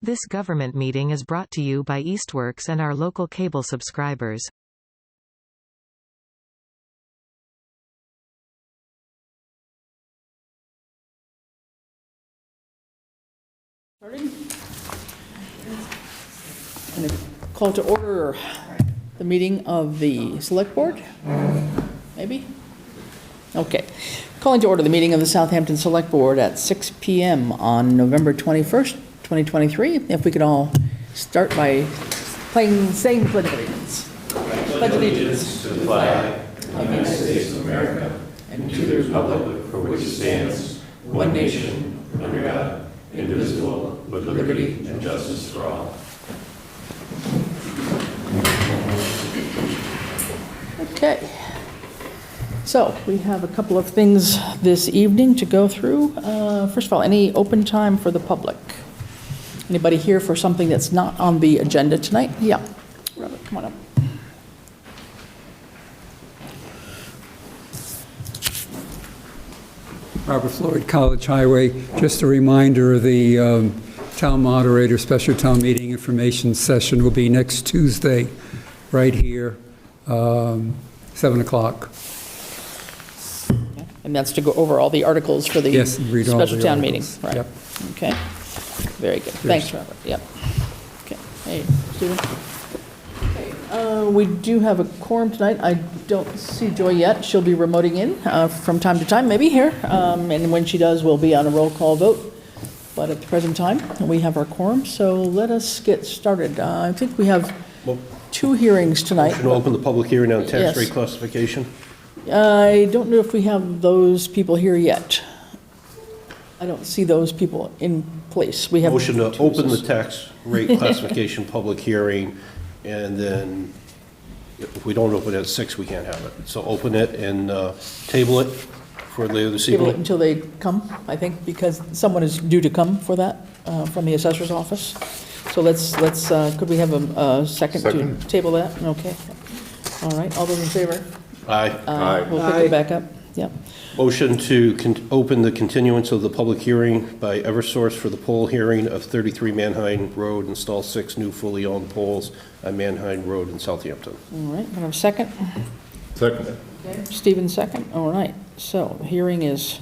This government meeting is brought to you by Eastworks and our local cable subscribers. Starting. And a call to order the meeting of the Select Board, maybe? Okay. Calling to order the meeting of the Southampton Select Board at 6 p.m. on November 21st, 2023. If we could all start by saying the Pledge of Allegiance. Pledge allegiance to the flag of the United States of America and to the republic for which it stands, one nation, under God, indivisible, with liberty and justice for all. Okay. So we have a couple of things this evening to go through. First of all, any open time for the public? Anybody here for something that's not on the agenda tonight? Yeah. Robert, come on up. Robert Floyd, College Highway. Just a reminder, the town moderator special town meeting information session will be next Tuesday, right here, 7 o'clock. And that's to go over all the articles for the Yes, read all special the town articles. meeting. Right. Yep. Okay. Very good. Thanks, Robert. Yep. Okay. Hey, Stephen. Okay. We do have a quorum tonight. I don't see Joy yet. She'll be remoting in from time to time, maybe here. And when she does, we'll be on a roll call vote. But at the present time, we have our quorum. So let us get started. I think we have two hearings tonight. Motion to open the public hearing on tax Yes. rate classification. I don't know if we have those people here yet. I don't see those people in place. We have Motion to two open the assistants. tax rate classification public hearing, and then if we don't open it at 6, we can't have it. So open it and table it for later this Table it evening. until they come, I think, because someone is due to come for that from the assessor's office. So let's could we have a second to table that? Okay. All right, all those in favor? Aye. We'll pick it back up. Yep. Motion to open the continuance of the public hearing by Eversource for the poll hearing of 33 Manheim Road, install 6 new fully owned poles on Manheim Road in Southampton. All right, can I have a second? Second. Okay. Stephen, second. All right, so the hearing is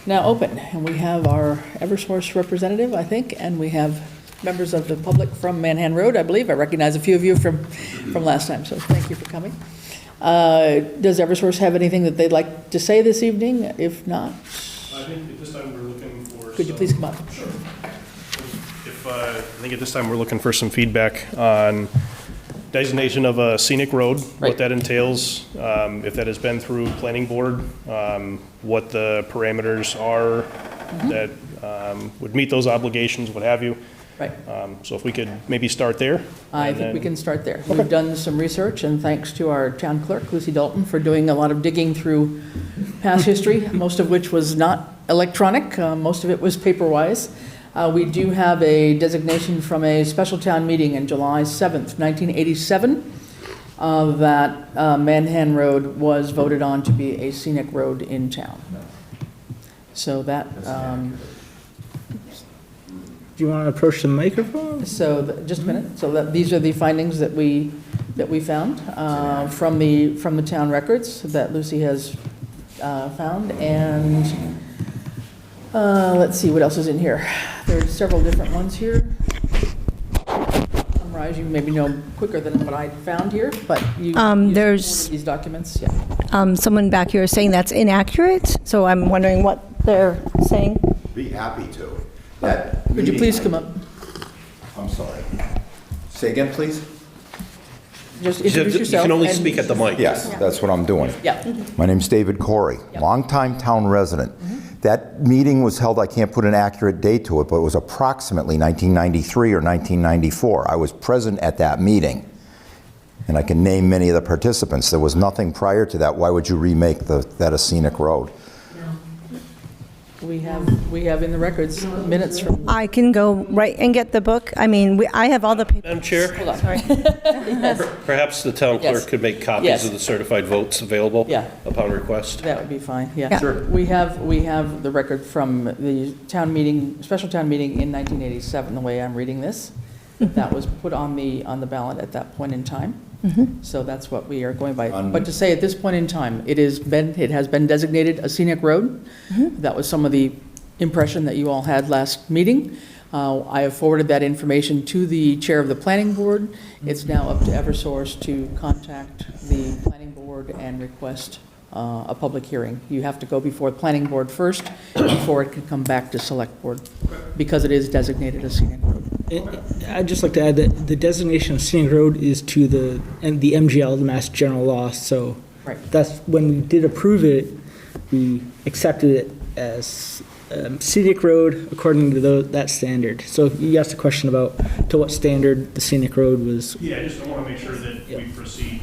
now open, and we have our Eversource representative, I think, and we have members of the public from Manheim Road, I believe. I recognize a few of you from last time, so thank you for coming. Does Eversource have anything that they'd like to say this evening? If not, I think at this time we're looking for. Could you please come up? Sure. I think at this time we're looking for some feedback on designation of a scenic road, Right. what that entails, if that has been through planning board, what the parameters are that would meet those obligations, what have you. Right. So if we could maybe start there. I think we can start there. We've done some research, and thanks to our town clerk, Lucy Dalton, for doing a lot of digging through past history, most of which was not electronic, most of it was paper-wise. We do have a designation from a special town meeting in July 7th, 1987, that Manhan Road was voted on to be a scenic road in town. So that, Do you want to approach the microphone? just a minute. So these are the findings that we found from the town records that Lucy has found. And let's see what else is in here. There are several different ones here. Summarize, you maybe know quicker than what I found here, but you There's these documents. Yeah. someone back here saying that's inaccurate, so I'm wondering what they're saying. Be happy to. Could you please come up? I'm sorry. Say again, please? Just introduce You yourself. can only and- speak at the mic. Yes, that's what I'm doing. Yeah. My name's David Corey, longtime town resident. That meeting was held, I can't put an accurate date to it, but it was approximately 1993 or 1994. I was present at that meeting, and I can name many of the participants. There was nothing prior to that. Why would you remake that a scenic road? We have in the records minutes from, I can go right and get the book. I mean, I have all the papers. Madam Chair, hold on. perhaps the town clerk Yes. could make copies Yes. of the certified votes available Yeah. upon request. That would be fine, yeah. Yeah. Sure. We have the record from the town meeting, special town meeting in 1987, the way I'm reading this. That was put on the ballot at that point in time. So that's what we are going by. But to say at this point in time, it has been designated a scenic road. That was some of the impression that you all had last meeting. I have forwarded that information to the chair of the planning board. It's now up to Eversource to contact the planning board and request a public hearing. You have to go before the planning board first before it can come back to select board, because it is designated a scenic road. I'd just like to add that the designation of scenic road is to the MGL, the Mass General Law, so Right. that's, when we did approve it, we accepted it as scenic road according to that standard. So you asked a question about to what standard the scenic road was. Yeah, I want to make sure that we proceed.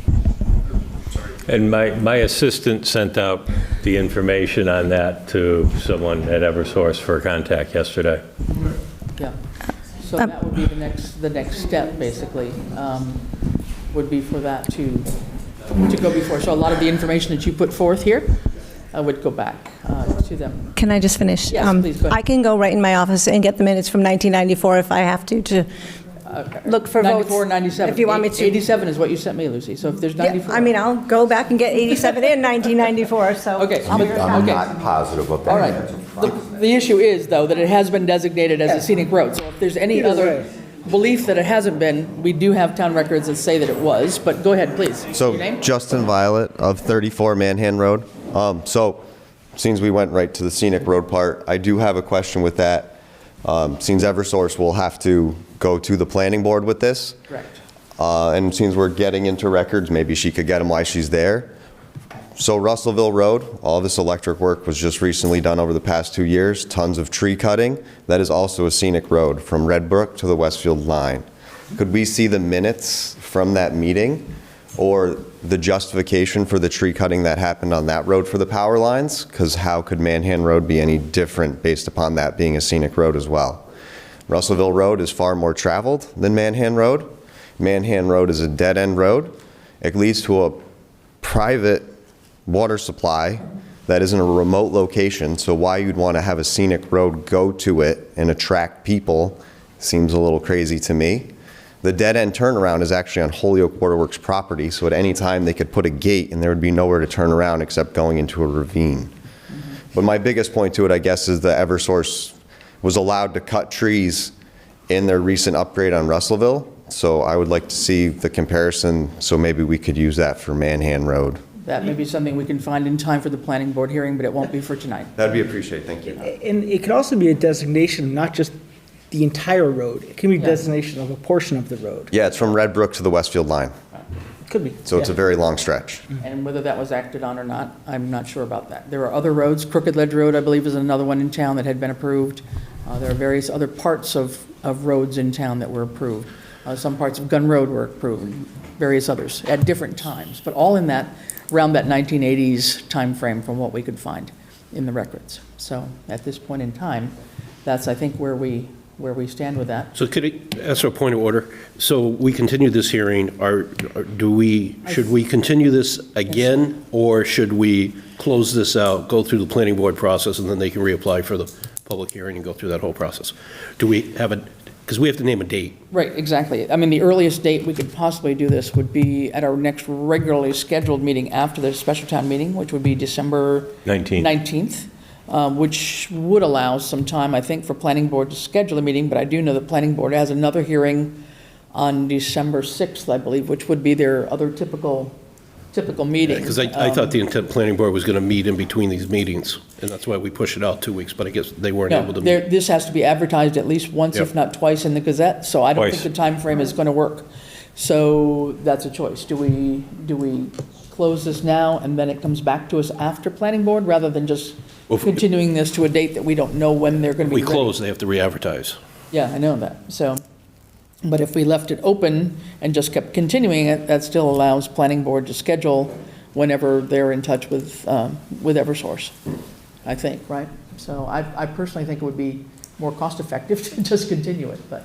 Sorry. And my assistant sent out the information on that to someone at Eversource for contact yesterday. Yeah. So that would be the next step, basically, would be for that to go before. So a lot of the information that you put forth here would go back to them. Can I just finish? Yes, please, go ahead. I can go right in my office and get the minutes from 1994 if I have to look for votes. 94, 97. If you want me to. 87 is what you sent me, Lucy. So if there's Yeah, 94. I mean, I'll go back and get 87 in 1994, so. Okay. I'll be right back. I'm not positive of that. All right. The issue is, though, that it has been designated as a scenic road. So if there's any other belief that it hasn't been, we do have town records that say that it was. But go ahead, please. So Your name? Justin Violet of 34 Manhan Road. So since we went right to the scenic road part, I do have a question with that. Since Eversource will have to go to the planning board with this. Correct. And since we're getting into records, maybe she could get them while she's there. So Russellville Road, all this electric work was just recently done over the past 2 years. Tons of tree cutting. That is also a scenic road from Red Brook to the Westfield line. Could we see the minutes from that meeting or the justification for the tree cutting that happened on that road for the power lines? Because how could Manhan Road be any different based upon that being a scenic road as well? Russellville Road is far more traveled than Manhan Road. Manhan Road is a dead-end road. It leads to a private water supply that is in a remote location, so why you'd want to have a scenic road go to it and attract people seems a little crazy to me. The dead-end turnaround is actually on Holyoke Waterworks property, so at any time they could put a gate and there would be nowhere to turn around except going into a ravine. But my biggest point to it, I guess, is that Eversource was allowed to cut trees in their recent upgrade on Russellville, so I would like to see the comparison, so maybe we could use that for Manhan Road. That may be something we can find in time for the planning board hearing, but it won't be for tonight. That'd be appreciated, thank you. And it could also be a designation, not just the entire road. It can be a Yeah. designation of a portion of the road. Yeah, it's from Red Brook to the Westfield line, Could be. so it's a Yeah. very long stretch. And whether that was acted on or not, I'm not sure about that. There are other roads. Crooked Ledge Road, I believe, is another one in town that had been approved. There are various other parts of roads in town that were approved. Some parts of Gun Road were approved, various others at different times, but all in that, around that 1980s timeframe from what we could find in the records. So at this point in time, that's, I think, where we stand with that. So could I ask a point of order? So we continue this hearing, should we continue this again, or should we close this out, go through the planning board process, and then they can reapply for the public hearing and go through that whole process? Do we have because we have to name a date. Right, exactly. I mean, the earliest date we could possibly do this would be at our next regularly scheduled meeting after the special town meeting, which would be December 19th, which would allow some time, I think, for planning board to schedule a meeting, but I do know the planning board has another hearing on December 6th, I believe, which would be their other typical meeting. Because I thought the intent planning board was going to meet in between these meetings, and that's why we pushed it out 2 weeks, but I guess they weren't able to meet. This has to be advertised at least once, if Yep. not twice, in the Gazette, so I don't think Twice. the time frame is going to work. So that's a choice. Do we close this now and then it comes back to us after planning board, rather than just Well, if- continuing this to a date that we don't know when they're going If to we be ready? close, they have to re-advertise. Yeah, I know that, so, but if we left it open and just kept continuing it, that still allows planning board to schedule whenever they're in touch with Eversource, I think, right? So I personally think it would be more cost-effective to just continue it, but,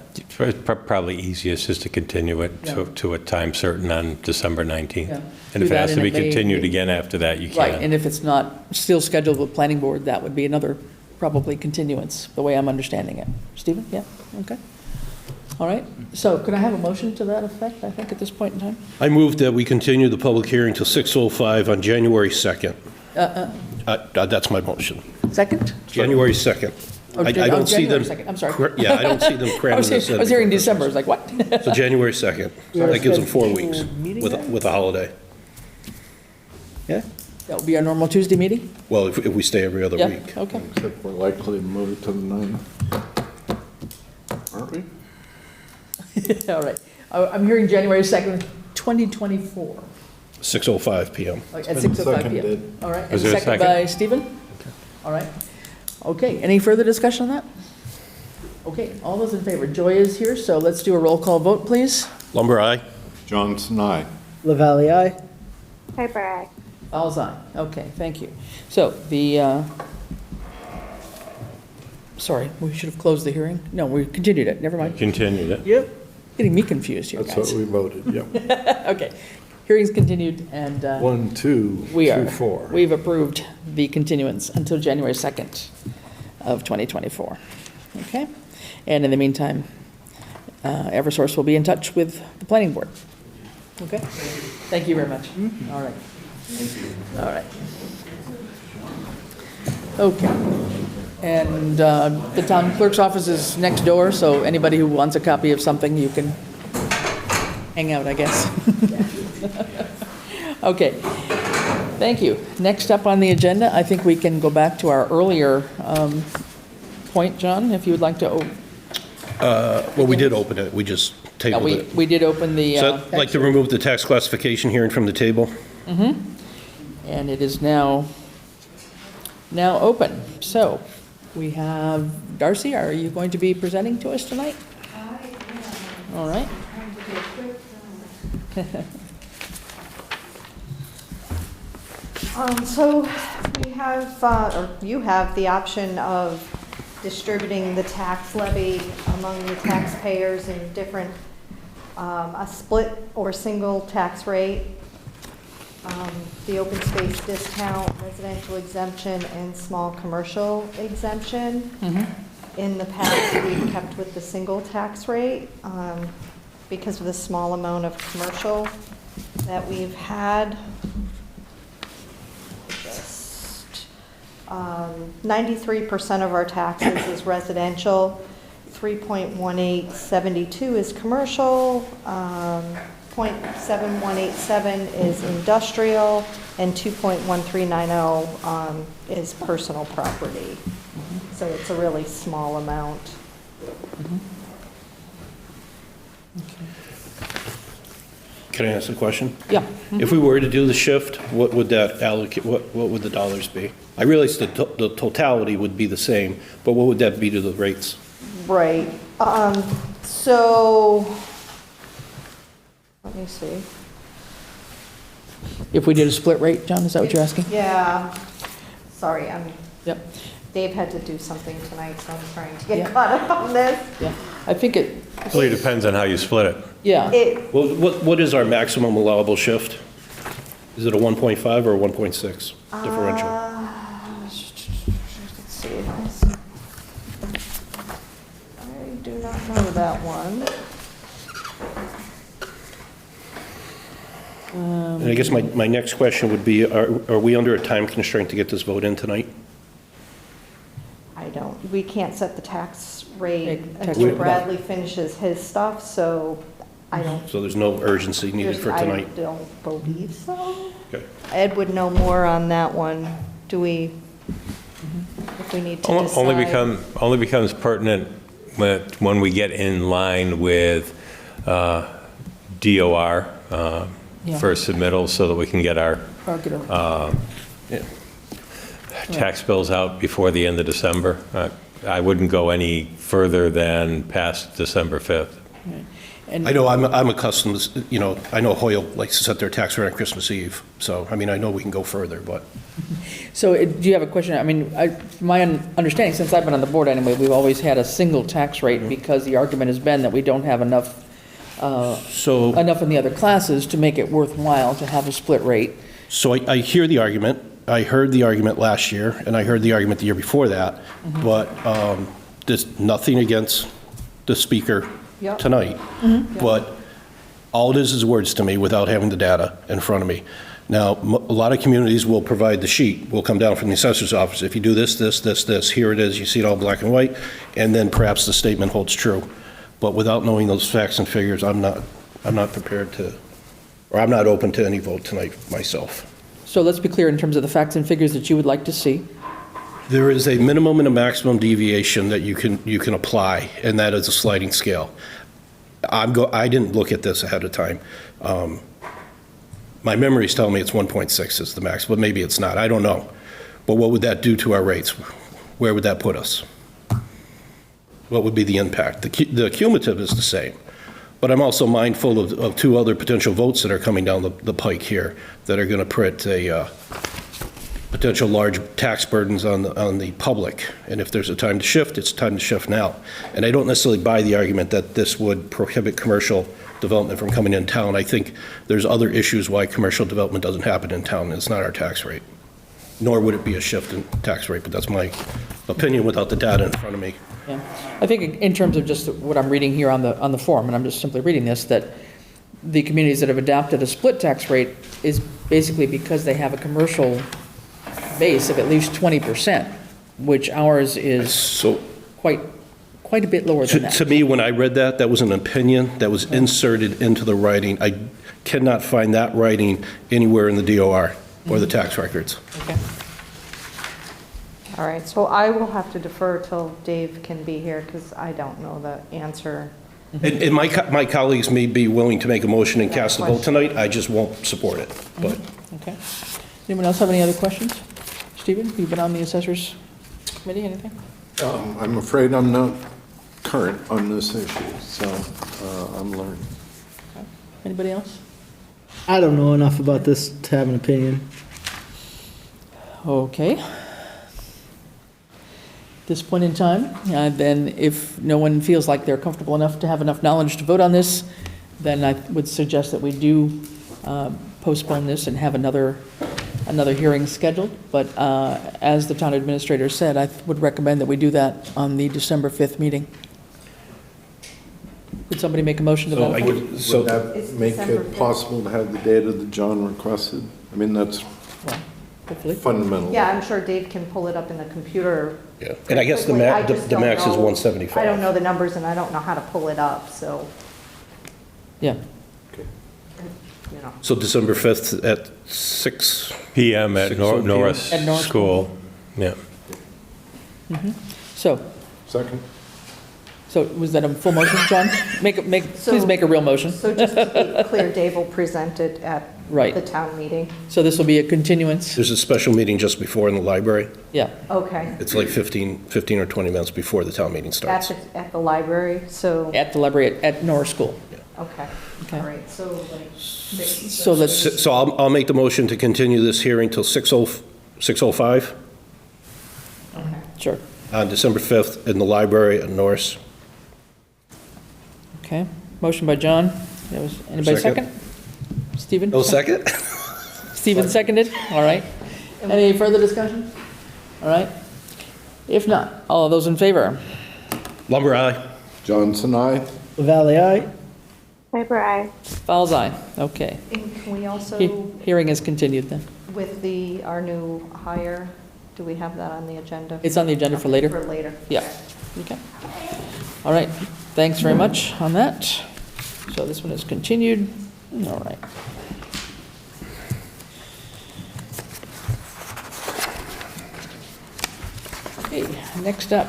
Probably easiest is to continue it to a time certain on December 19th. Yeah. And Do if it that, has to and be it may continued be- again after that, you can. right, and if it's not still scheduled with planning board, that would be another probably continuance, the way I'm understanding it. Stephen, yeah, okay. All right, so could I have a motion to that effect, I think, at this point in time? I move that we continue the public hearing till 6:05 on January 2nd. That's my motion. Second? January 2nd. Oh, I don't see January them. 2nd, I'm sorry. Yeah, I don't see them I cramming was this in. hearing December, I was like, what? So January 2nd. That gives them 4 weeks with a holiday. Yeah? That would be our normal Tuesday meeting? Well, if we stay every other Yeah, week. okay. Except we're likely to move it to the 9th. Aren't we? All right. I'm hearing January 2nd, 2024, 6:05 PM. at been 6:05 PM. seconded. All right, and Is there a second second? by Stephen? All right. Okay, any further discussion on that? Okay, all those in favor, Joy is here, so let's do a roll call vote, please. Lumber, aye? Johnson, aye. LaValle, aye. Piper, aye. Fowles, aye. Okay, thank you. So the, sorry, we should have closed the hearing? No, we continued it, never mind. Continued it. Yep. Getting me confused here, That's what guys. we voted, yep. Okay, hearing's continued, and 1, 2, we 2, are, 4. we've approved the continuance until January 2nd of 2024. Okay? And in the meantime, Eversource will be in touch with the planning board. Okay? Thank you very much. All right. All right. Okay. And the town clerk's office is next door, so anybody who wants a copy of something, you can hang out, I guess. Okay. Thank you. Next up on the agenda, I think we can go back to our earlier point, John, if you would like to. Well, we did open it, we just tabled it. We did open the. So I'd like to remove the tax classification hearing from the table. And it is now open. So we have, Darcy, are you going to be presenting to us tonight? All right. So we have, or you have the option of distributing the tax levy among the taxpayers in different, a split or single tax rate, the open space discount, residential exemption, and small commercial exemption. In the past, we've kept with the single tax rate because of the small amount of commercial that we've had. 93% of our taxes is residential, 3.1872 is commercial, 0.7187 is industrial, and 2.1390 is personal property. So it's a really small amount. Can I ask a question? Yeah. If we were to do the shift, what would that allocate, what would the dollars be? I realize the totality would be the same, but what would that be to the rates? Right. So, let me see. If we did a split rate, John, is that what you're asking? Yeah. Sorry, Yep. Dave had to do something tonight, so I'm trying to Yeah. get caught up on this. Yeah. I think it, Really depends on how you split it. yeah. Well, what is our maximum allowable shift? Is it a 1.5 or a 1.6 differential? Let's see. I do not know that one. And I guess my next question would be, are we under a time constraint to get this vote in tonight? We can't set the tax rate Tax until rate. Bradley finishes his stuff, so I don't. So there's no urgency needed for tonight? I don't believe so. Okay. Ed would know more on that one. Do we, if we need to decide? Only becomes pertinent when we get in line with DOR for submittal so that we can get our tax bills out before the end of December. I wouldn't go any further than past December 5th. And I know I'm accustomed, I know Hoyle likes to set their tax rate on Christmas Eve, so, I know we can go further, but. so do you have a question? From my understanding, since I've been on the board anyway, we've always had a single tax rate because the argument has been that we don't have enough in the other classes to make it worthwhile to have a split rate. So I hear the argument. I heard the argument last year, and I heard the argument the year before that, but there's nothing against the speaker Yep. tonight. But all it is words to me without having the data in front of me. Now, a lot of communities will provide the sheet, will come down from the assessor's office. If you do this, here it is, you see it all black and white, and then perhaps the statement holds true. But without knowing those facts and figures, I'm not prepared to, or I'm not open to any vote tonight myself. So let's be clear in terms of the facts and figures that you would like to see. There is a minimum and a maximum deviation that you can apply, and that is a sliding scale. I didn't look at this ahead of time. My memories tell me it's 1.6 is the max, but maybe it's not. I don't know. But what would that do to our rates? Where would that put us? What would be the impact? The cumulative is the same. But I'm also mindful of two other potential votes that are coming down the pike here that are going to put a potential large tax burdens on the public. And if there's a time to shift, it's time to shift now. And I don't necessarily buy the argument that this would prohibit commercial development from coming in town. I think there's other issues why commercial development doesn't happen in town, and it's not our tax rate. Nor would it be a shift in tax rate, but that's my opinion without the data in front of me. Yeah. I think in terms of just what I'm reading here on the form, and I'm just simply reading this, that the communities that have adopted a split tax rate is basically because they have a commercial base of at least 20%, which ours is So quite a bit lower than that. to me, when I read that, that was an opinion that was inserted into the writing. I cannot find that writing anywhere in the DOR or the tax records. Okay. All right, so I will have to defer till Dave can be here because I don't know the answer. And my colleagues may be willing to make a motion and cast a vote tonight. I just won't support it. But Okay. Anyone else have any other questions? Stephen, you've been on the assessors committee, anything? I'm afraid I'm not current on this issue, so I'm learning. Okay. Anybody else? I don't know enough about this to have an opinion. Okay. At this point in time, then if no one feels like they're comfortable enough to have enough knowledge to vote on this, then I would suggest that we do postpone this and have another hearing scheduled. But as the town administrator said, I would recommend that we do that on the December 5th meeting. Would somebody make a motion to that effect? Would that make it possible to have the data that John requested? I mean, that's Hopefully. fundamental. Yeah, I'm sure Dave can pull it up in the computer. yeah, and I guess the quickly. I just don't max is know- 175. I don't know the numbers and I don't know how to pull it up, so, Yeah. you know. So December 5th at 6 PM at 6 p.m. Norris At Norris School. Yeah. So was that a full motion, John? Please make a real motion. So just to be clear, Dave will present it at Right. the town meeting. So this will be a continuance? There's a special meeting just before in the library. Yeah. Okay. It's like 15 or 20 minutes before the town meeting starts. At the library, so, At the library at Norris School. okay. Okay. All right, so like 6. So let's, So I'll make the motion to continue this hearing till 6:05 Okay. sure. on December 5th in the library at Norris. Okay. Motion by John. Anybody Second. second? Stephen? No second? Stephen seconded? All right. Any further discussion? All right. If not, all of those in favor? Lumber aye. Johnson, aye. Valley, aye. Piper, aye. Fowles eye. Okay. And can we also, Hearing is continued then. with our new hire, do we have that on the agenda? It's on the agenda for later? For later. Yeah. Okay. All right. Thanks very much on that. So this one is continued. All right. Okay, next up,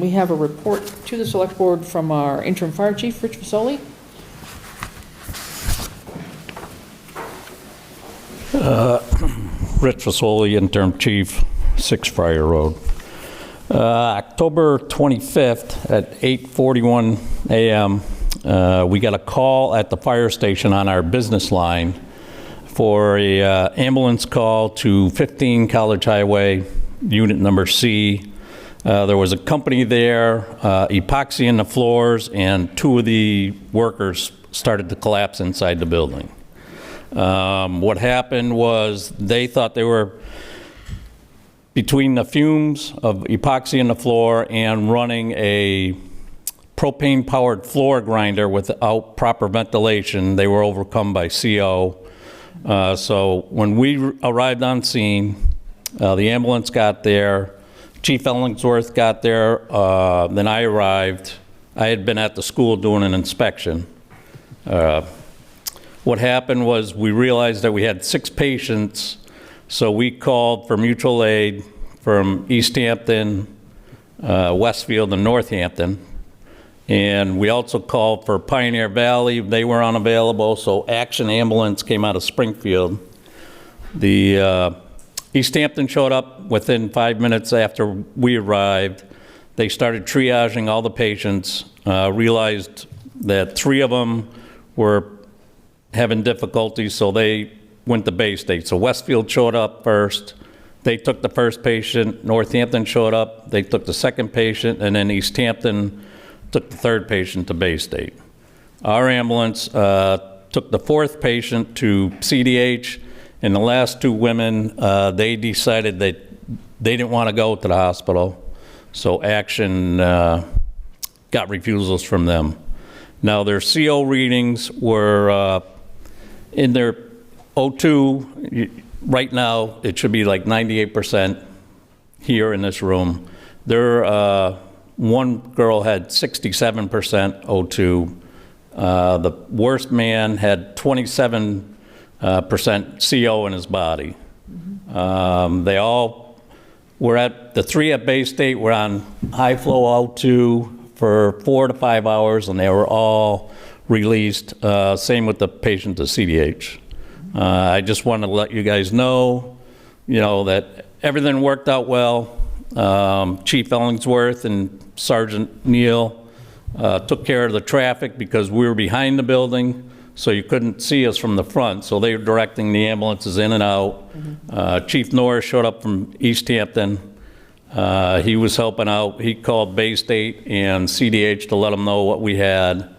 we have a report to the select board from our interim fire chief, Rich Fasoli. Rich Fasoli, interim chief, 6 Friar Road. October 25th at 8:41 a.m., we got a call at the fire station on our business line for a ambulance call to 15 College Highway, unit number C. There was a company there, epoxy in the floors, and 2 of the workers started to collapse inside the building. What happened was they thought they were between the fumes of epoxy in the floor and running a propane-powered floor grinder without proper ventilation. They were overcome by CO. So when we arrived on scene, the ambulance got there, Chief Ellingsworth got there, then I arrived. I had been at the school doing an inspection. What happened was we realized that we had 6 patients, so we called for mutual aid from Easthampton, Westfield, and Northampton. And we also called for Pioneer Valley. They were unavailable, so Action Ambulance came out of Springfield. The Easthampton showed up within 5 minutes after we arrived. They started triaging all the patients, realized that 3 of them were having difficulties, so they went to Bay State. So Westfield showed up first. They took the first patient. Northampton showed up. They took the second patient, and then Easthampton took the third patient to Bay State. Our ambulance took the 4th patient to CDH, and the last 2 women, they decided that they didn't want to go to the hospital, so Action got refusals from them. Now their CO readings were in their O2, right now it should be like 98% here in this room. Their one girl had 67% O2. The worst man had 27% CO in his body. They all were the 3 at Bay State were on high flow O2 for 4 to 5 hours, and they were all released. Same with the patient to CDH. I just wanted to let you guys know, that everything worked out well. Chief Ellingsworth and Sergeant Neal took care of the traffic because we were behind the building, so you couldn't see us from the front. So they were directing the ambulances in and out. Chief Norris showed up from Easthampton. He was helping out. He called Bay State and CDH to let them know what we had.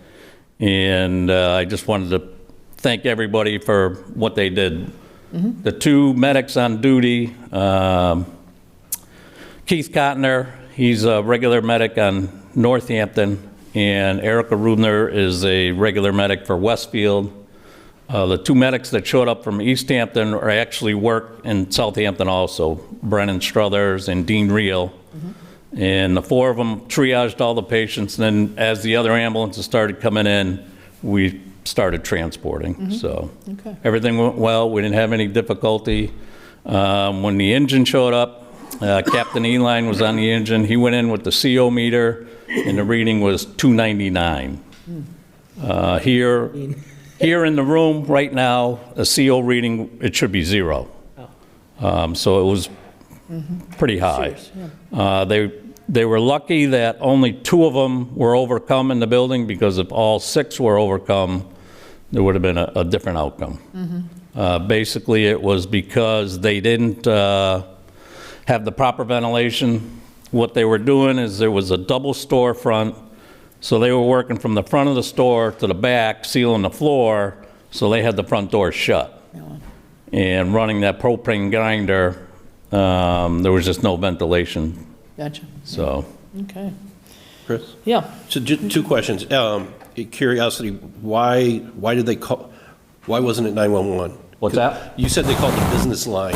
And I just wanted to thank everybody for what they did. The 2 medics on duty, Keith Cotner, he's a regular medic on Northampton, and Erica Rubner is a regular medic for Westfield. The 2 medics that showed up from Easthampton are actually work in Southampton also, Brennan Struthers and Dean Reel. And the 4 of them triaged all the patients, and then as the other ambulances started coming in, we started transporting. So everything went well. We didn't have any difficulty. When the engine showed up, Captain Eline was on the engine. He went in with the CO meter, and the reading was 299. Here in the room right now, a CO reading, it should be 0. So it was pretty high. They were lucky that only 2 of them were overcome in the building, because if all 6 were overcome, there would have been a different outcome. Basically, it was because they didn't have the proper ventilation. What they were doing is there was a double storefront, so they were working from the front of the store to the back, sealing the floor, so they had the front door shut. And running that propane grinder, there was just no ventilation. Gotcha. So. Okay. Chris? Yeah. So 2 questions. Curiosity, why did they call, why wasn't it 911? What's that? You said they called the business line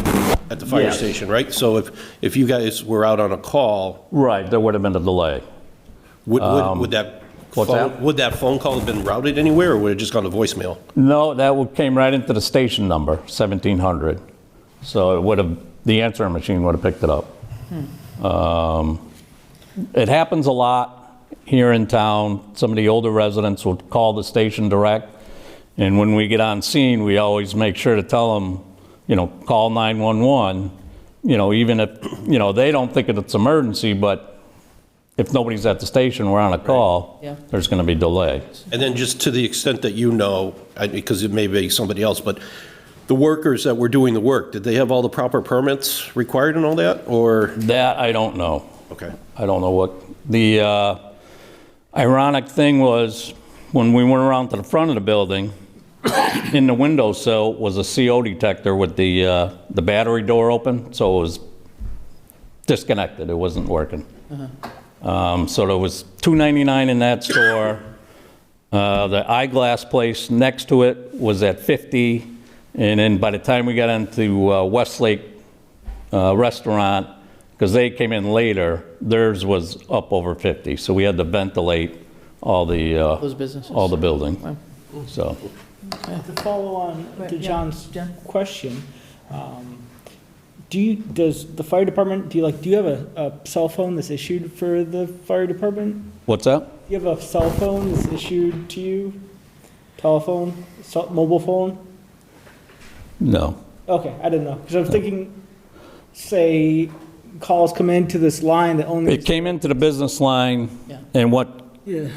at the fire station, right? So if you guys were out on a call. Right, there would have been a delay. Would that phone call have been routed anywhere, or would it just gone to voicemail? No, that came right into the station number, 1700. So it would have, the answering machine would have picked it up. It happens a lot here in town. Some of the older residents will call the station direct, and when we get on scene, we always make sure to tell them, call 911, even if, they don't think it's emergency, but if nobody's at the station, we're on a call, Yeah. there's going to be delay. And then just to the extent that because it may be somebody else, but the workers that were doing the work, did they have all the proper permits required and all that, or? That I don't know. Okay. I don't know what. The ironic thing was, when we went around to the front of the building, in the windowsill was a CO detector with the battery door open, so it was disconnected. It wasn't working. So there was $2.99 in that store. The eyeglass place next to it was at $50, and then by the time we got into Westlake restaurant, because they came in later, theirs was up over $50. So we had to ventilate all the Those businesses. all the building. Wow. So To follow on to Yeah, John's Jen? question, does the fire department, do you have a cell phone that's issued for the fire department? what's that? Do you have a cell phone that's issued to you? Telephone, mobile phone? No. Okay, I didn't know, because I'm thinking, say, calls come into this line that only. It came into the business line, Yeah. and what Yeah.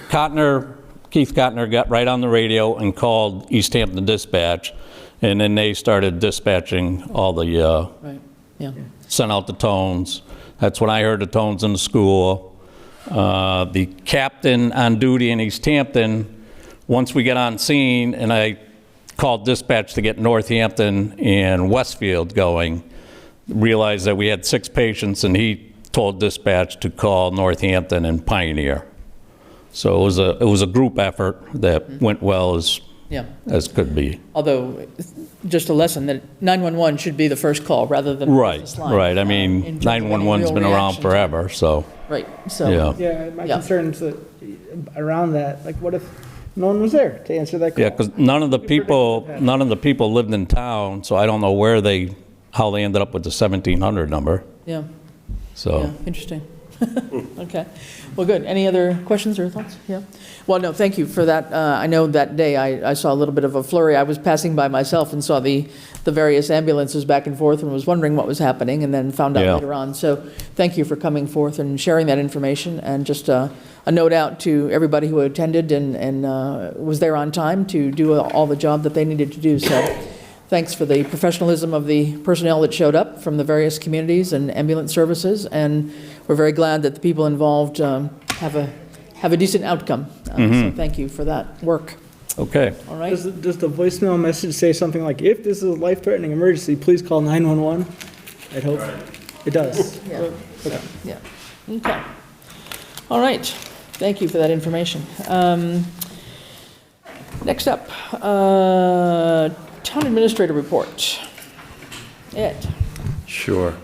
Keith Cotner got right on the radio and called Easthampton Dispatch, and then they started dispatching all the, Right, yeah. sent out the tones. That's when I heard the tones in the school. The captain on duty in Easthampton, once we get on scene, and I called dispatch to get Northampton and Westfield going, realized that we had 6 patients, and he told dispatch to call Northampton and Pioneer. So it was a group effort that went well Yeah. as could be. Although, just a lesson that 911 should be the first call rather than the Right, business line. right. I in mean, terms of any 911's real been around reaction time. forever, so, Right, so. yeah. Yeah, my Yeah. concerns that around that, like, what if no one was there to answer that call? Yeah, because none of the people lived in town, so I don't know how they ended up with the 1700 number, Yeah, so. yeah, interesting. Okay, well, good. Any other questions or thoughts? Yeah. Well, no, thank you for that. I know that day I saw a little bit of a flurry. I was passing by myself and saw the various ambulances back and forth and was wondering what was happening, and then found out Yeah. later on. So thank you for coming forth and sharing that information. And just a note out to everybody who attended and was there on time to do all the job that they needed to do. So thanks for the professionalism of the personnel that showed up from the various communities and ambulance services, and we're very glad that the people involved have a decent outcome. So thank you for that work. Okay. All right? Does the voicemail message say something like, if this is a life-threatening emergency, please call 911? I'd hope. It does. Yeah. Okay. Yeah. Okay. All right. Thank you for that information. Next up, Town Administrator Report. Ed. Sure.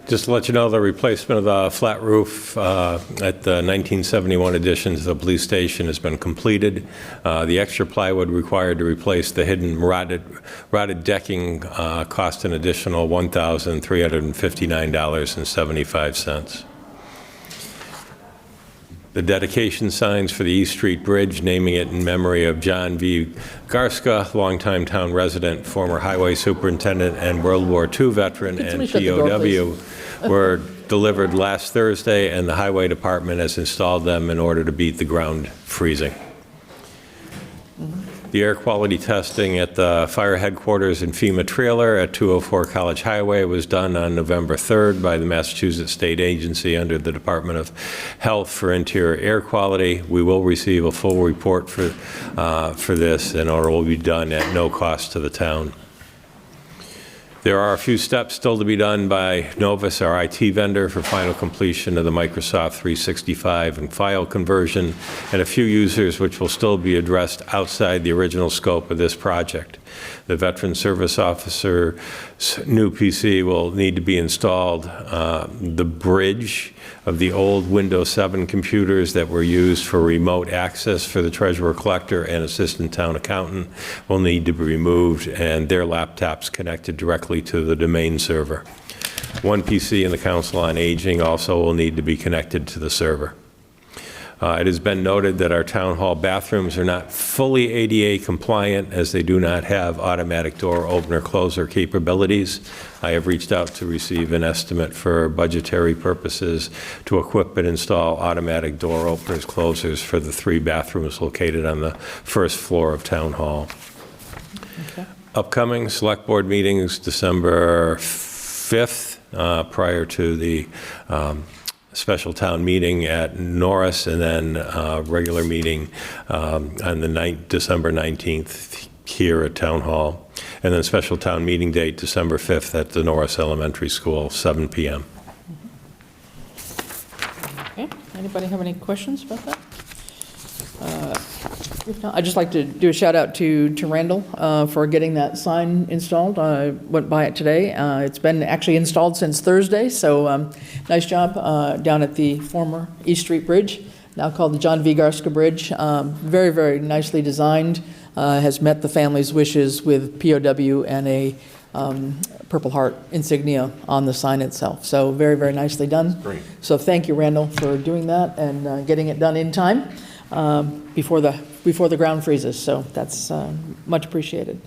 Just to let you know, the replacement of the flat roof at the 1971 addition to the police station has been completed. The extra plywood required to replace the hidden rotted decking cost an additional $1,359.75. The dedication signs for the East Street Bridge, naming it in memory of John V. Garska, longtime town resident, former highway superintendent, and World War II veteran Could and somebody shut the door, POW, were delivered last Thursday, and the highway department has installed them in order to beat the ground freezing. The air quality testing at the fire headquarters and FEMA trailer at 204 College Highway was done on November 3rd by the Massachusetts State Agency under the Department of Health for Interior Air Quality. We will receive a full report for this, and it will be done at no cost to the town. There are a few steps still to be done by Novus, our IT vendor, for final completion of the Microsoft 365 and file conversion, and a few users which will still be addressed outside the original scope of this project. The Veteran Service Officer's new PC will need to be installed. The bridge of the old Windows 7 computers that were used for remote access for the treasurer collector and assistant town accountant will need to be removed, and their laptops connected directly to the domain server. One PC in the Council on Aging also will need to be connected to the server. It has been noted that our town hall bathrooms are not fully ADA compliant as they do not have automatic door opener closer capabilities. I have reached out to receive an estimate for budgetary purposes to equip and install automatic door openers closers for the 3 bathrooms located on the first floor of town hall. Okay. Upcoming select board meetings, December 5th, prior to the special town meeting at Norris, and then regular meeting on the December 19th here at Town Hall, and then special town meeting date December 5th at the Norris Elementary School, 7 p.m. Okay, anybody have any questions about that? If not, I'd just like to do a shout out to Randall for getting that sign installed. I went by it today. It's been actually installed since Thursday, so nice job down at the former East Street Bridge, now called the John V. Garska Bridge. Very, very nicely designed, has met the family's wishes with POW and a Purple Heart insignia on the sign itself. So very, very nicely done. Great. So thank you, Randall, for doing that and getting it done in time. Before the ground freezes, so that's much appreciated.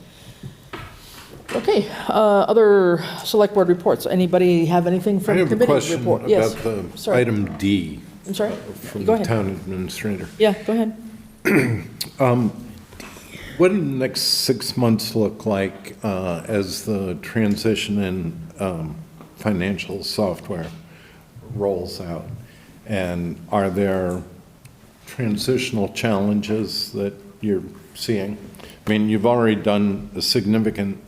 Okay, other select board reports. Anybody have anything from I have a committee question report? Yes. about the Sorry. item D. I'm sorry? From Go the ahead. town administrator. Yeah, go ahead. What do the next 6 months look like as the transition in financial software rolls out? And are there transitional challenges that you're seeing? I mean, you've already done a significant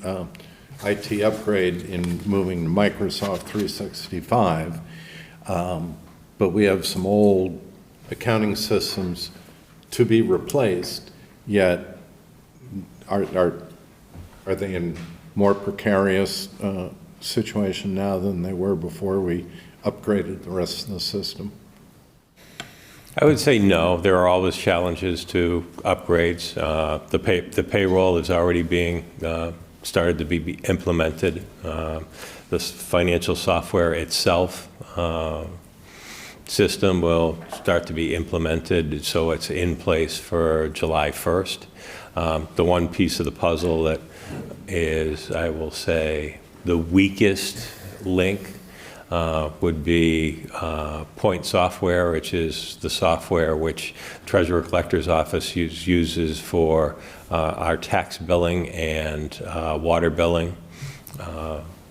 IT upgrade in moving to Microsoft 365, but we have some old accounting systems to be replaced, yet are they in more precarious situation now than they were before we upgraded the rest of the system? I would say no. There are always challenges to upgrades. The payroll is already being started to be implemented. This financial software itself system will start to be implemented, so it's in place for July 1st. The one piece of the puzzle that is, I will say, the weakest link would be Point Software, which is the software which Treasurer Collector's Office uses for our tax billing and water billing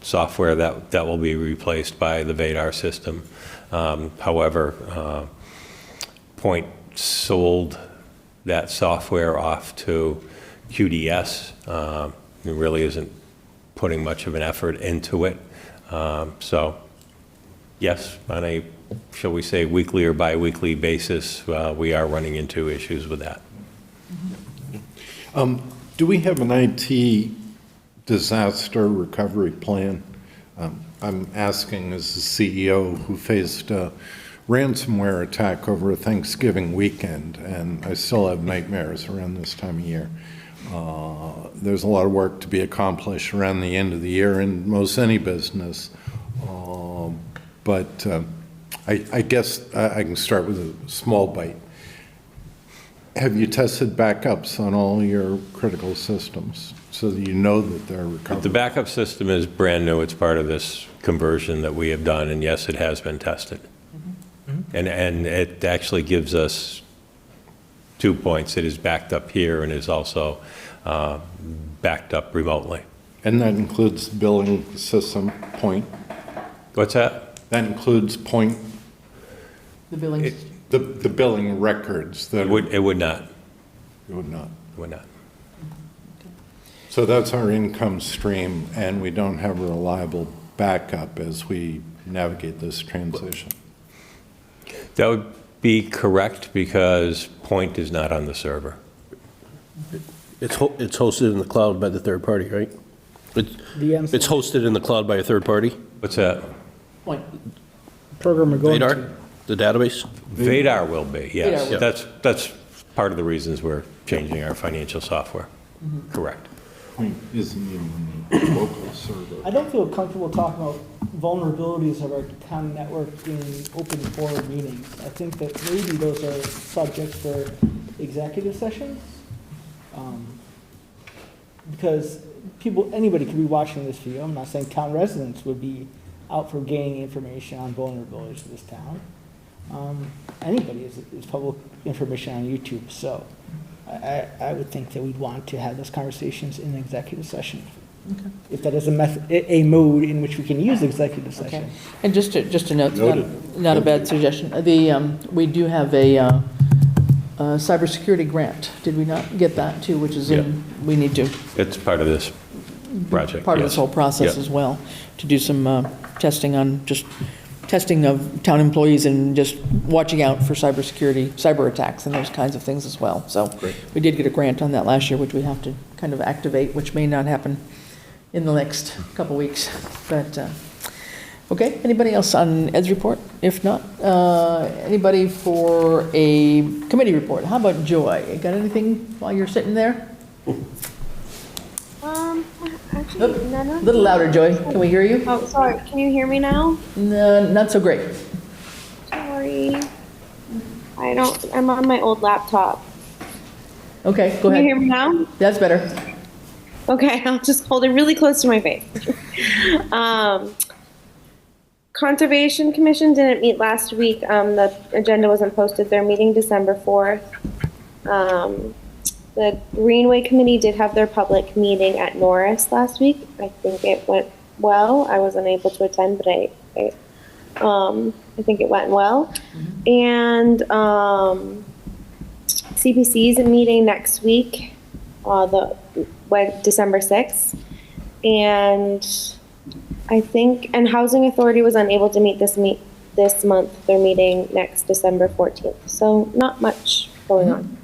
software. That will be replaced by the VADAR system. However, Point sold that software off to QDS. It really isn't putting much of an effort into it. So yes, on a, shall we say, weekly or bi-weekly basis, we are running into issues with that. Do we have an IT disaster recovery plan? I'm asking as the CEO who faced a ransomware attack over Thanksgiving weekend, and I still have nightmares around this time of year. There's a lot of work to be accomplished around the end of the year in most any business. But I guess I can start with a small bite. Have you tested backups on all your critical systems so that you know that they're recovered? The backup system is brand new. It's part of this conversion that we have done, and yes, it has been tested. And it actually gives us 2 points. It is backed up here and is also backed up remotely. And that includes billing system Point? What's that? That includes Point? The billing. The billing records that It would not. It would not. It would not. So that's our income stream, and we don't have a reliable backup as we navigate this transition. That would be correct because Point is not on the server. It's hosted in the cloud by the third party, right? It's hosted in the cloud by a third party? What's that? Point. Program we're going to. VADAR, the database? VADAR will be, yes. VADAR will. That's part of the reasons we're changing our financial software. Correct. Point isn't even the local server. I don't feel comfortable talking about vulnerabilities of our town network in open forum meetings. I think that maybe those are subjects for executive sessions. Because anybody could be watching this video. I'm not saying town residents would be out for gaining information on vulnerabilities of this town. Anybody is public information on YouTube. So I would think that we'd want to have those conversations in an executive session. Okay. If that is a mode in which we can use executive session. Okay. And just to note, not a bad suggestion. we do have a cybersecurity grant. Did we not get that too? Which is we need to. It's part of this project. Part of this whole process as well, to do some testing of town employees and just watching out for cyber attacks and those kinds of things as well. So we did get a grant on that last year, which we have to kind of activate, which may not happen in the next couple weeks. But, okay, anybody else on Ed's report? If not, anybody for a committee report? How about Joy? Got anything while you're sitting there? Actually, none of little louder, Joy. Can we hear you? Oh, sorry. Can you hear me now? No, not so great. Sorry. I'm on my old laptop. Okay, go ahead. Can you hear me now? That's better. Okay, I'll just hold it really close to my face. Conservation Commission didn't meet last week. The agenda wasn't posted. They're meeting December 4th. The Greenway Committee did have their public meeting at Norris last week. I think it went well. I wasn't able to attend, but I think it went well. And CPC is meeting next week, December 6th. And I think, and Housing Authority was unable to meet this month. They're meeting next December 14th. So not much going on.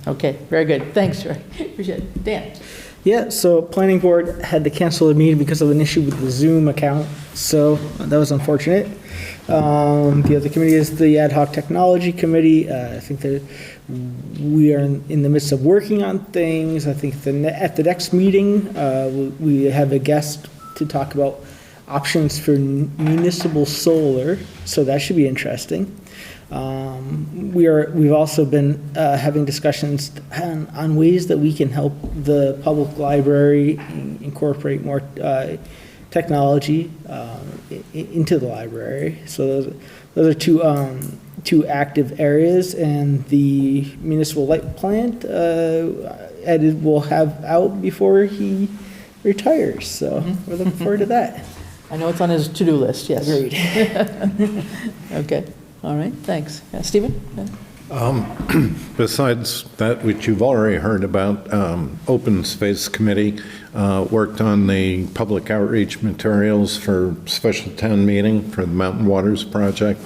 Okay, very good. Thanks, Joy. Appreciate it. Dan? Yeah, so planning board had to cancel the meeting because of an issue with the Zoom account. So that was unfortunate. The other committee is the Ad Hoc Technology Committee. I think that we are in the midst of working on things. I think at the next meeting, we have a guest to talk about options for municipal solar. So that should be interesting. We've also been having discussions on ways that we can help the public library incorporate more technology into the library. So those are two active areas, and the municipal light plant Ed will have out before he retires. So we're looking forward to that. I know it's on his to-do list, yes. Agreed. Okay. All right, thanks. Stephen? Besides that, which you've already heard about, Open Space Committee worked on the public outreach materials for special town meeting for the Mountain Waters Project,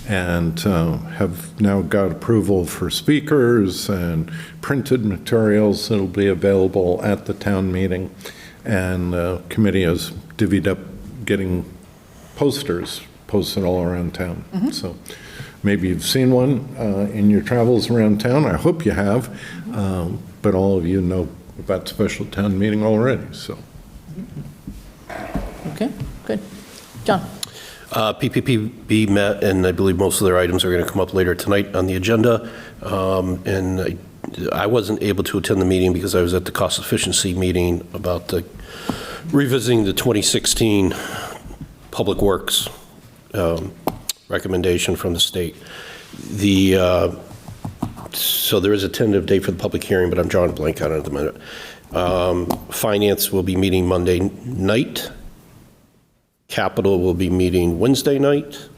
and have now got approval for speakers and printed materials that'll be available at the town meeting. And the committee has divvied up getting posters posted all around town. So maybe you've seen one in your travels around town. I hope you have, but all of you know about special town meeting already. So, okay, good. John. PPPB met, and I believe most of their items are going to come up later tonight on the agenda. And I wasn't able to attend the meeting because I was at the cost efficiency meeting about revisiting the 2016 Public Works recommendation from the state. So there is a tentative date for the public hearing, but I'm drawing a blank on it at the minute. Finance will be meeting Monday night. Capital will be meeting Wednesday night.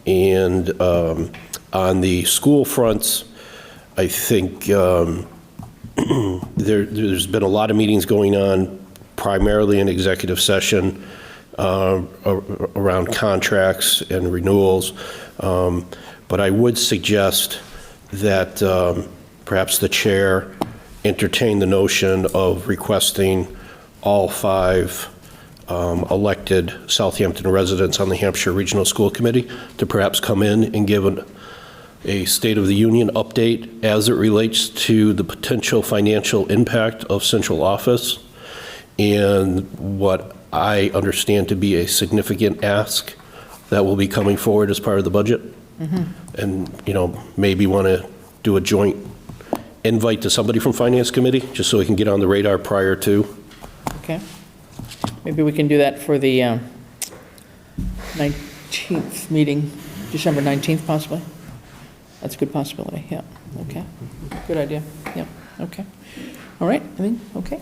And on the school fronts, I think there's been a lot of meetings going on, primarily in executive session, around contracts and renewals. But I would suggest that perhaps the chair entertain the notion of requesting all 5 elected Southampton residents on the Hampshire Regional School Committee to perhaps come in and give a State of the Union update as it relates to the potential financial impact of central office and what I understand to be a significant ask that will be coming forward as part of the budget. And, maybe want to do a joint invite to somebody from Finance Committee, just so we can get on the radar prior to. Okay. Maybe we can do that for the 19th meeting, December 19th possibly. That's a good possibility, yeah. Okay, good idea, yeah, okay. All right, I think, okay.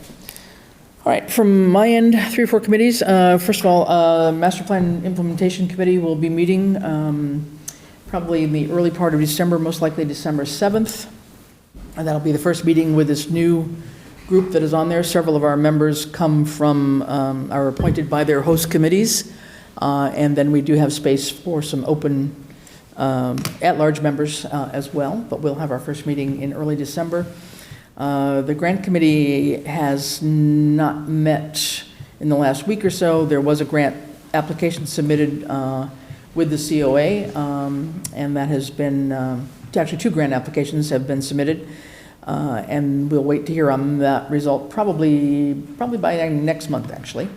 All right, from my end, 3 or 4 committees. First of all, Master Plan Implementation Committee will be meeting probably in the early part of December, most likely December 7th. And that'll be the first meeting with this new group that is on there. Several of our members come from, are appointed by their host committees. And then we do have space for some open at-large members as well, but we'll have our first meeting in early December. The grant committee has not met in the last week or so. There was a grant application submitted with the COA, and that has been, actually 2 grant applications have been submitted, and we'll wait to hear on that result probably by next month, actually.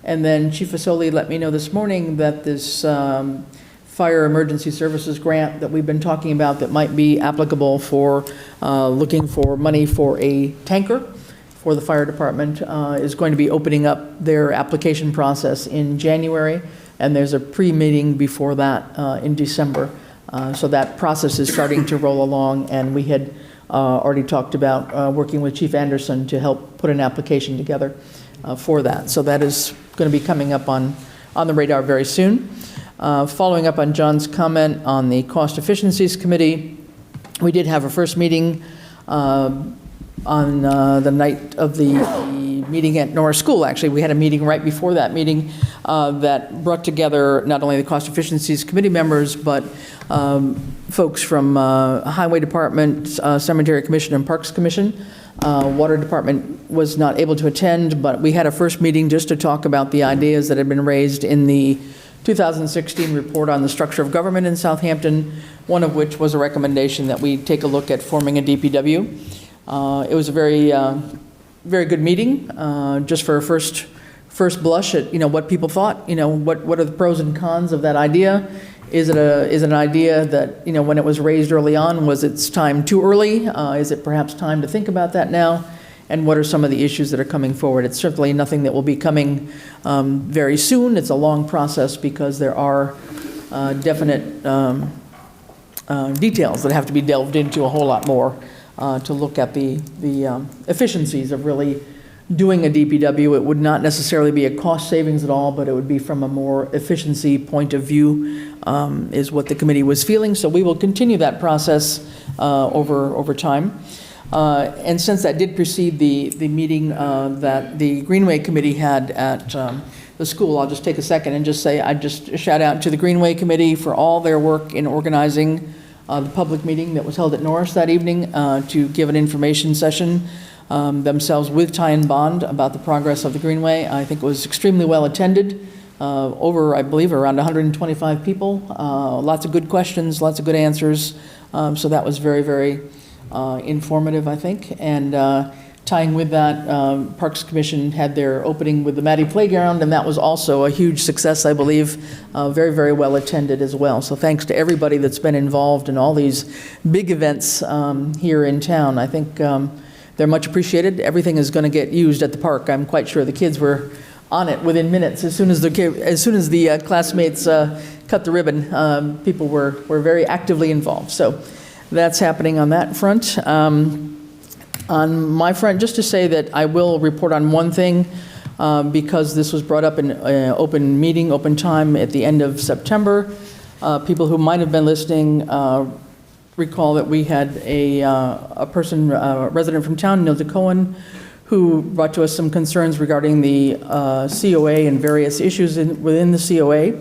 And then Chief Fasoli let me know this morning that this Fire Emergency Services grant that we've been talking about that might be applicable for looking for money for a tanker for the fire department is going to be opening up their application process in January, and there's a pre-meeting before that in December. So that process is starting to roll along, and we had already talked about working with Chief Anderson to help put an application together for that. So that is going to be coming up on the radar very soon. Following up on John's comment on the Cost Efficiencies Committee, we did have a first meeting on the night of the meeting at Norris School. Actually, we had a meeting right before that meeting that brought together not only the Cost Efficiencies Committee members, but folks from Highway Department, Cemetery Commission, and Parks Commission. Water Department was not able to attend, but we had a first meeting just to talk about the ideas that had been raised in the 2016 report on the structure of government in Southampton, one of which was a recommendation that we take a look at forming a DPW. It was a very good meeting, just for a first blush at what people thought. What are the pros and cons of that idea? Is it an idea that when it was raised early on, was its time too early? Is it perhaps time to think about that now? And what are some of the issues that are coming forward? It's certainly nothing that will be coming very soon. It's a long process because there are definite details that have to be delved into a whole lot more to look at the efficiencies of really doing a DPW. It would not necessarily be a cost savings at all, but it would be from a more efficiency point of view, is what the committee was feeling. So we will continue that process over time. And since that did precede the meeting that the Greenway Committee had at the school, I'll just take a second and just say, I just shout out to the Greenway Committee for all their work in organizing the public meeting that was held at Norris that evening to give an information session themselves with Ty and Bond about the progress of the Greenway. I think it was extremely well attended, over, I believe, around 125 people. Lots of good questions, lots of good answers. So that was very, very informative, I think. And tying with that, Parks Commission had their opening with the Maddie Playground, and that was also a huge success, I believe. Very, very well attended as well. So thanks to everybody that's been involved in all these big events here in town. I think they're much appreciated. Everything is going to get used at the park. I'm quite sure the kids were on it within minutes. As soon as the classmates cut the ribbon, people were very actively involved. So that's happening on that front. On my front, just to say that I will report on one thing, because this was brought up in open meeting, open time at the end of September. People who might have been listening recall that we had a person, a resident from town, Nilda Cohen, who brought to us some concerns regarding the COA and various issues within the COA.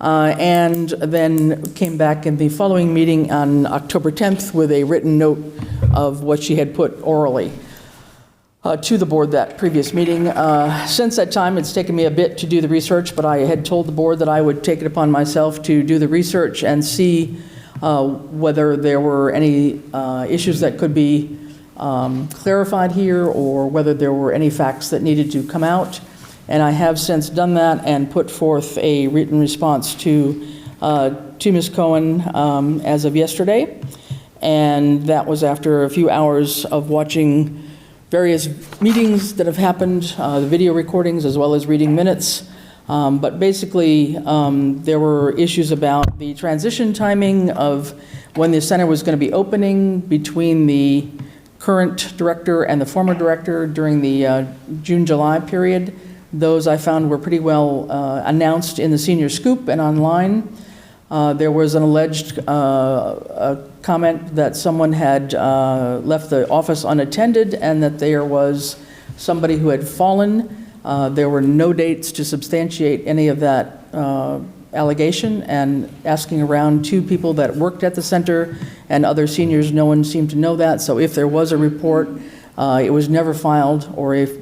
And then came back in the following meeting on October 10th with a written note of what she had put orally to the board that previous meeting. Since that time, it's taken me a bit to do the research, but I had told the board that I would take it upon myself to do the research and see whether there were any issues that could be clarified here, or whether there were any facts that needed to come out. And I have since done that and put forth a written response to Ms. Cohen as of yesterday. And that was after a few hours of watching various meetings that have happened, the video recordings as well as reading minutes. But basically, there were issues about the transition timing of when the center was going to be opening between the current director and the former director during the June-July period. Those I found were pretty well announced in the Senior Scoop and online. There was an alleged comment that someone had left the office unattended and that there was somebody who had fallen. There were no dates to substantiate any of that allegation, and asking around 2 people that worked at the center and other seniors, no one seemed to know that. So if there was a report, it was never filed, or if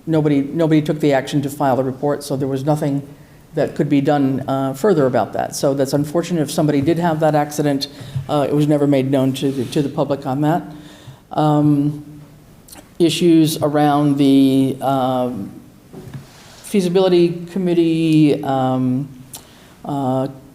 nobody took the action to file the report, so there was nothing that could be done further about that. So that's unfortunate. If somebody did have that accident, it was never made known to the public on that. Issues around the feasibility committee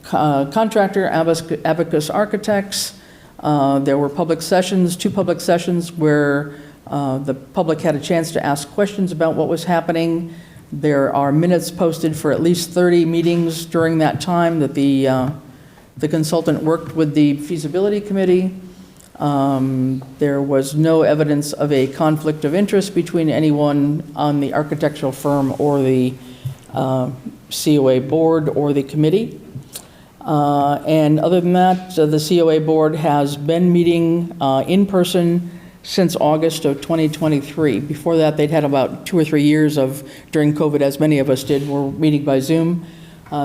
contractor, Abacus Architects. There were public sessions, 2 public sessions where the public had a chance to ask questions about what was happening. There are minutes posted for at least 30 meetings during that time that the consultant worked with the feasibility committee. There was no evidence of a conflict of interest between anyone on the architectural firm or the COA board or the committee. And other than that, the COA board has been meeting in person since August of 2023. Before that, they'd had about 2 or 3 years of, during COVID, as many of us did, were meeting by Zoom.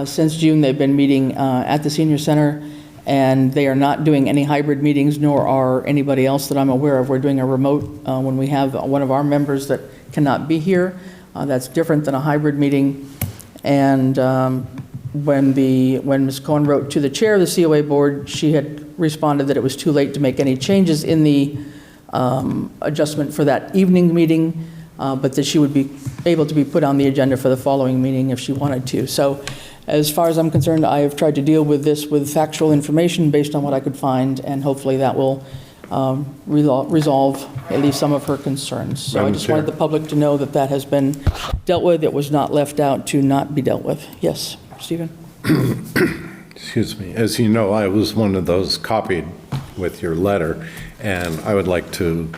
Since June, they've been meeting at the senior center, and they are not doing any hybrid meetings, nor are anybody else that I'm aware of. We're doing a remote when we have one of our members that cannot be here. That's different than a hybrid meeting. And when Ms. Cohen wrote to the chair of the COA board, she had responded that it was too late to make any changes in the adjustment for that evening meeting, but that she would be able to be put on the agenda for the following meeting if she wanted to. So as far as I'm concerned, I have tried to deal with this with factual information based on what I could find, and hopefully that will resolve at least some of her concerns. So I just wanted the public to know that that has been dealt with. It was not left out to not be dealt with. Yes, Stephen? Excuse me. As you know, I was one of those copied with your letter, and I would like to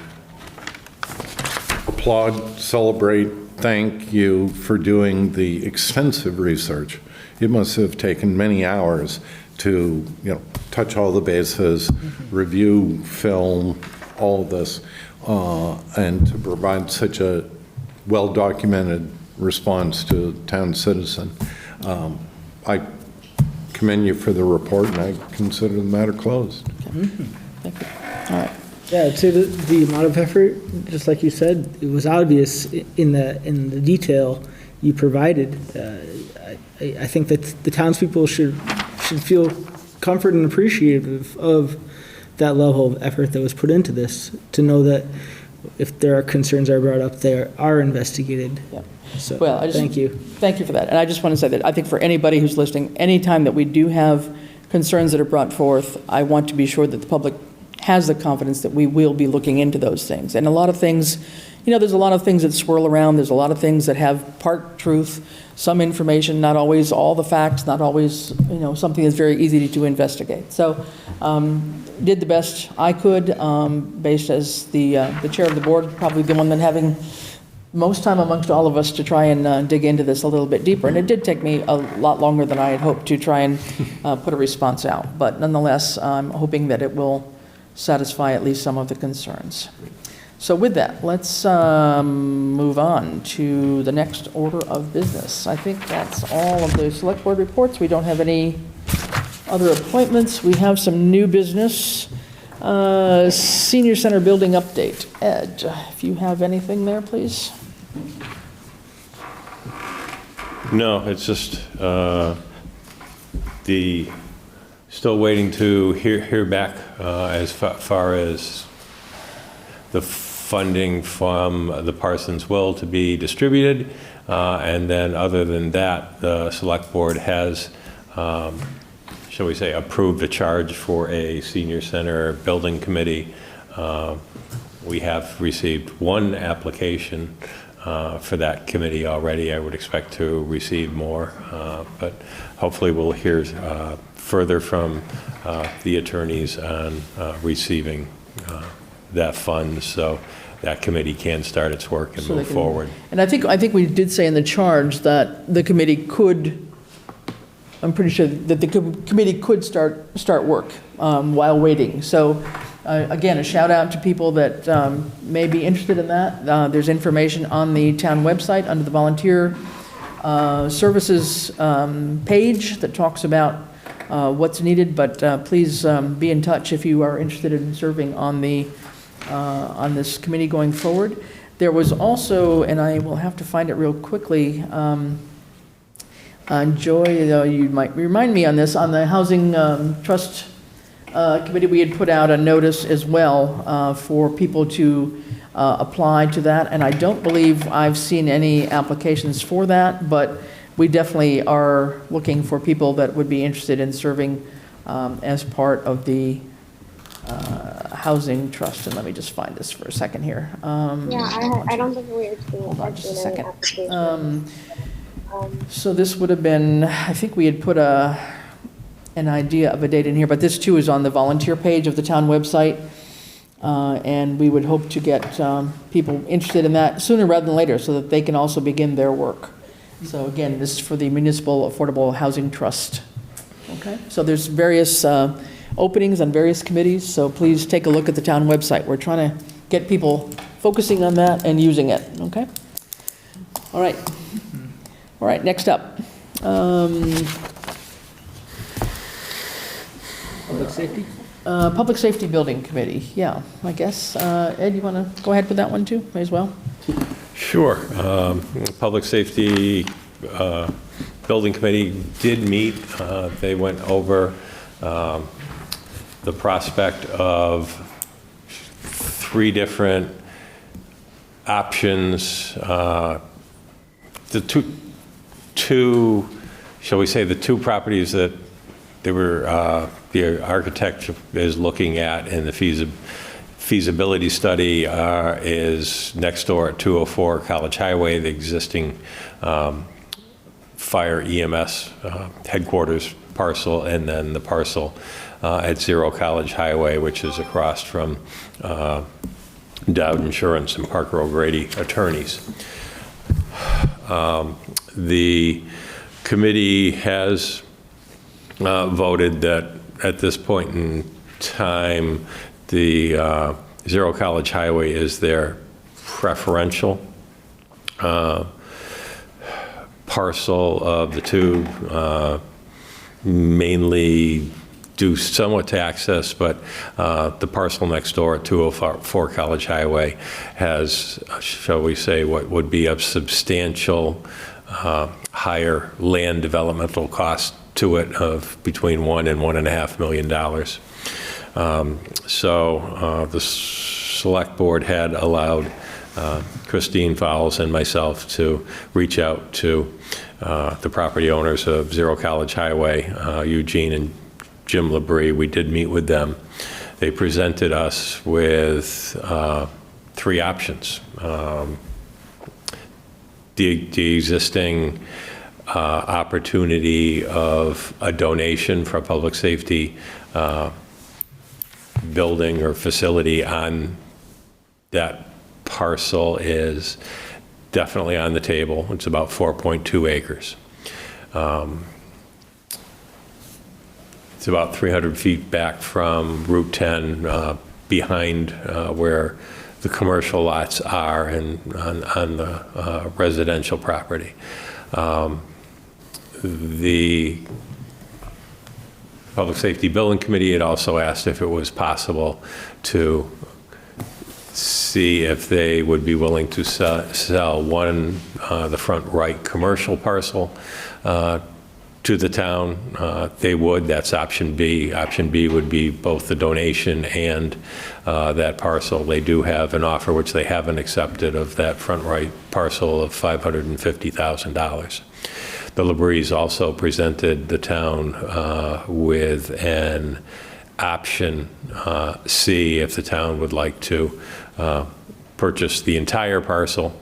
applaud, celebrate, thank you for doing the extensive research. It must have taken many hours to, touch all the bases, review film, all of this, and to provide such a well-documented response to a town citizen. I commend you for the report, and I consider the matter closed. Okay. Thank you. All right. Yeah, I'd say that the amount of effort, just like you said, it was obvious in the detail you provided. I think that the townspeople should feel comfort and appreciative of that level of effort that was put into this, to know that if there are concerns are brought up, they are investigated. Yeah. So, well, thank you. Thank you for that. And I just want to say that I think for anybody who's listening, anytime that we do have concerns that are brought forth, I want to be sure that the public has the confidence that we will be looking into those things. And a lot of things, there's a lot of things that swirl around. There's a lot of things that have part truth, some information, not always all the facts, not always, something that's very easy to investigate. So did the best I could, based as the chair of the board, probably the one that having most time amongst all of us to try and dig into this a little bit deeper. And it did take me a lot longer than I had hoped to try and put a response out. But nonetheless, I'm hoping that it will satisfy at least some of the concerns. So with that, let's move on to the next order of business. I think that's all of the select board reports. We don't have any other appointments. We have some new business. Senior Center building update. Ed, if you have anything there, please. No, it's just still waiting to hear back as far as the funding from the Parsons Will to be distributed. And then other than that, the select board has, shall we say, approved a charge for a senior center building committee. We have received one application for that committee already. I would expect to receive more, but hopefully we'll hear further from the attorneys on receiving that fund, so that committee can start its work and move forward. And I think we did say in the charge that the committee could, I'm pretty sure that the committee could start work while waiting. So again, a shout out to people that may be interested in that. There's information on the town website under the volunteer services page that talks about what's needed, but please be in touch if you are interested in serving on this committee going forward. There was also, and I will have to find it real quickly, Joy, you might remind me on this, on the Housing Trust Committee, we had put out a notice as well for people to apply to that, and I don't believe I've seen any applications for that, but we definitely are looking for people that would be interested in serving as part of the Housing Trust. And let me just find this for a second here. I don't think we're hold on just a second. So this would have been, I think we had put an idea of a date in here, but this too is on the volunteer page of the town website. And we would hope to get people interested in that sooner rather than later so that they can also begin their work. So again, this is for the Municipal Affordable Housing Trust. Okay, so there's various openings on various committees, so please take a look at the town website. We're trying to get people focusing on that and using it, okay? All right. All right, next up. Public safety? Public Safety Building Committee, yeah, I guess. Ed, you want to go ahead with that one too? May as well. Sure. Public Safety Building Committee did meet. They went over the prospect of 3 different options. The two, shall we say, the 2 properties that they were, the architect is looking at in the feasibility study is next door at 204 College Highway, the existing fire EMS headquarters parcel, and then the parcel at 0 College Highway, which is across from Dowd Insurance and Parker O'Grady Attorneys. The committee has voted that at this point in time, the 0 College Highway is their preferential parcel of the 2, mainly due somewhat to access, but the parcel next door at 204 College Highway has, shall we say, what would be a substantial higher land developmental cost to it of between $1 and $1.5 million. So the select board had allowed Christine Fowles and myself to reach out to the property owners of 0 College Highway, Eugene and Jim Labrie. We did meet with them. They presented us with 3 options. The existing opportunity of a donation for a public safety building or facility on that parcel is definitely on the table. It's about 4.2 acres. It's about 300 feet back from Route 10, behind where the commercial lots are and on the residential property. The Public Safety Building Committee had also asked if it was possible to see if they would be willing to sell one, the front right commercial parcel to the town, they would. That's option B. Option B would be both the donation and that parcel. They do have an offer, which they haven't accepted, of that front right parcel of $550,000. The Labries also presented the town with an option C if the town would like to purchase the entire parcel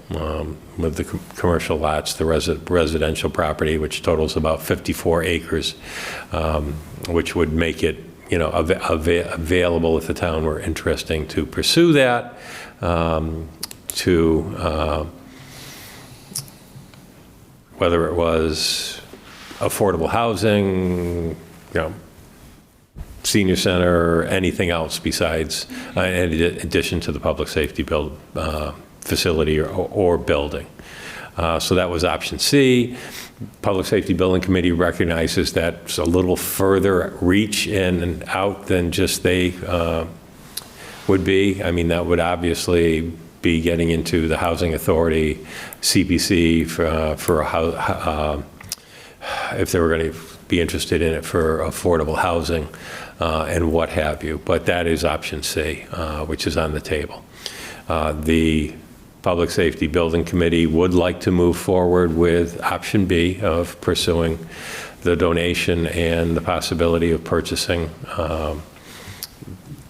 with the commercial lots, the residential property, which totals about 54 acres, which would make it, available if the town were interested to pursue that, whether it was affordable housing, senior center, or anything else besides, in addition to the public safety facility or building. So that was option C. Public Safety Building Committee recognizes that's a little further reach in and out than just they would be. I mean, that would obviously be getting into the Housing Authority, CPC, if they were going to be interested in it for affordable housing and what have you. But that is option C, which is on the table. The Public Safety Building Committee would like to move forward with option B of pursuing the donation and the possibility of purchasing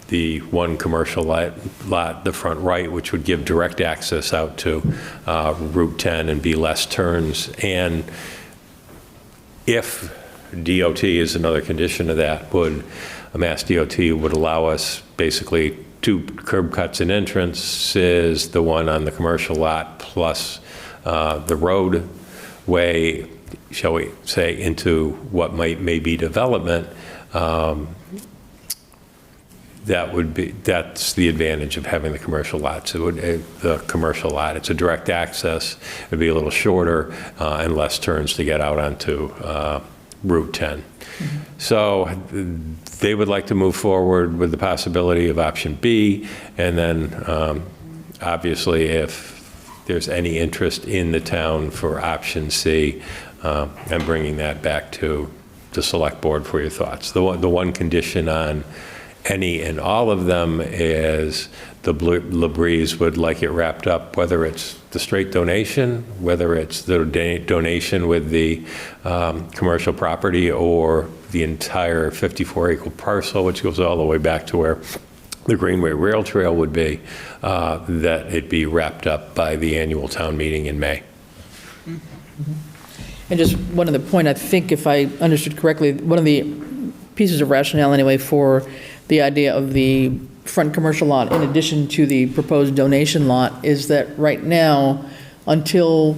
the one commercial lot, the front right, which would give direct access out to Route 10 and be less turns. And if DOT is another condition of that, Mass DOT would allow us basically 2 curb cuts and entrances, the one on the commercial lot plus the roadway, shall we say, into what may be development. That's the advantage of having the commercial lots. The commercial lot, it's a direct access. It'd be a little shorter and less turns to get out onto Route 10. Mm-hmm. So they would like to move forward with the possibility of option B, and then obviously if there's any interest in the town for option C, I'm bringing that back to the select board for your thoughts. The one condition on any and all of them is the Labries would like it wrapped up, whether it's the straight donation, whether it's the donation with the commercial property, or the entire 54-acre parcel, which goes all the way back to where the Greenway Rail Trail would be, that it be wrapped up by the annual town meeting in May. Mm-hmm. And just one other point, I think if I understood correctly, one of the pieces of rationale anyway for the idea of the front commercial lot in addition to the proposed donation lot is that right now, until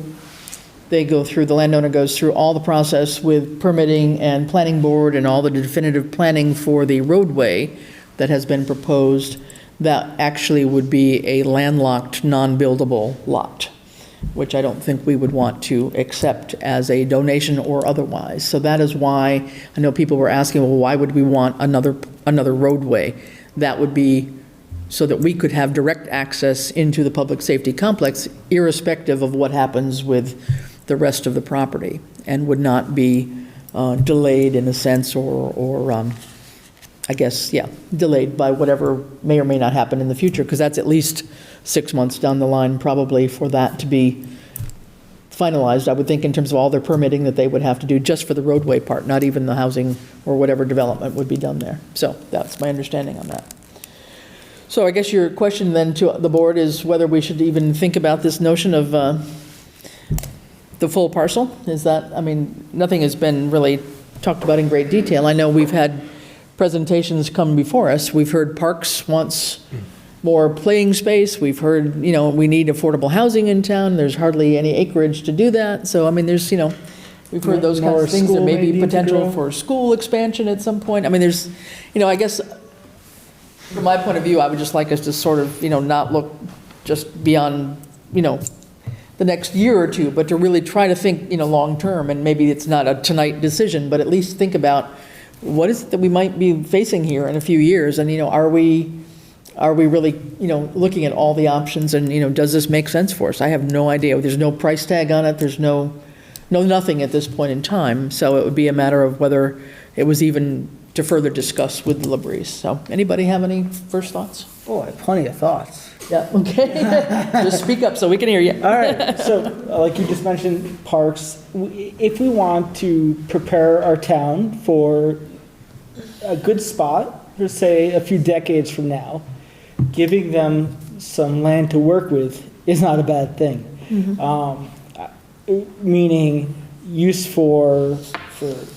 the landowner goes through all the process with permitting and planning board and all the definitive planning for the roadway that has been proposed, that actually would be a landlocked, non-buildable lot, which I don't think we would want to accept as a donation or otherwise. So that is why I know people were asking, well, why would we want another roadway? That would be so that we could have direct access into the public safety complex, irrespective of what happens with the rest of the property, and would not be delayed in a sense, or I guess, delayed by whatever may or may not happen in the future, because that's at least 6 months down the line probably for that to be finalized, I would think, in terms of all their permitting that they would have to do just for the roadway part, not even the housing or whatever development would be done there. So that's my understanding on that. So I guess your question then to the board is whether we should even think about this notion of the full parcel. Is that, I mean, nothing has been really talked about in great detail. I know we've had presentations come before us. We've heard Parks wants more playing space. We've heard, we need affordable housing in town. There's hardly any acreage to do that. So, I mean, there's, we've heard those kinds of things. There may be potential for school expansion at some point. I mean, there's, I guess, from my point of view, I would just like us to sort of, not look just beyond, the next year or two, but to really try to think, long term. And maybe it's not a tonight decision, but at least think about what is it that we might be facing here in a few years. And, are we really, looking at all the options, and, does this make sense for us? I have no idea. There's no price tag on it. There's no know nothing at this point in time, so it would be a matter of whether it was even to further discuss with the Labries. So anybody have any first thoughts? Oh, I have plenty of thoughts. Yeah, okay. Just speak up so we can hear you. All right, so like you just mentioned, parks. If we want to prepare our town for a good spot, for say a few decades from now, giving them some land to work with is not a bad thing. Meaning use for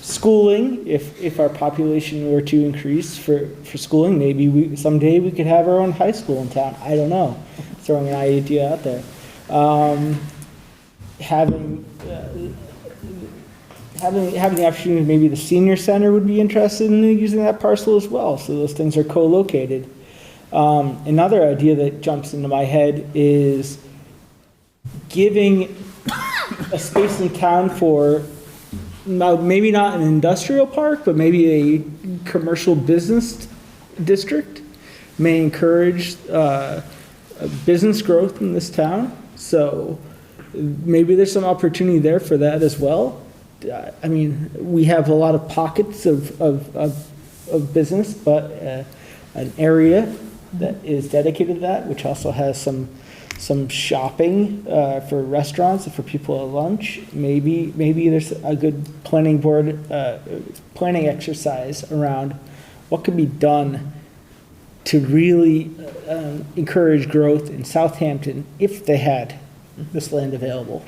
schooling, if our population were to increase for schooling, maybe someday we could have our own high school in town. I don't know, throwing an idea out there. Having the opportunity, maybe the senior center would be interested in using that parcel as well, so those things are co-located. Another idea that jumps into my head is giving a space in town for maybe not an industrial park, but maybe a commercial business district may encourage business growth in this town. So maybe there's some opportunity there for that as well. I mean, we have a lot of pockets of business, but an area that is dedicated to that, which also has some shopping for restaurants and for people at lunch. Maybe there's a good planning board, planning exercise around what could be done to really encourage growth in Southampton if they had this land available.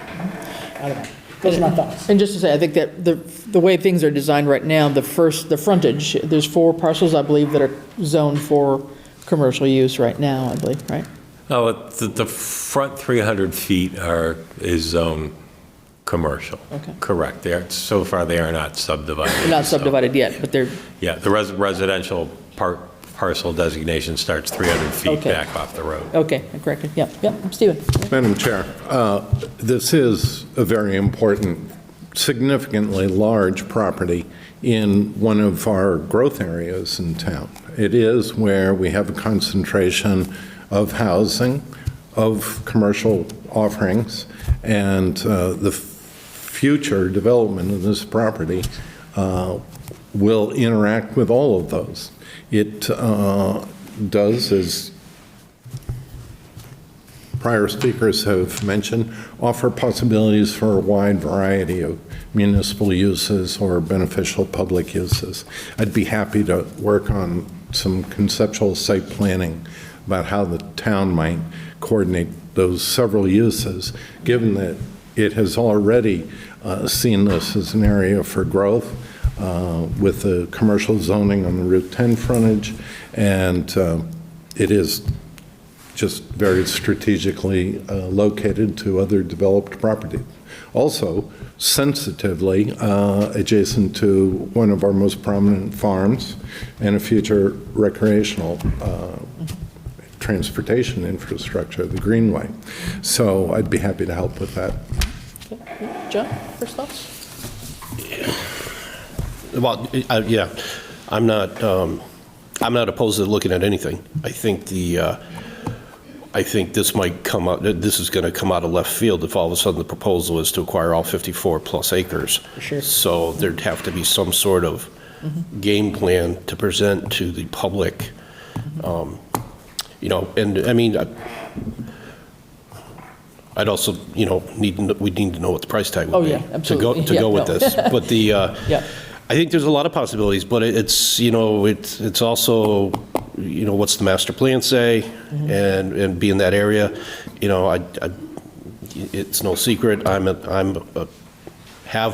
I don't know. Those are my thoughts. And just to say, I think that the way things are designed right now, the frontage, there's 4 parcels, I believe, that are zoned for commercial use right now, I believe, right? Oh, the front 300 feet is zoned commercial. Okay. Correct. So far, they are not subdivided. They're not subdivided yet, but they're... Yeah, the residential parcel designation starts 300 feet back off the road. Okay, I corrected. Yep, Stephen. Madam Chair, this is a very important, significantly large property in one of our growth areas in town. It is where we have a concentration of housing, of commercial offerings, and the future development of this property will interact with all of those. It does, as prior speakers have mentioned, offer possibilities for a wide variety of municipal uses or beneficial public uses. I'd be happy to work on some conceptual site planning about how the town might coordinate those several uses, given that it has already seen this as an area for growth with the commercial zoning on the Route 10 frontage, and it is just very strategically located to other developed property. Also, sensitively adjacent to one of our most prominent farms and a future recreational transportation infrastructure, the Greenway. So I'd be happy to help with that. Okay. John, first thoughts? Well, yeah, I'm not opposed to looking at anything. I think this might come out. This is going to come out of left field if all of a sudden the proposal is to acquire all 54 plus acres. Sure. So there'd have to be some sort of game plan to present to the public. And I mean, I'd also, we need to know what the price tag would be to go with this. But I think there's a lot of possibilities, but it's also, what's the master plan say, and be in that area. It's no secret. Have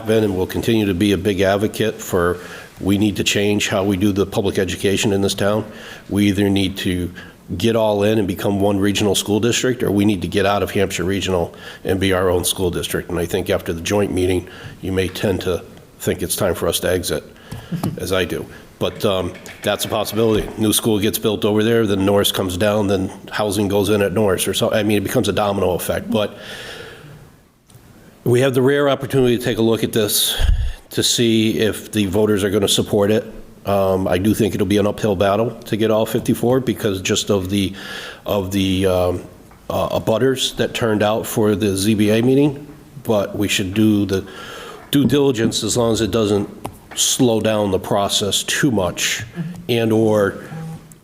been and will continue to be a big advocate for. We need to change how we do the public education in this town. We either need to get all in and become one regional school district, or we need to get out of Hampshire Regional and be our own school district. And I think after the joint meeting, you may tend to think it's time for us to exit, as I do. But that's a possibility. New school gets built over there, then Norris comes down, then housing goes in at Norris, or so. I mean, it becomes a domino effect. But we have the rare opportunity to take a look at this to see if the voters are going to support it. I do think it'll be an uphill battle to get all 54 because just of the abutters that turned out for the ZBA meeting. But we should do due diligence as long as it doesn't slow down the process too much and/or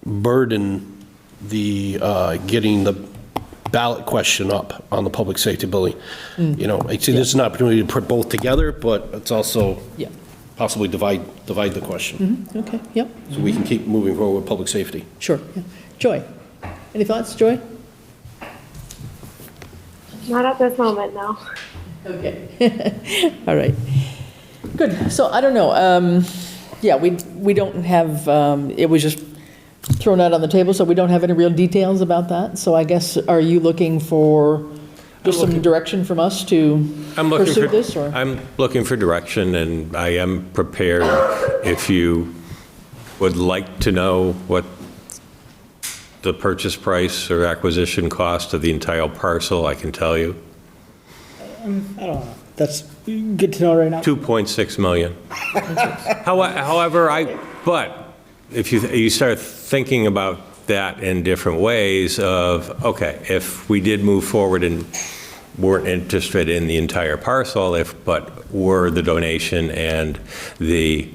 burden the, getting the ballot question up on the public safety building. You know, I see this is an opportunity to put both together, but it's also Yeah. possibly divide the question. Okay, yep, So we can keep moving forward with public safety. sure. Yeah. Joy, any thoughts, Joy? Not at this moment, no. Okay. All right. Good. So I don't know. Yeah, we don't have, it was just thrown out on the table, so we don't have any real details about that. So I guess, are you looking for just some direction from us to pursue this, or? I'm looking for direction, and I am prepared if you would like to know what the purchase price or acquisition cost of the entire parcel, I can tell you. I don't know. That's good to know right now. 2.6 million. However, but if you start thinking about that in different ways of, okay, if we did move forward and weren't interested in the entire parcel, but were the donation and the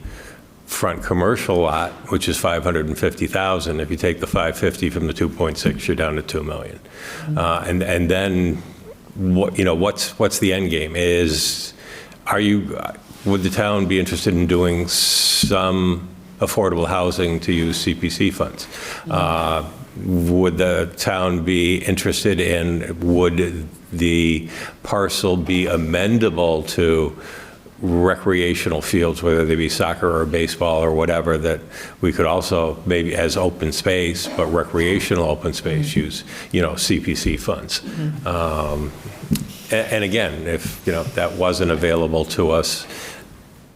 front commercial lot, which is 550,000, if you take the 550 from the 2.6, you're down to 2 million. And then what, you know, what's the end game? Would the town be interested in doing some affordable housing to use CPC funds? Would the town be interested in, would the parcel be amendable to recreational fields, whether they be soccer or baseball or whatever, that we could also maybe as open space, but recreational open space, use, you know, CPC funds. And again, if, you know, that wasn't available to us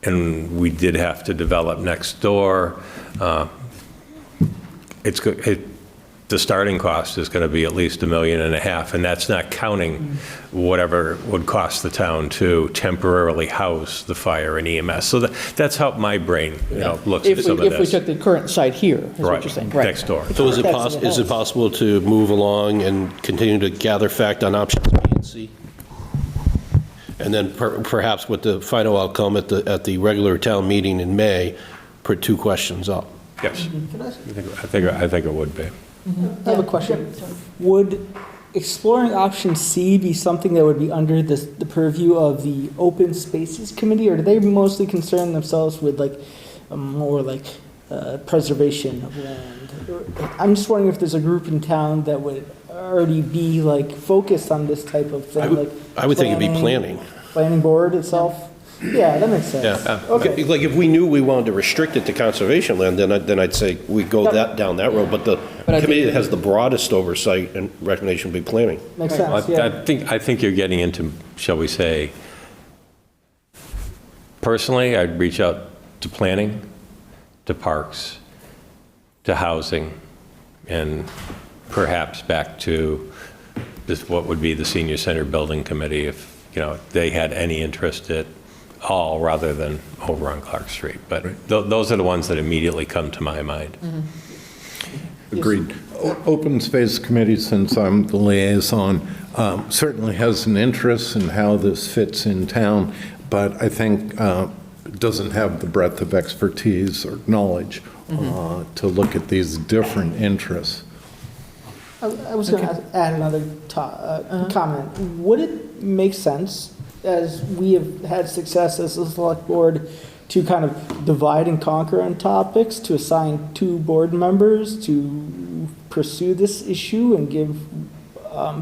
and we did have to develop next door, the starting cost is going to be at least $1.5 million, and that's not counting whatever it would cost the town to temporarily house the fire and EMS. So that's how my brain, you know, looks at some of this. If we took the current site here, is what you're saying. Right. Next door. So is it possible to move along and continue to gather fact on options B and C? And then perhaps with the final outcome at the regular town meeting in May, put 2 questions up? Yes. I think it would be. I have a question. Would exploring option C be something that would be under the purview of the Open Spaces Committee, or do they mostly concern themselves with like more like preservation of land? I'm just wondering if there's a group in town that would already be like focused on this type of thing. I would think it'd be planning. Planning board itself? Yeah, that makes sense. Yeah. Okay. Like if we knew we wanted to restrict it to conservation land, then I'd say we go down that road. But the committee that has the broadest oversight and recommendation would be planning. Makes sense, yeah. I think you're getting into, shall we say, personally, I'd reach out to planning, to parks, to housing, and perhaps back to this, what would be the senior center building committee, if, you know, they had any interest at all, rather than over on Clark Street. But those are the ones that immediately come to my mind. Agreed. Open Space Committee, since I'm the liaison, certainly has an interest in how this fits in town, but I think doesn't have the breadth of expertise or knowledge to look at these different interests. I was going to add another comment. Would it make sense, as we have had success as a select board, to kind of divide and conquer on topics, to assign 2 board members to pursue this issue and give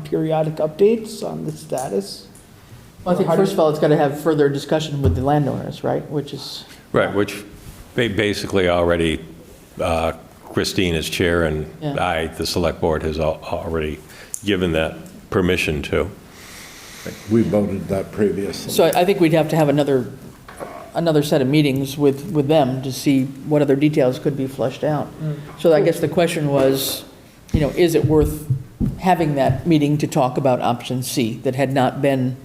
periodic updates on the status? Well, I think first of all, it's got to have further discussion with the landowners, right? Which Basically already, Christine as chair and the select board has already given that permission to. We voted that previously. So I think we'd have to have another set of meetings with them to see what other details could be fleshed out. So I guess the question was, you know, is it worth having that meeting to talk about option C that had not been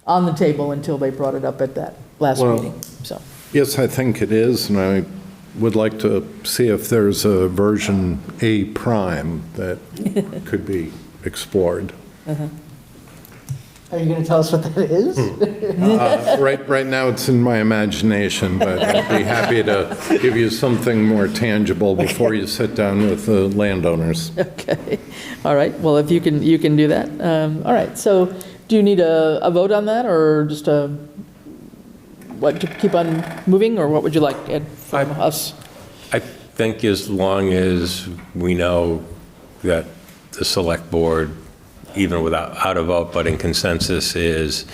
on the table until they brought it up at that last meeting? So yes, I think it is, and I would like to see if there's a version A prime that could be explored. Are you going to tell us what that is? Right now, it's in my imagination, but I'd be happy to give you something more tangible before you sit down with the landowners. Okay, all right, well, if you can do that. All right, so do you need a vote on that, or just to keep on moving, or what would you like, Ed, from us? I think as long as we know that the select board, even without a vote, but in consensus, is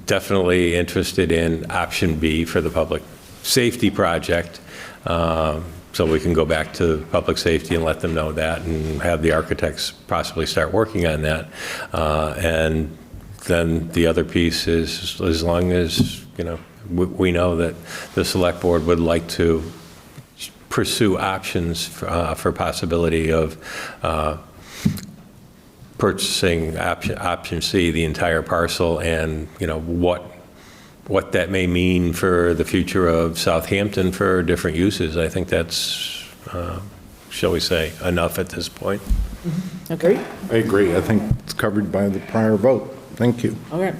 definitely interested in option B for the public safety project. So we can go back to public safety and let them know that and have the architects possibly start working on that. And then the other piece is, as long as, we know that the select board would like to pursue options for possibility of purchasing option C, the entire parcel, and what that may mean for the future of Southampton for different uses. I think that's, shall we say, enough at this point. Okay. I agree. I think it's covered by the prior vote. Thank you. All right.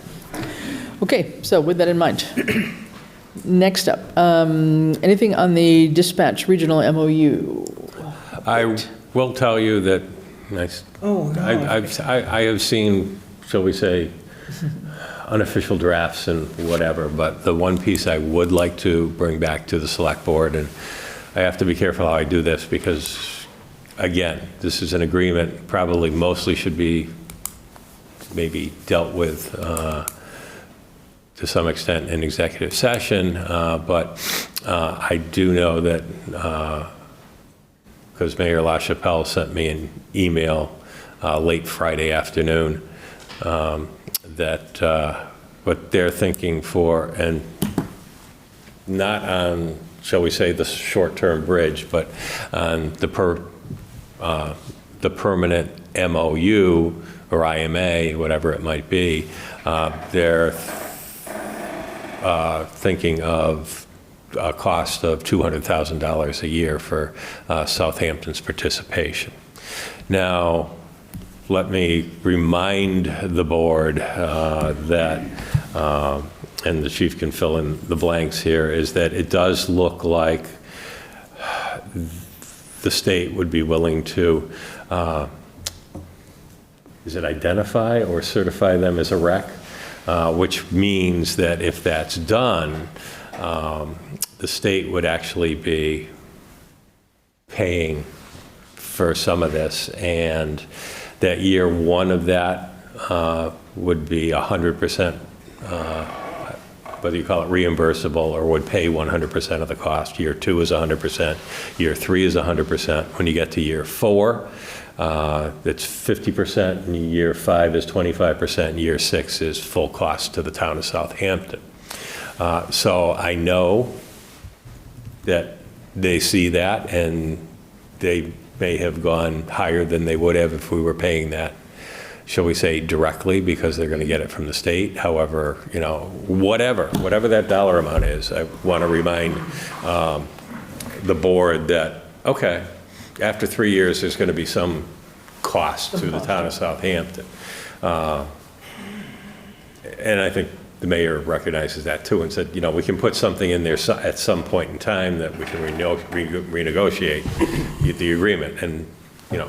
Okay, so with that in mind, next up, anything on the dispatch regional MOU? I will tell you that I have seen, shall we say, unofficial drafts and whatever, but the one piece I would like to bring back to the select board, and I have to be careful how I do this because, again, this is an agreement, probably mostly should be maybe dealt with to some extent in executive session, but I do know that because Mayor LaChapelle sent me an email late Friday afternoon that what they're thinking for, and not on, shall we say, the short-term bridge, but on the permanent MOU or IMA, whatever it might be, they're thinking of a cost of $200,000 a year for Southampton's participation. Now, let me remind the board that, and the chief can fill in the blanks here, is that it does look like the state would be willing to, is it identify or certify them as a wreck? Which means that if that's done, the state would actually be paying for some of this, and that year one of that would be 100%, whether you call it reimbursable or would pay 100% of the cost. Year two is 100%, year three is 100%. When you get to year four, it's 50%, and year five is 25%, and year six is full cost to the town of Southampton. So I know that they see that, and they may have gone higher than they would have if we were paying that, shall we say, directly, because they're going to get it from the state. However, whatever that dollar amount is, I want to remind the board that, okay, after 3 years, there's going to be some cost to the town of Southampton. And I think the mayor recognizes that too, and said, we can put something in there at some point in time that we can renegotiate the agreement. And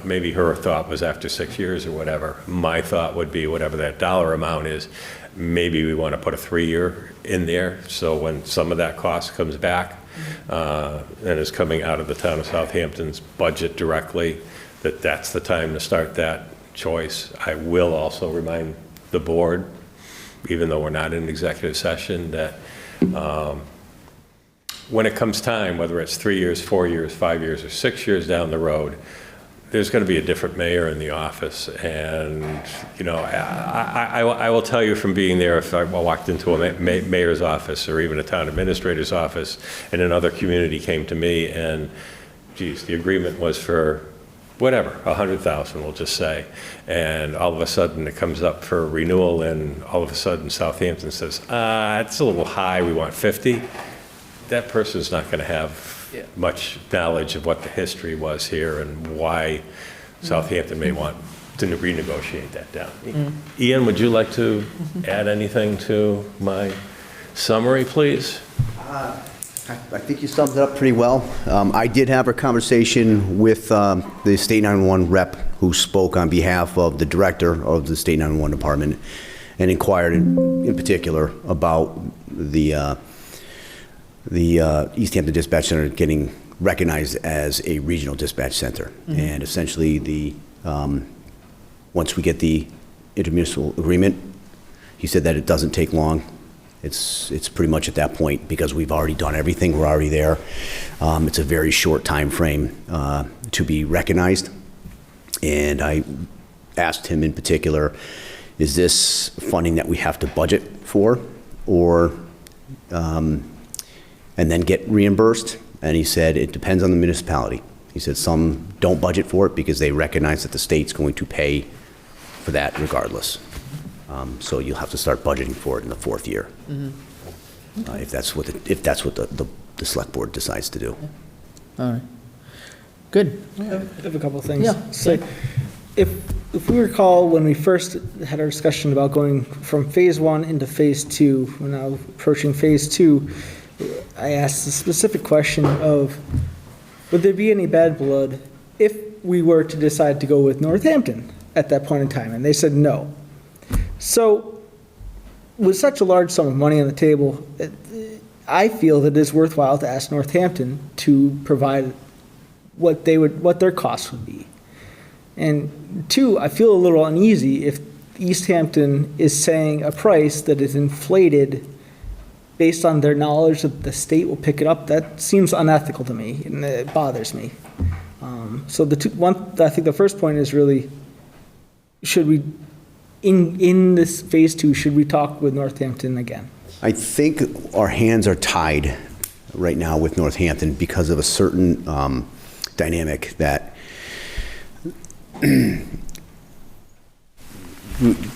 maybe her thought was after 6 years or whatever. My thought would be whatever that dollar amount is, maybe we want to put a 3-year in there, so when some of that cost comes back and is coming out of the town of Southampton's budget directly, that's the time to start that choice. I will also remind the board, even though we're not in executive session, that when it comes time, whether it's 3 years, 4 years, 5 years, or 6 years down the road, there's going to be a different mayor in the office. And, I will tell you from being there, if I walked into a mayor's office or even a town administrator's office and another community came to me and, geez, the agreement was for whatever, 100,000, we'll just say, and all of a sudden it comes up for renewal, and all of a sudden Southampton says, it's a little high, we want 50. That person's not going to have much knowledge of what the history was here and why Southampton may want to renegotiate that down. Ian, would you like to add anything to my summary, please? I think you summed it up pretty well. I did have a conversation with the State 911 rep who spoke on behalf of the director of the State 911 department and inquired in particular about the Easthampton Dispatch Center getting recognized as a regional dispatch center. And essentially, once we get the intermunicipal agreement, he said that it doesn't take long. It's pretty much at that point because we've already done everything. We're already there. It's a very short time frame to be recognized. And I asked him in particular, is this funding that we have to budget for or and then get reimbursed? And he said, it depends on the municipality. He said some don't budget for it because they recognize that the state's going to pay for that regardless. So you'll have to start budgeting for it in the fourth year, if that's what the select board decides to do. All right. Good. I have a couple of things. Yeah. So if we recall when we first had our discussion about going from phase 1 into phase 2, we're now approaching phase 2, I asked the specific question of, would there be any bad blood if we were to decide to go with Northampton at that point in time? And they said no. So with such a large sum of money on the table, I feel that it is worthwhile to ask Northampton to provide what their costs would be. And 2, I feel a little uneasy if Easthampton is saying a price that is inflated based on their knowledge that the state will pick it up. That seems unethical to me, and it bothers me. So I think the first point is really, should we, in this phase 2, should we talk with Northampton again? I think our hands are tied right now with Northampton because of a certain dynamic that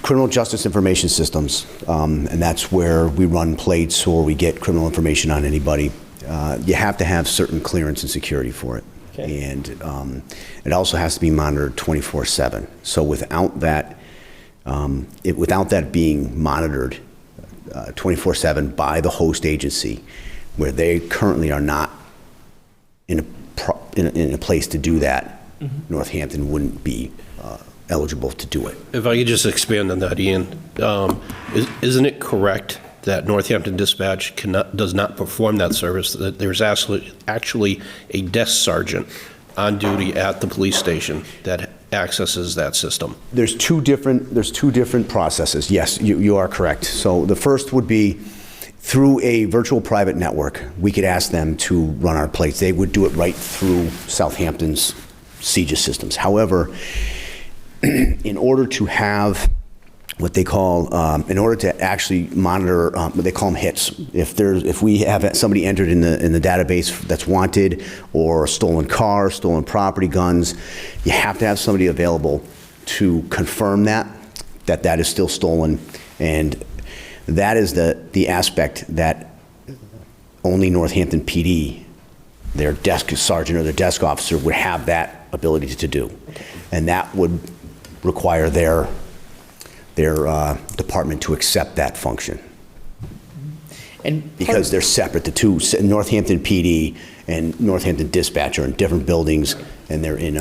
criminal justice information systems, and that's where we run plates or we get criminal information on anybody. You have to have certain clearance and security for it. Okay. And it also has to be monitored 24/7. So without that, without that being monitored 24/7 by the host agency, where they currently are not in a place to do that, Northampton wouldn't be eligible to do it. If I could just expand on that, Ian, isn't it correct that Northampton Dispatch does not perform that service? That there's actually a desk sergeant on duty at the police station that accesses that system? There's two different processes. Yes, you are correct. So the first would be through a virtual private network. We could ask them to run our plates. They would do it right through Southampton's CJIS systems. However, in order to have what they call, in order to actually monitor, what they call them hits. If we have somebody entered in the database that's wanted, or a stolen car, stolen property, guns, you have to have somebody available to confirm that is still stolen, and that is the aspect that only Northampton PD, their desk sergeant or their desk officer, would have that ability to do, and that would require their department to accept that function. And because they're separate, the two, Northampton PD and Northampton Dispatch are in different buildings, and they're in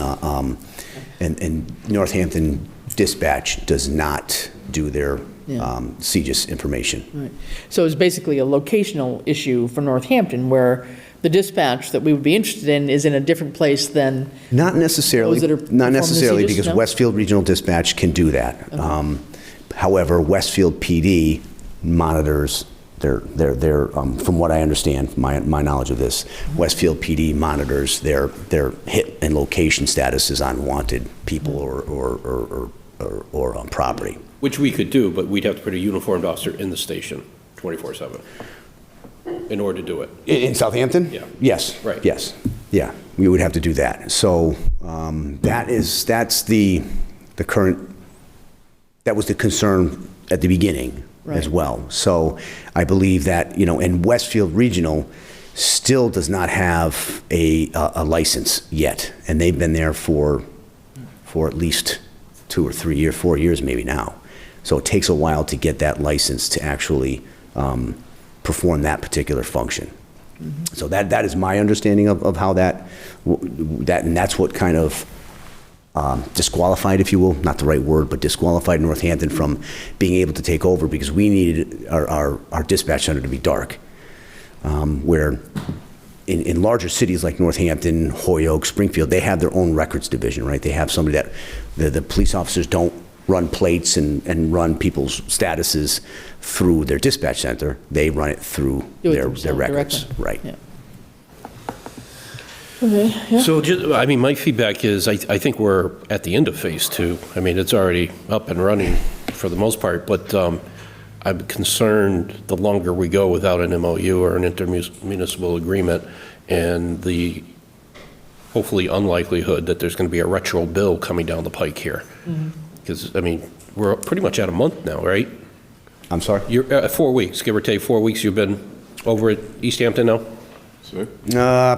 and Northampton Dispatch does not do their CJIS information. Right. So it's basically a locational issue for Northampton, where the dispatch that we would be interested in is in a different place than not necessarily. Those that are not necessarily, because no? Westfield Regional Dispatch can do that. Okay. However, Westfield PD monitors their from what I understand, my knowledge of this, Westfield PD monitors their hit and location statuses on wanted people or on property. Which we could do, but we'd have to put a uniformed officer in the station 24/7 in order to do it. In Southampton? Yeah. Yes. Right. Yes. Yeah, we would have to do that. So that's the current. That was the concern at the beginning as well. So I believe that, and Westfield Regional still does not have a license yet, and they've been there for at least 2 or 3 years, 4 years maybe now. So it takes a while to get that license to actually perform that particular function. So that is my understanding of how and that's what kind of disqualified, if you will, not the right word, but disqualified Northampton from being able to take over, because we needed our dispatch center to be dark. Where in larger cities like Northampton, Holyoke, Springfield, they have their own records division, right? They have somebody that, the police officers don't run plates and run people's statuses through their dispatch center. They run it through their records. Directly. Right. Yeah. Okay, yeah. So, I mean, my feedback is, I think we're at the end of phase 2. I mean, it's already up and running for the most part, but I'm concerned the longer we go without an MOU or an intermunicipal agreement, and the hopefully unlikelihood that there's going to be a retro bill coming down the pike here. Because, I mean, we're pretty much at a month now, right? I'm sorry? You're at 4 weeks, give or take 4 weeks you've been over at Easthampton now?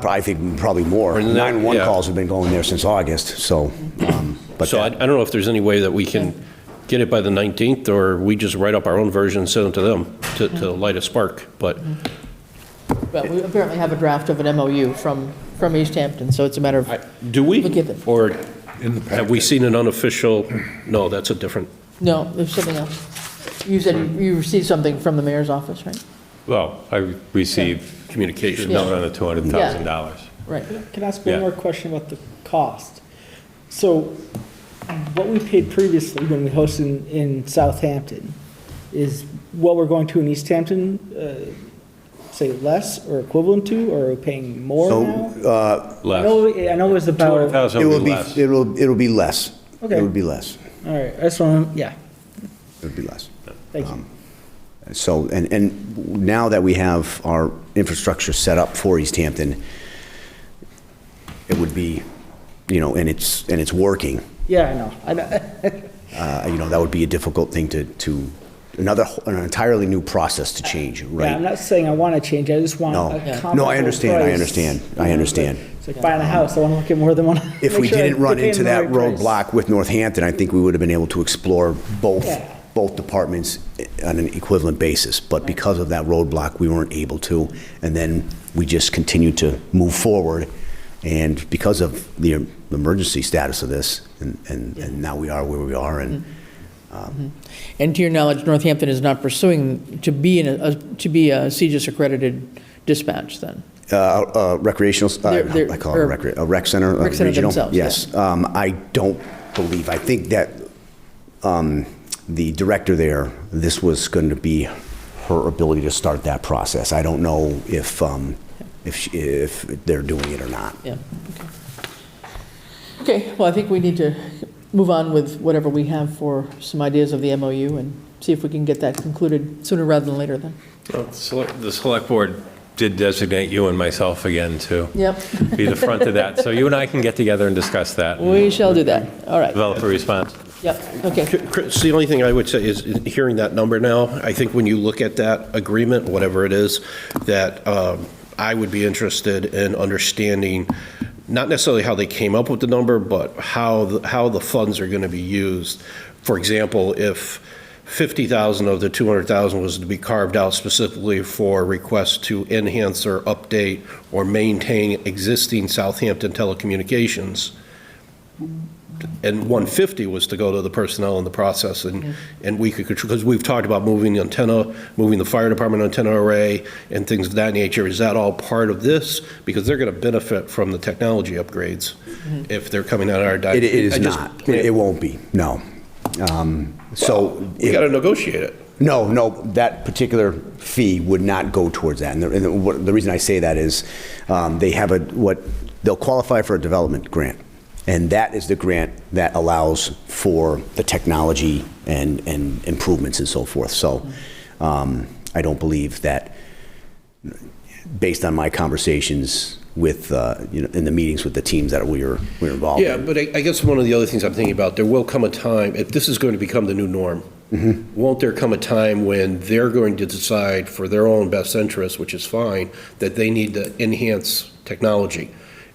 I think probably more. 911 calls have been going there since August, so. So I don't know if there's any way that we can get it by the 19th, or we just write up our own version and send it to them to light a spark, but. But we apparently have a draft of an MOU from Easthampton, so it's a matter of. Do we? Look at it. Or have we seen an unofficial? No, that's a different. No, there's something else. You said you received something from the mayor's office, right? Well, I received communication note on the $200,000. Right. Can I ask one more question about the cost? So what we paid previously when we hosted in Southampton is what we're going to in Easthampton, say less or equivalent to, or are we paying more now? Less. I know it was about. It'll be less. Okay. It would be less. All right, I just want to, yeah. It would be less. Thank you. So, and now that we have our infrastructure set up for Easthampton, it would be, and it's working. Yeah, I know. That would be a difficult thing to an entirely new process to change, right? Yeah, I'm not saying I want to change, I just want a comparable No, I understand. price. It's like buying a house, I want to look at more than one. If we didn't run into that roadblock with Northampton, I think we would have been able to explore both departments on an equivalent basis. But because of that roadblock, we weren't able to. And then we just continued to move forward. And because of the emergency status of this, and now we are where we are. And and to your knowledge, Northampton is not pursuing to be a CGIS accredited dispatch then? Recreational, I call it a rec center. Rec center regional. themselves. Yes. I don't believe, I think that the director there, this was going to be her ability to start that process. I don't know if they're doing it or not. Yeah. Okay, well, I think we need to move on with whatever we have for some ideas of the MOU and see if we can get that concluded sooner rather than later then. Well, the select board did designate you and myself again to be the front of that. So you and I can get together and discuss that. We shall do that. All right. Develop a response. Yep, okay. Chris, the only thing I would say is, hearing that number now, I think when you look at that agreement, whatever it is, that I would be interested in understanding, not necessarily how they came up with the number, but how the funds are going to be used. For example, if 50,000 of the 200,000 was to be carved out specifically for requests to enhance or update or maintain existing Southampton telecommunications, and 150 was to go to the personnel in the process, and we could control, because we've talked about moving the antenna, moving the fire department antenna array and things of that nature. Is that all part of this? Because they're going to benefit from the technology upgrades if they're coming out of our It is not. It won't be, no. So we got to negotiate it. No, that particular fee would not go towards that. And the reason I say that is they have they'll qualify for a development grant. And that is the grant that allows for the technology and improvements and so forth. So I don't believe that, based on my conversations with, in the meetings with the teams that we were involved in. Yeah, but I guess one of the other things I'm thinking about, there will come a time, if this is going to become the new norm, won't there come a time when they're going to decide for their own best interest, which is fine, that they need to enhance technology?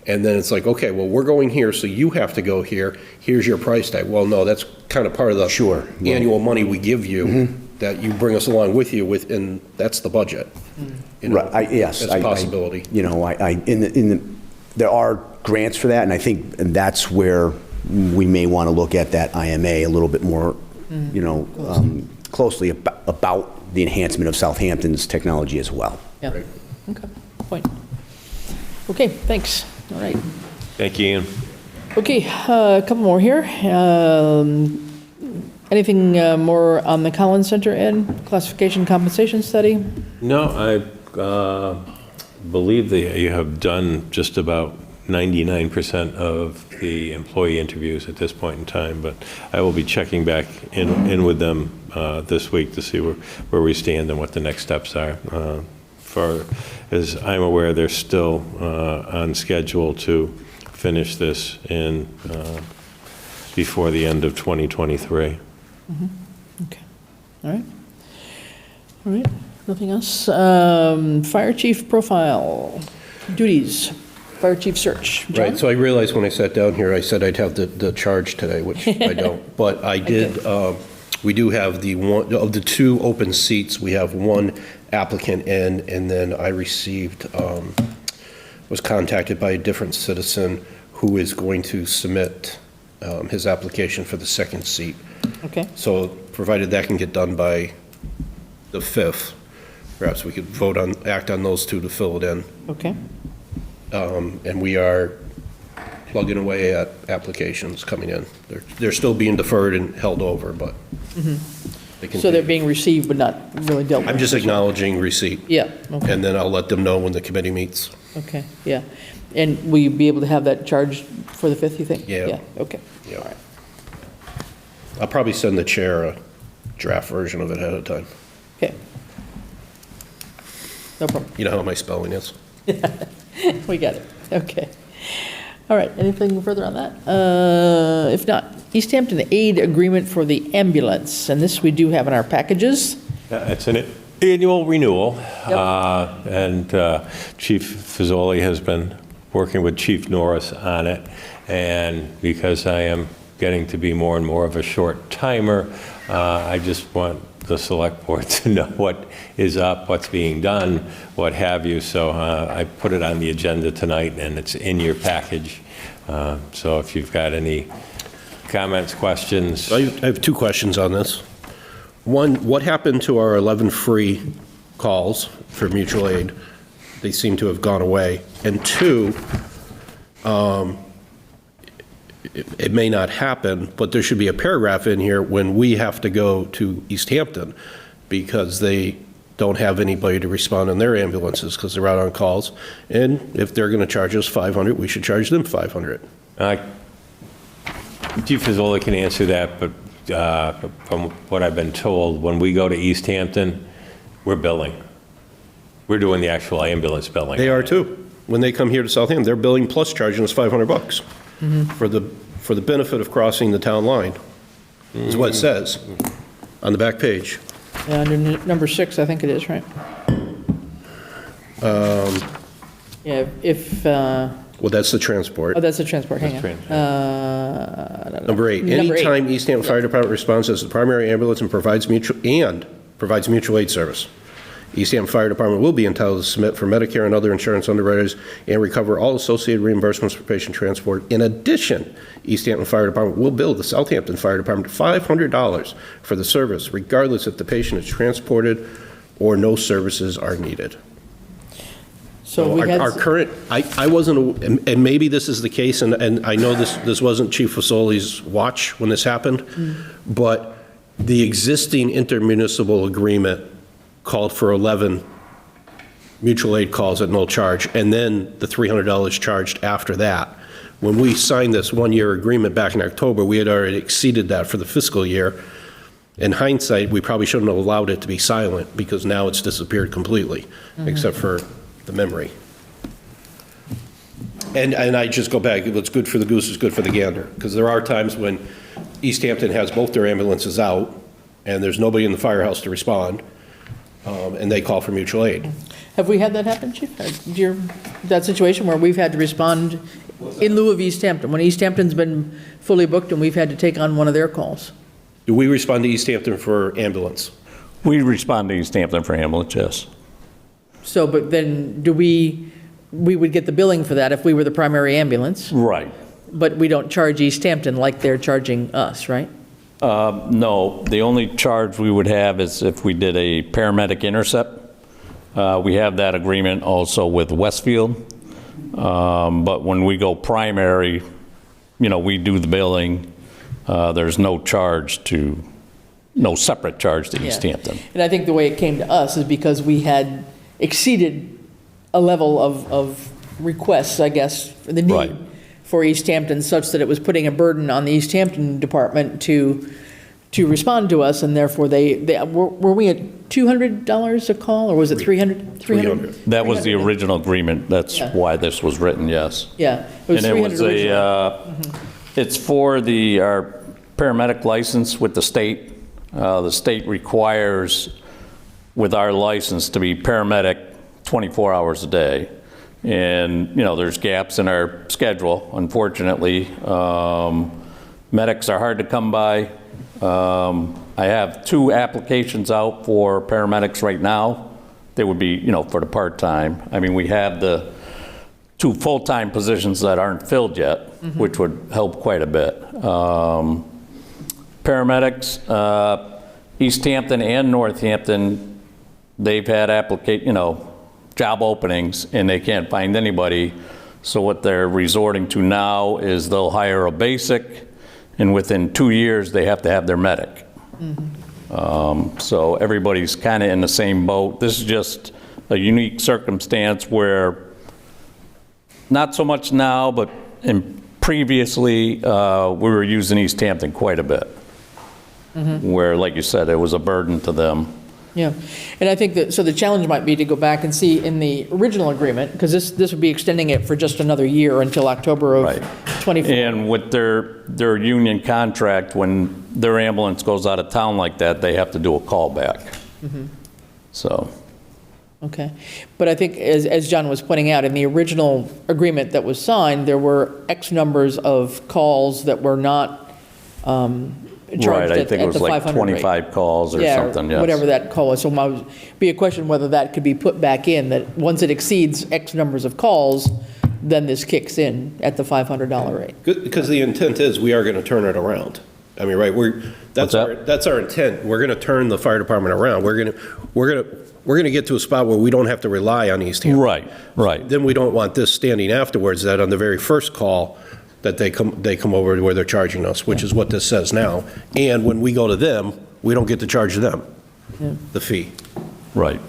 And then it's like, okay, well, we're going here, so you have to go here. Here's your price tag. Well, no, that's kind of part of the annual money we give you, that you bring us along with you with, and that's the budget. You know, Right, yes. That's a possibility. There are grants for that, and I think that's where we may want to look at that IMA a little bit more, closely about the enhancement of Southampton's technology as well. Yeah, okay, point. Okay, thanks, all right. Thank you, Ian. Okay, a couple more here. Anything more on the Collins Center, Ed? Classification compensation study? No, I believe that you have done just about 99% of the employee interviews at this point in time, but I will be checking back in with them this week to see where we stand and what the next steps are. Far as I'm aware, they're still on schedule to finish this in before the end of 2023. Okay, all right. All right, nothing else? Fire chief profile, duties, fire chief search. John? Right, so I realized when I sat down here, I said I'd have the charge today, which I don't. But I did, we do have the one, of the 2 open seats, we have 1 applicant in, and then I received, was contacted by a different citizen who is going to submit his application for the 2nd seat. Okay. So provided that can get done by the 5th, perhaps we could act on those 2 to fill it in. Okay. And we are plugging away at applications coming in. They're still being deferred and held over, but they So they're being received but not really dealt with? I'm just acknowledging receipt. Yeah, okay. And then I'll let them know when the committee meets. Okay, yeah. And will you be able to have that charged for the 5th, you think? Yeah. Yeah, okay. Yeah. All right. I'll probably send the chair a draft version of it ahead of time. Okay. No problem. You know how my spelling is. We got it. Okay. All right, anything further on that? If not, Easthampton aid agreement for the ambulance, and this we do have in our packages. It's an annual renewal, and Chief Fazoli has been working with Chief Norris on it, and because I am getting to be more and more of a short timer, I just want the select board to know what is up, what's being done, what have you. So I put it on the agenda tonight, and it's in your package. So if you've got any comments, questions. I have 2 questions on this. One, what happened to our 11 free calls for mutual aid? They seem to have gone away. And 2, it may not happen, but there should be a paragraph in here when we have to go to Easthampton because they don't have anybody to respond in their ambulances because they're out on calls. And if they're going to charge us $500, we should charge them $500. Chief Fazoli can answer that, but from what I've been told, when we go to Easthampton, we're billing. We're doing the actual ambulance billing. They are too. When they come here to Southampton, they're billing plus charging us $500 for the benefit of crossing the town line, is what it says on the back page. Yeah, under number 6, I think it is, right? Yeah, if... Well, that's the transport. Oh, that's the transport, hang on. Number 8, anytime Easthampton Fire Department responds as the primary ambulance and provides mutual aid service, Easthampton Fire Department will be entitled to submit for Medicare and other insurance underwriters and recover all associated reimbursements for patient transport. In addition, Easthampton Fire Department will bill the Southampton Fire Department $500 for the service, regardless if the patient is transported or no services are needed. So we had our current, I wasn't, and maybe this is the case, and I know this wasn't Chief Fasoli's watch when this happened, but the existing intermunicipal agreement called for 11 mutual aid calls at no charge, and then the $300 charged after that. When we signed this one-year agreement back in October, we had already exceeded that for the fiscal year. In hindsight, we probably shouldn't have allowed it to be silent, because now it's disappeared completely, except for the memory. And I just go back, what's good for the goose is good for the gander, because there are times when Easthampton has both their ambulances out, and there's nobody in the firehouse to respond, and they call for mutual aid. Have we had that happen, Chief? That situation where we've had to respond in lieu of Easthampton, when Easthampton's been fully booked and we've had to take on one of their calls? Do we respond to Easthampton for ambulance? We respond to Easthampton for ambulance, yes. So, but then we would get the billing for that if we were the primary ambulance, Right. but we don't charge Easthampton like they're charging us, right? No, the only charge we would have is if we did a paramedic intercept. We have that agreement also with Westfield. But when we go primary, we do the billing. There's no separate charge to Easthampton. And I think the way it came to us is because we had exceeded a level of requests, I guess, for the Right. need for Easthampton, such that it was putting a burden on the Easthampton department to respond to us, and therefore were we at $200 a call, or was it 300? 300. That was the original agreement. That's why this was written, yes. Yeah, it was And it 300 was originally. it's for our paramedic license with the state. The state requires, with our license, to be paramedic 24 hours a day. And, there's gaps in our schedule, unfortunately. Medics are hard to come by. I have 2 applications out for paramedics right now. They would be, for the part-time. I mean, we have the 2 full-time positions that aren't filled yet, which would help quite a bit. Paramedics, Easthampton and Northampton, they've had job openings, and they can't find anybody. So what they're resorting to now is they'll hire a basic, and within 2 years, they have to have their medic. So everybody's kind of in the same boat. This is just a unique circumstance where, not so much now, but previously, we were using Easthampton quite a bit, where, like you said, it was a burden to them. Yeah, and I think that, so the challenge might be to go back and see in the original agreement, because this would be extending it for just another year until October of 24. And with their union contract, when their ambulance goes out of town like that, they have to do a callback. So. Okay, but I think as John was pointing out, in the original agreement that was signed, there were X numbers of calls that were not charged I think it was like 25 calls or something, yes. Whatever that call is. So it would be a question whether that could be put back in, that once it exceeds X numbers of calls, then this kicks in at the $500 rate. Because the intent is we are going to turn it around. I mean, right, that's our intent. We're going to turn the fire department around. We're going to get to a spot where we don't have to rely on Easthampton. Right. Then we don't want this standing afterwards, that on the very first call, that they come over to where they're charging us, which is what this says now. And when we go to them, we don't get to charge them the fee. Right.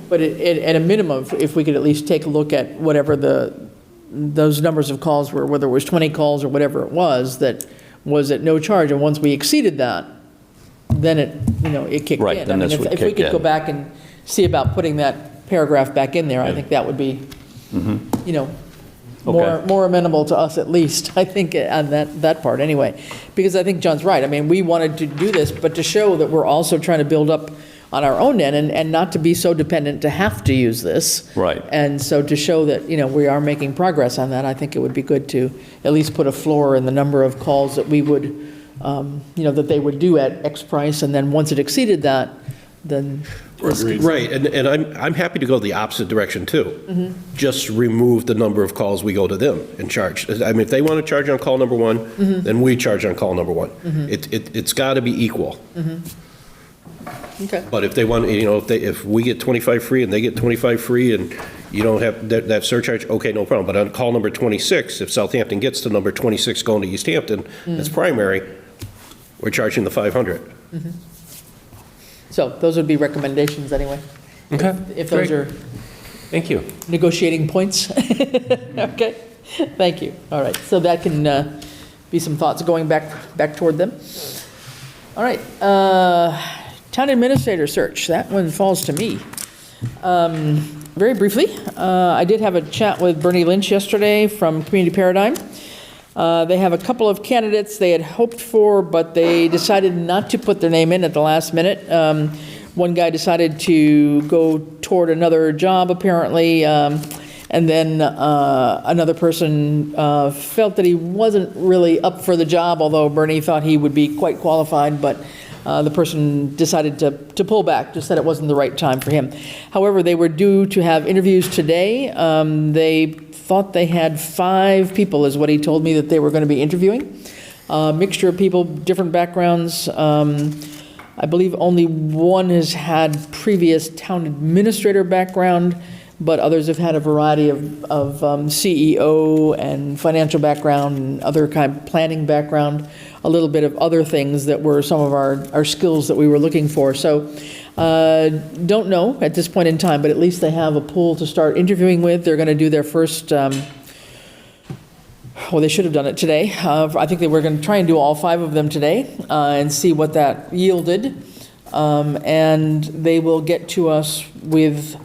But at a minimum, if we could at least take a look at whatever those numbers of calls were, whether it was 20 calls or whatever it was, that was at no charge, and once we exceeded that, then it kicked in. Then this would if we kick could in. go back and see about putting that paragraph back in there, I think that would be, more amenable to us at least, I think, on that part anyway. Because I think John's right. I mean, we wanted to do this, but to show that we're also trying to build up on our own end and not to be so dependent to have to use this. Right. And so to show that, we are making progress on that, I think it would be good to at least put a floor in the number of calls that we would, that they would do at X price, and then once it exceeded that, then. Right, and I'm happy to go the opposite direction too. Just remove the number of calls we go to them and charge. I mean, if they want to charge on call number 1, then we charge on call number 1. It's got to be equal. Okay. But if they want, if we get 25 free and they get 25 free and you don't have that surcharge, okay, no problem. But on call number 26, if Southampton gets to number 26 going to Easthampton, that's primary, we're charging the 500. So those would be recommendations anyway. Okay. If those are. Thank you. Negotiating points. Okay, thank you. All right, so that can be some thoughts going back toward them. All right, town administrator search, that one falls to me. Very briefly, I did have a chat with Bernie Lynch yesterday from Community Paradigm. They have a couple of candidates they had hoped for, but they decided not to put their name in at the last minute. One guy decided to go toward another job, apparently, and then another person felt that he wasn't really up for the job, although Bernie thought he would be quite qualified, but the person decided to pull back, just said it wasn't the right time for him. However, they were due to have interviews today. They thought they had 5 people, is what he told me, that they were going to be interviewing. Mixture of people, different backgrounds. I believe only one has had previous town administrator background, but others have had a variety of CEO and financial background and other kind of planning background, a little bit of other things that were some of our skills that we were looking for. So don't know at this point in time, but at least they have a pool to start interviewing with. They're going to do their first, well, they should have done it today. I think they were going to try and do all 5 of them today and see what that yielded. And they will get to us with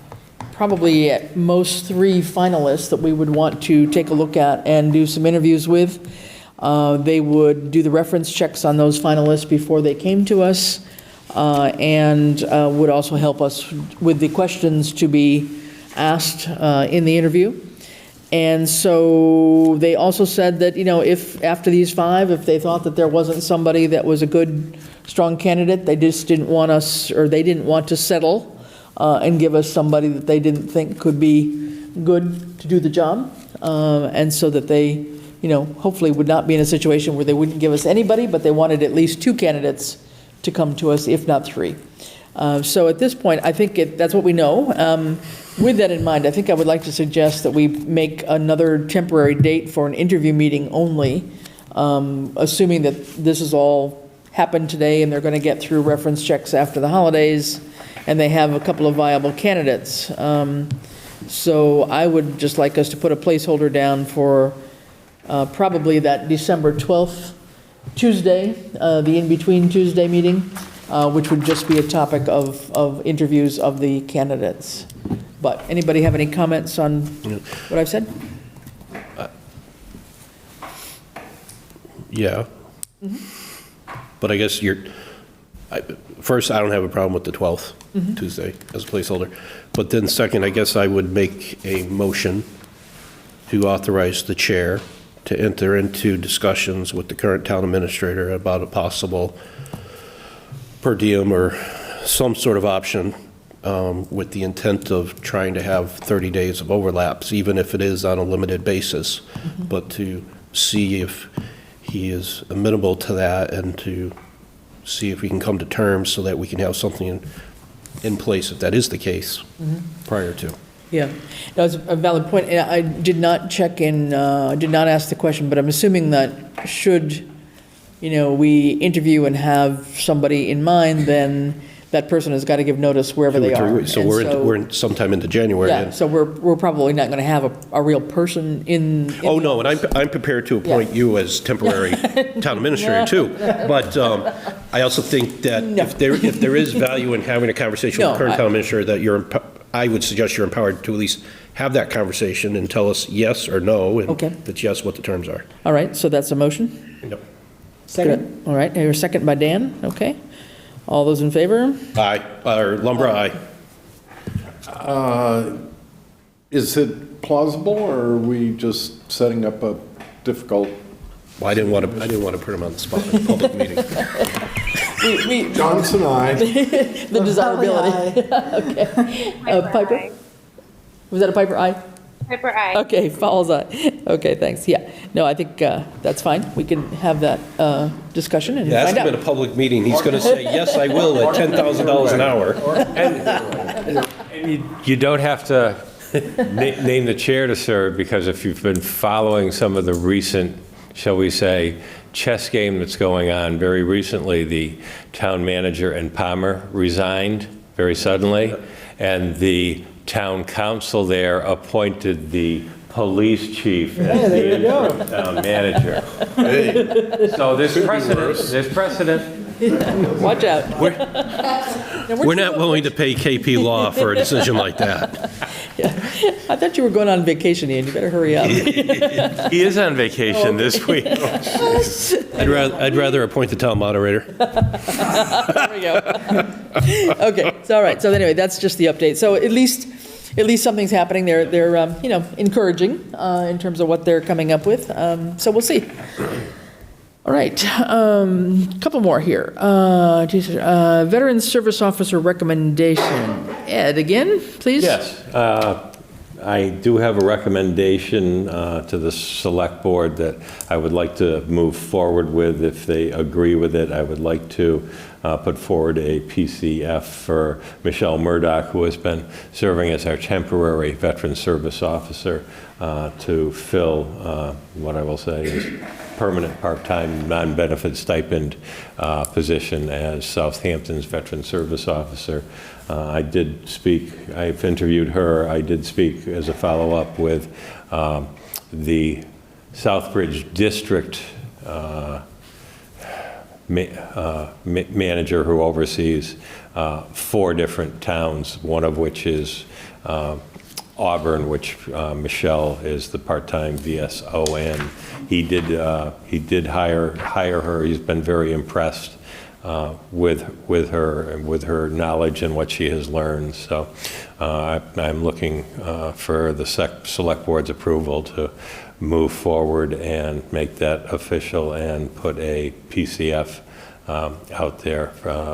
probably at most 3 finalists that we would want to take a look at and do some interviews with. They would do the reference checks on those finalists before they came to us, and would also help us with the questions to be asked in the interview. And so they also said that, if after these 5, if they thought that there wasn't somebody that was a good, strong candidate, they just didn't want us, or they didn't want to settle and give us somebody that they didn't think could be good to do the job. And so that they, hopefully would not be in a situation where they wouldn't give us anybody, but they wanted at least 2 candidates to come to us, if not 3. So at this point, I think that's what we know. With that in mind, I think I would like to suggest that we make another temporary date for an interview meeting only, assuming that this has all happened today and they're going to get through reference checks after the holidays and they have a couple of viable candidates. So I would just like us to put a placeholder down for probably that December 12th Tuesday, the in-between Tuesday meeting, which would just be a topic of interviews of the candidates. But anybody have any comments on what I've said? Yeah. But I guess first, I don't have a problem with the 12th Tuesday as a placeholder. But then second, I guess I would make a motion to authorize the chair to enter into discussions with the current town administrator about a possible per diem or some sort of option with the intent of trying to have 30 days of overlaps, even if it is on a limited basis, but to see if he is amenable to that and to see if we can come to terms so that we can have something in place, if that is the case, prior to. Yeah, that's a valid point. And I did not check in, did not ask the question, but I'm assuming that should, we interview and have somebody in mind, then that person has got to give notice wherever they are. So we're sometime into January. Yeah, so we're probably not going to have a real person in Oh, no, and I'm prepared to appoint you as temporary town administrator, too. But I also think that if there is value in having a conversation with the current town administrator, that I would suggest you're empowered to at least have that conversation and tell us yes or no, and if it's yes, what the terms are. All right, so that's a motion? Yep. Second. All right, a second by Dan, okay. All those in favor? Aye, or Lumbra, aye. Is it plausible, or are we just setting up a difficult? Well, I didn't want to put him on the spot in a public meeting. Johnson, aye. The desirability. Okay. Piper? Was that a Piper aye? Piper aye. Okay, Fowles aye. Okay, thanks. Yeah. No, I think that's fine. We can have that discussion and find out. That's been a public meeting. He's going to say, yes, I will, at $10,000 an hour. And you don't have to name the chair to serve, because if you've been following some of the recent, shall we say, chess game that's going on, very recently the town manager in Palmer resigned very suddenly, and the town council there appointed the police chief as the interim town manager. So there's precedent. Watch out. We're not willing to pay KP Law for a decision like that. Yeah. I thought you were going on vacation, Ian. You better hurry up. He is on vacation this week. I'd rather appoint the town moderator. There we go. Okay, so all right. So anyway, that's just the update. So at least something's happening. They're encouraging in terms of what they're coming up with. So we'll see. All right, couple more here. Veteran Service Officer recommendation. Ed, again, please? Yes. I do have a recommendation to the Select Board that I would like to move forward with. If they agree with it, I would like to put forward a PCF for Michelle Murdoch, who has been serving as our temporary Veteran Service Officer, to fill what I will say is permanent part-time non-benefit stipend position as Southampton's Veteran Service Officer. I've interviewed her. I did speak as a follow-up with the Southbridge District manager who oversees 4 different towns, one of which is Auburn, which Michelle is the part-time VSON. He did hire her. He's been very impressed with her and with her knowledge and what she has learned. So I'm looking for the Select Board's approval to move forward and make that official and put a PCF out there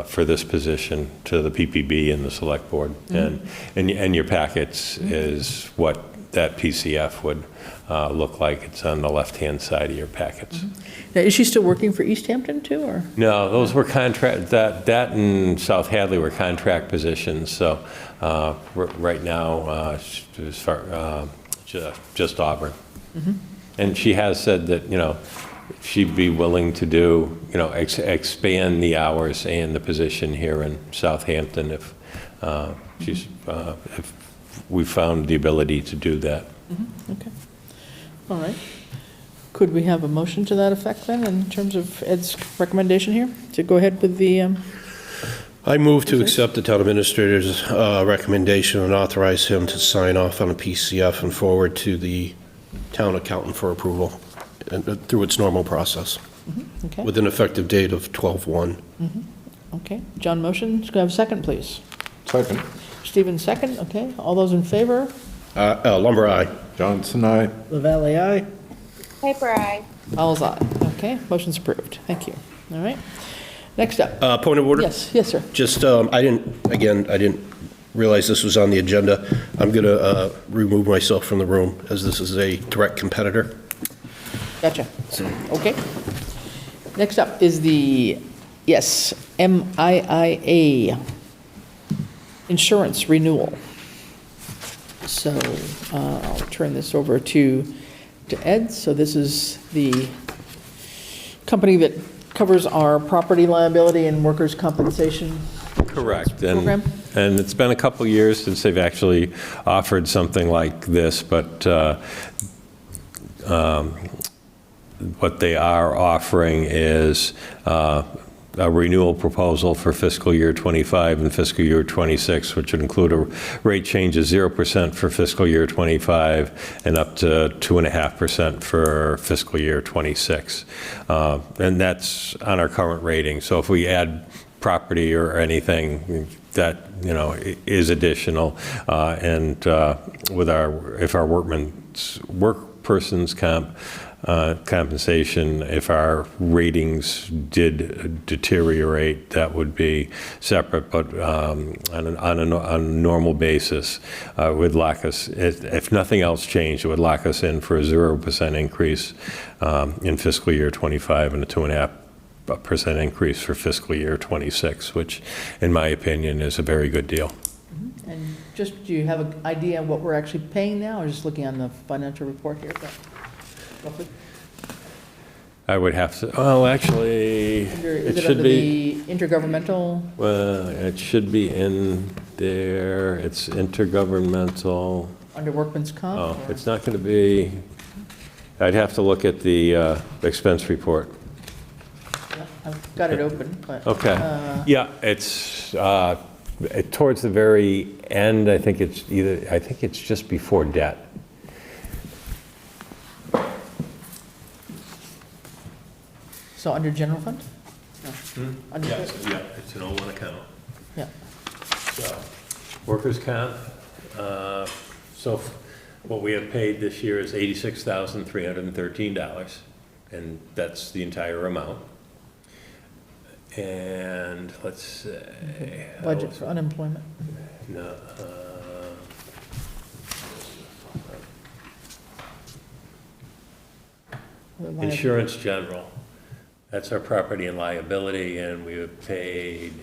for this position to the PPB and the Select Board. Mm-hmm. And your packets is what that PCF would look like. It's on the left-hand side of your packets. Mm-hmm. Now, is she still working for Easthampton too, or? No, those were contract. That and South Hadley were contract positions. So right now, just Auburn. Mm-hmm. And she has said that she'd be willing to do expand the hours and the position here in Southampton if we found the ability to do that. Mm-hmm. Okay. All right. Could we have a motion to that effect then, in terms of Ed's recommendation here, to go ahead with the... I move to accept the town administrator's recommendation and authorize him to sign off on a PCF and forward to the town accountant for approval through its normal process. Mm-hmm. Okay. With an effective date of 12/1. Mm-hmm. Okay. John motions. Could I have a second, please? Second. Stephen second. Okay. All those in favor? Lumber, aye. Johnson, aye. LaValle, aye. Piper, aye. All's aye. Okay. Motion's approved. Thank you. All right. Next up. Point of order? Yes, sir. Just, I didn't realize this was on the agenda. I'm going to remove myself from the room as this is a direct competitor. Gotcha. Okay. Next up is the, MIIA insurance renewal. So I'll turn this over to Ed. So this is the company that covers our property liability and workers' compensation. Correct. Program. And it's been a couple years since they've actually offered something like this, but what they are offering is a renewal proposal for fiscal year 25 and fiscal year 26, which would include a rate change of 0% for fiscal year 25 and up to 2.5% for fiscal year 26. And that's on our current rating. So if we add property or anything, that is additional. And with if our workperson's compensation, if our ratings did deteriorate, that would be separate, but on a normal basis, would lock us, if nothing else changed, it would lock us in for a 0% increase in fiscal year 25 and a 2.5% increase for fiscal year 26, which in my opinion is a very good deal. Mm-hmm. And do you have an idea of what we're actually paying now, or just looking on the financial report here? Roughly? I would have to, well, actually, it should be the intergovernmental? Well, it should be in there. It's intergovernmental. Under workman's comp? Oh, it's not going to be, I'd have to look at the expense report. I've got it open, but. Okay. Yeah, it's towards the very end. I think it's just before debt. So under general fund? No. Under Yeah, it's an 01 account. Yeah. So, workers' comp, so what we have paid this year is $86,313, and that's the entire amount. And let's say. Budget for unemployment. No. Insurance general, that's our property and liability, and we have paid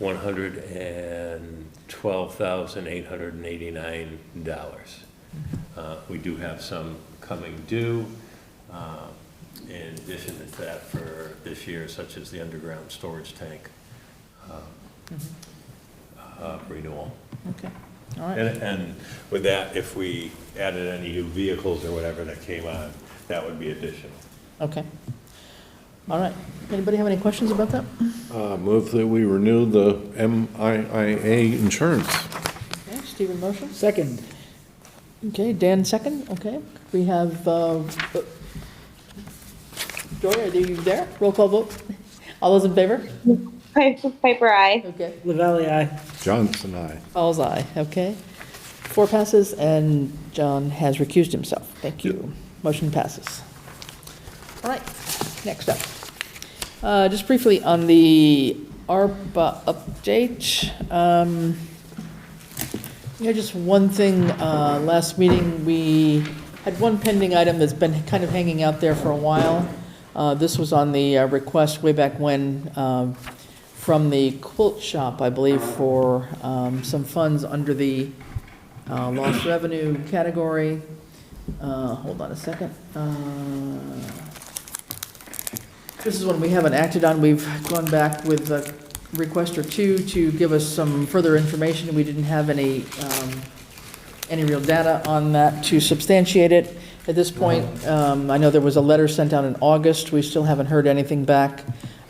$112,889. We do have some coming due, in addition to that for this year, such as the underground storage tank renewal. Okay, all right. And with that, if we added any new vehicles or whatever that came on, that would be additional. Okay. All right. Anybody have any questions about that? Move that we renew the MIA insurance. Okay, Stephen motion. Second. Okay, Dan second. Okay, we have, Joy, are you there? Roll call vote. All those in favor? Piper, aye. Okay. LaValle, aye. Johnson, aye. Fowles, aye. Okay. 4 passes, and John has recused himself. Thank you. Motion passes. All right, next up. Just briefly on the ARPA update. Just one thing. Last meeting, we had one pending item that's been kind of hanging out there for a while. This was on the request way back when from the quilt shop, I believe, for some funds under the lost revenue category. Hold on a second. This is one we haven't acted on. We've gone back with a request or two to give us some further information. We didn't have any real data on that to substantiate it. At this point, I know there was a letter sent out in August. We still haven't heard anything back.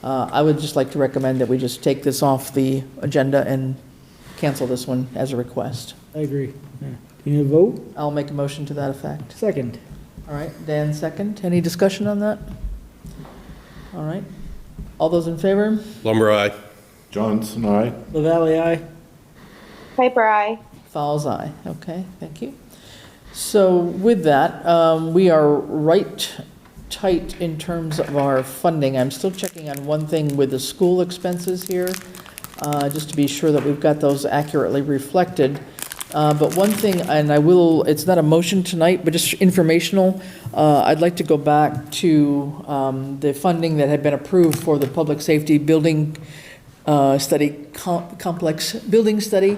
I would just like to recommend that we just take this off the agenda and cancel this one as a request. I agree. Yeah. Do you need a vote? I'll make a motion to that effect. Second. All right, Dan second. Any discussion on that? All right. All those in favor? Lumber, aye. Johnson, aye. LaValle, aye. Piper, aye. Fowles, aye. Okay, thank you. So with that, we are right tight in terms of our funding. I'm still checking on one thing with the school expenses here, just to be sure that we've got those accurately reflected. But one thing, and it's not a motion tonight, but just informational, I'd like to go back to the funding that had been approved for the public safety building study, complex building study.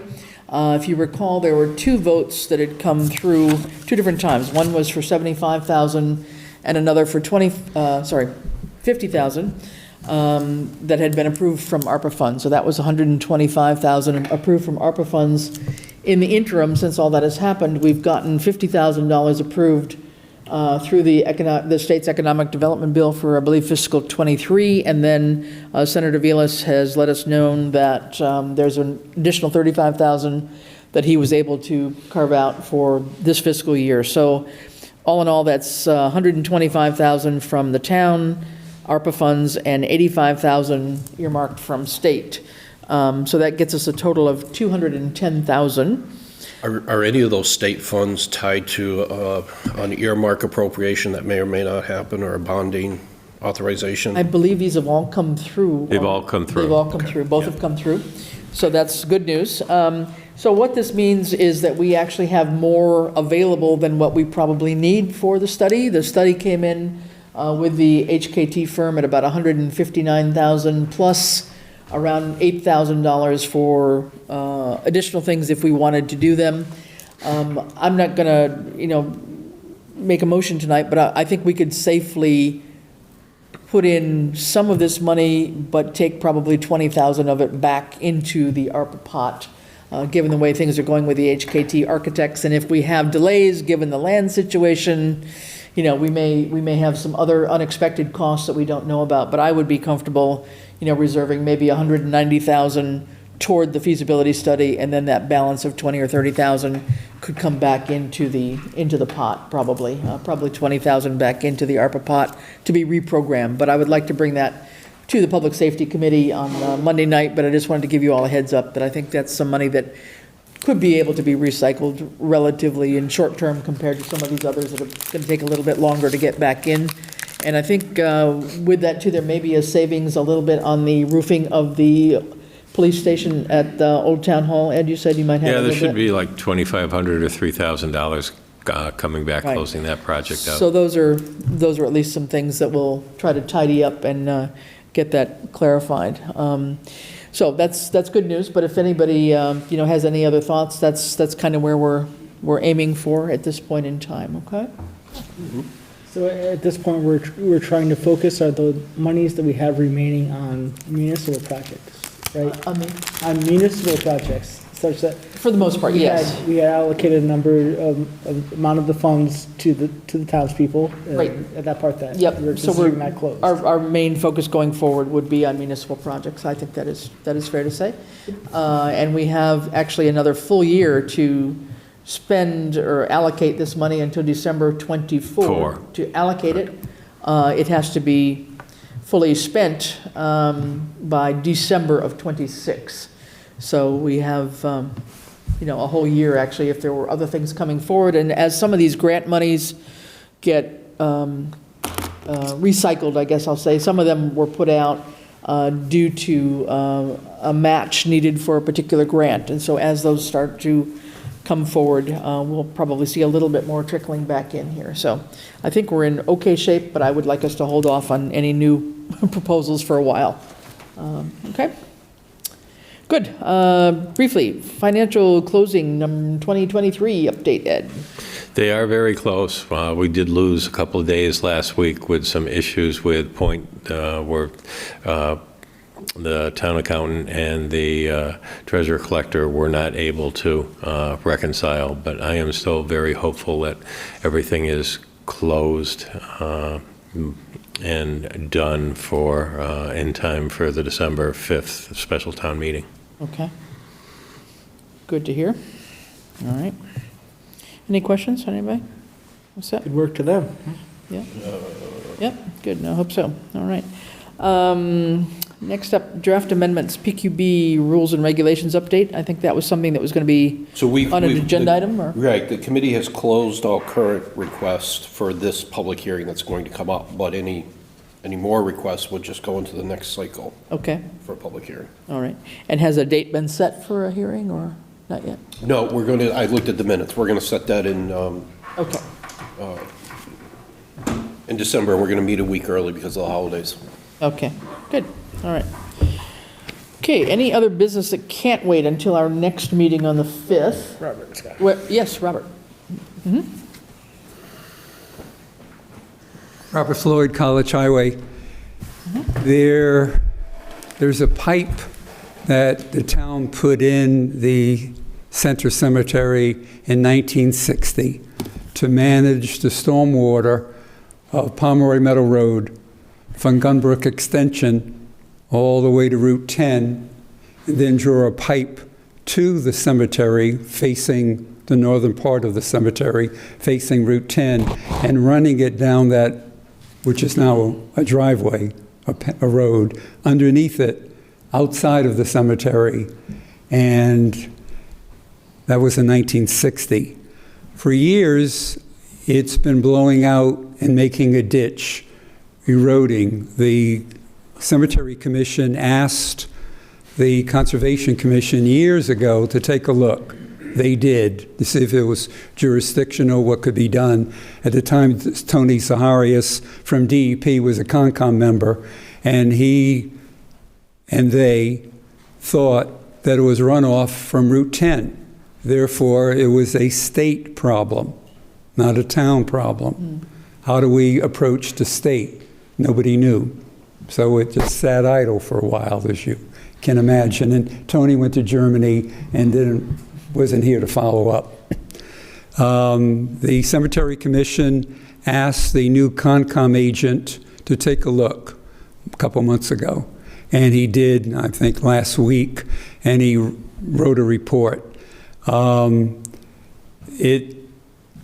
If you recall, there were 2 votes that had come through 2 different times. One was for $75,000 and another for $50,000 that had been approved from ARPA funds. So that was $125,000 approved from ARPA funds. In the interim, since all that has happened, we've gotten $50,000 approved through the state's economic development bill for, I believe, fiscal '23, and then Senator Vilas has let us know that there's an additional $35,000 that he was able to carve out for this fiscal year. So all in all, that's $125,000 from the town, ARPA funds, and $85,000 earmarked from state. So that gets us a total of $210,000. Are any of those state funds tied to an earmark appropriation that may or may not happen, or a bonding authorization? I believe these have all come through. They've all come through. They've all come through. Both have come through. So that's good news. So what this means is that we actually have more available than what we probably need for the study. The study came in with the HKT firm at about $159,000 plus around $8,000 for additional things if we wanted to do them. I'm not going to, make a motion tonight, but I think we could safely put in some of this money, but take probably $20,000 of it back into the ARPA pot, given the way things are going with the HKT architects. And if we have delays, given the land situation, we may have some other unexpected costs that we don't know about, but I would be comfortable, reserving maybe 190,000 toward the feasibility study, and then that balance of 20 or 30,000 could come back into the pot, probably 20,000 back into the ARPA pot to be reprogrammed. But I would like to bring that to the Public Safety Committee on Monday night, but I just wanted to give you all a heads up that I think that's some money that could be able to be recycled relatively in short term compared to some of these others that are going to take a little bit longer to get back in. And I think with that too, there may be a savings a little bit on the roofing of the police station at the Old Town Hall. Ed, you said you might have a little bit. Yeah, there should be like $2,500 or $3,000 coming back, closing that project out. So those are at least some things that we'll try to tidy up and get that clarified. So that's good news, but if anybody has any other thoughts, that's kind of where we're aiming for at this point in time, okay? So at this point, we're trying to focus on the monies that we have remaining on municipal projects, right? On municipal projects, such that. For the most part, yes. We had allocated a number of amount of the funds to the townspeople. Right. At that part that. Yep. We're So considering that closed. Our main focus going forward would be on municipal projects. I think that is fair to say. And we have actually another full year to spend or allocate this money until December 24. To allocate it, it has to be fully spent by December of 26. So we have, a whole year, actually, if there were other things coming forward. And as some of these grant monies get recycled, I guess I'll say, some of them were put out due to a match needed for a particular grant. And so as those start to come forward, we'll probably see a little bit more trickling back in here. So I think we're in okay shape, but I would like us to hold off on any new proposals for a while. Okay? Good. Briefly, financial closing 2023 update, Ed. They are very close. We did lose a couple of days last week with some issues with point where the town accountant and the treasurer collector were not able to reconcile, but I am still very hopeful that everything is closed and done for in time for the December 5th special town meeting. Okay. Good to hear. All right. Any questions, anybody? What's that? Good work to them. Yeah. Yep, good, I hope so. All right. Next up, draft amendments, PQB rules and regulations update. I think that was something that was going to be on an agenda item, or? Right, the committee has closed all current requests for this public hearing that's going to come up, but any more requests would just go into the next cycle. Okay. For a public hearing. All right. And has a date been set for a hearing, or not yet? No, I looked at the minutes. We're going to set that in. Okay. In December, we're going to meet a week early because of the holidays. Okay, good. All right. Okay, any other business that can't wait until our next meeting on the 5th? Robert Scott. Yes, Robert. Mm-hmm. Robert Floyd, College Highway. There's a pipe that the town put in the Center Cemetery in 1960 to manage the stormwater of Pomeroy Meadow Road from Gunbrook Extension all the way to Route 10, and then draw a pipe to the cemetery facing the northern part of the cemetery, facing Route 10, and running it down that, which is now a driveway, a road, underneath it, outside of the cemetery. And that was in 1960. For years, it's been blowing out and making a ditch, eroding. The Cemetery Commission asked the Conservation Commission years ago to take a look. They did, to see if it was jurisdictional, what could be done. At the time, Tony Zaharias from DEP was a CONCOM member, and he and they thought that it was runoff from Route 10. Therefore, it was a state problem, not a town problem. How do we approach the state? Nobody knew. So it just sat idle for a while, as you can imagine. And Tony went to Germany and wasn't here to follow up. The Cemetery Commission asked the new Concom agent to take a look a couple months ago. And he did, I think, last week, and he wrote a report.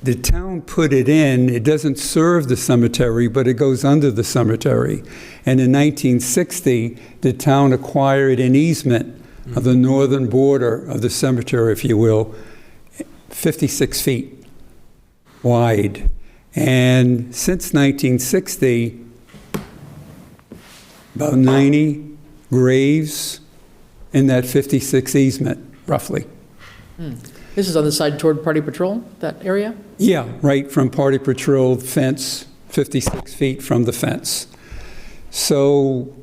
The town put it in. It doesn't serve the cemetery, but it goes under the cemetery. And in 1960, the town acquired an easement of the northern border of the cemetery, if you will, 56 feet wide. And since 1960, about 90 graves in that 56 easement, roughly. This is on the side toward Party Patrol, that area? Yeah, right from Party Patrol fence, 56 feet from the fence. So...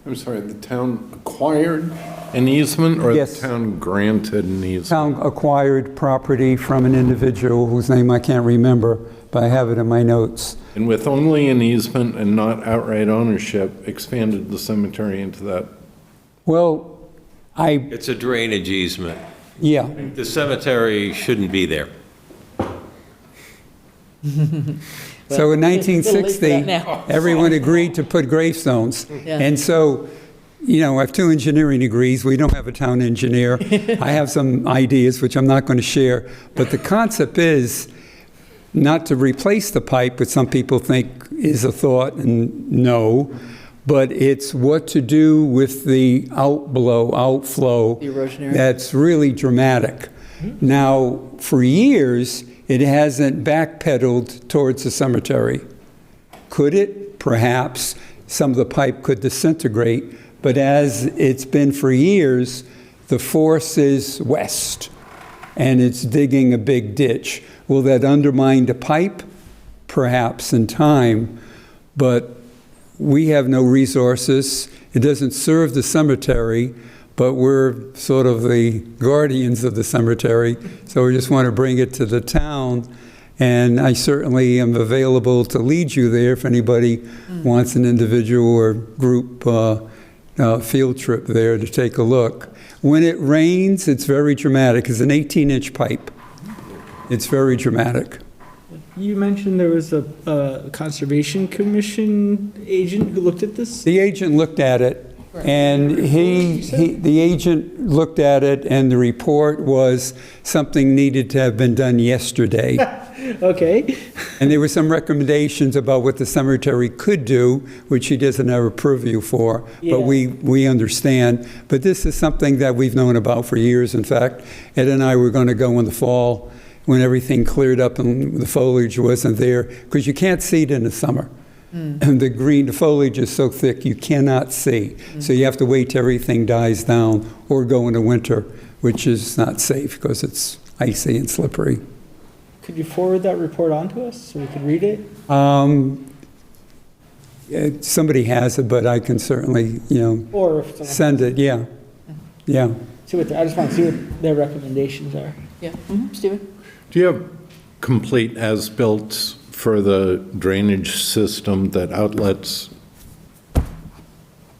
I'm sorry, the town acquired an easement, or Yes. the town granted an easement? Town acquired property from an individual whose name I can't remember, but I have it in my notes. And with only an easement and not outright ownership, expanded the cemetery into that? Well, It's a drainage easement. Yeah. The cemetery shouldn't be there. So in it's a little late for that 1960, now. everyone agreed to put gravestones. Yeah. And so, I have 2 engineering degrees. We don't have a town engineer. I have some ideas, which I'm not going to share. But the concept is not to replace the pipe, which some people think is a thought, and no. But it's what to do with the outflow, The erosion area? that's really dramatic. Now, for years, it hasn't backpedaled towards the cemetery. Could it? Perhaps. Some of the pipe could disintegrate, but as it's been for years, the force is west, and it's digging a big ditch. Will that undermine the pipe? Perhaps in time, but we have no resources. It doesn't serve the cemetery, but we're sort of the guardians of the cemetery, so we just want to bring it to the town. And I certainly am available to lead you there if anybody wants an individual or group field trip there to take a look. When it rains, it's very dramatic. It's an 18-inch pipe. It's very dramatic. You mentioned there was a Conservation Commission agent who looked at this? The agent looked at it, and the agent looked at it, and the report was something needed to have been done yesterday. Okay. And there were some recommendations about what the cemetery could do, which he doesn't have a purview for, Yeah. but we understand. But this is something that we've known about for years. In fact, Ed and I were going to go in the fall when everything cleared up and the foliage wasn't there, because you can't see it in the summer. And the foliage is so thick you cannot see. So you have to wait till everything dies down or go into winter, which is not safe because it's icy and slippery. Could you forward that report on to us so we could read it? Somebody has it, but I can certainly, Or if someone send it, yeah. Yeah. I just want to see what their recommendations are. Yeah. Stephen? Do you have complete as-built for the drainage system that outlets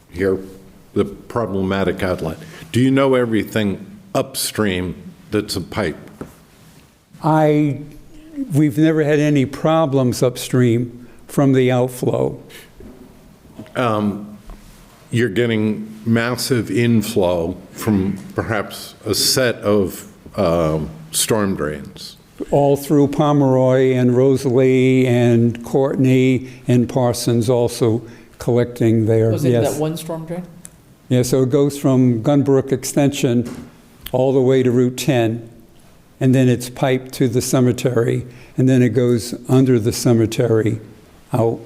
here, the problematic outlet? Do you know everything upstream that's a pipe? We've never had any problems upstream from the outflow. You're getting massive inflow from perhaps a set of storm drains. All through Pomeroy and Rosalie and Courtney and Parsons also collecting there. Was it Yes. that one storm drain? Yeah, so it goes from Gunbrook Extension all the way to Route 10, and then it's piped to the cemetery, and then it goes under the cemetery out.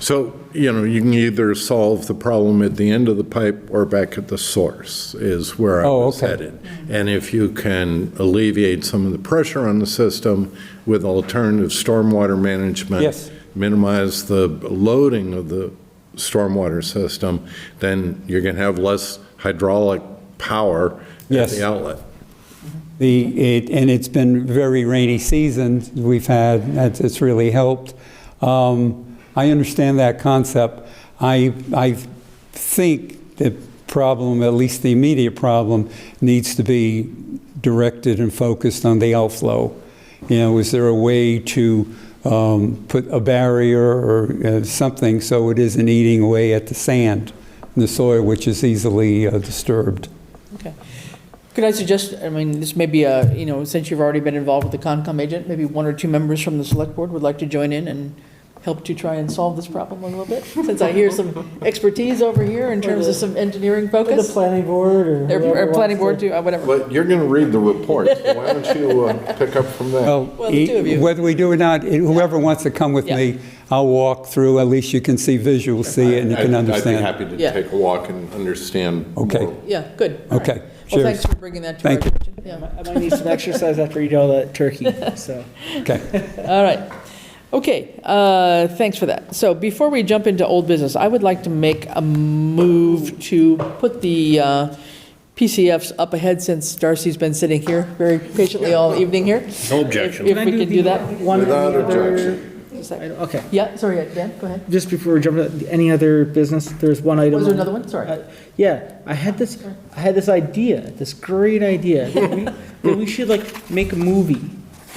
So, you can either solve the problem at the end of the pipe or back at the source is where I was headed. And if you can alleviate some of the pressure on the system with alternative stormwater management, Yes. minimize the loading of the stormwater system, then you're going to have less hydraulic power at Yes. the outlet. And it's been very rainy season we've had. It's really helped. I understand that concept. I think the problem, at least the immediate problem, needs to be directed and focused on the outflow. Is there a way to put a barrier or something so it isn't eating away at the sand and the soil, which is easily disturbed. Okay. Could I suggest, I mean, this may be a, since you've already been involved with the Concom agent, maybe one or two members from the select board would like to join in and help to try and solve this problem a little bit, since I hear some expertise over here in terms of some engineering focus. The planning board Or planning board too, whatever. But you're going to read the report, so why don't you pick up from there? Well, the two of you. whether we do or not, whoever wants to come with me, I'll walk through, at least you can see visual, see it, and you can understand. I'd be happy to Yeah. take a walk and understand Okay. more. Yeah, good. All right. Okay, Well, cheers. thanks for bringing that to our Thank you. attention. Yeah. I might need some exercise after you eat all that turkey, so. Okay. All right. Okay, thanks for that. So before we jump into old business, I would like to make a move to put the PCFs up ahead, since Darcy's been sitting here very patiently all evening here. No objection. If we can do that. Without objection. Okay, Yeah, sorry, Dan, go ahead. just before we jump into any other business, there's one item. Was there on- another one? Sorry. Yeah, I had this idea, this great idea, that we should make a movie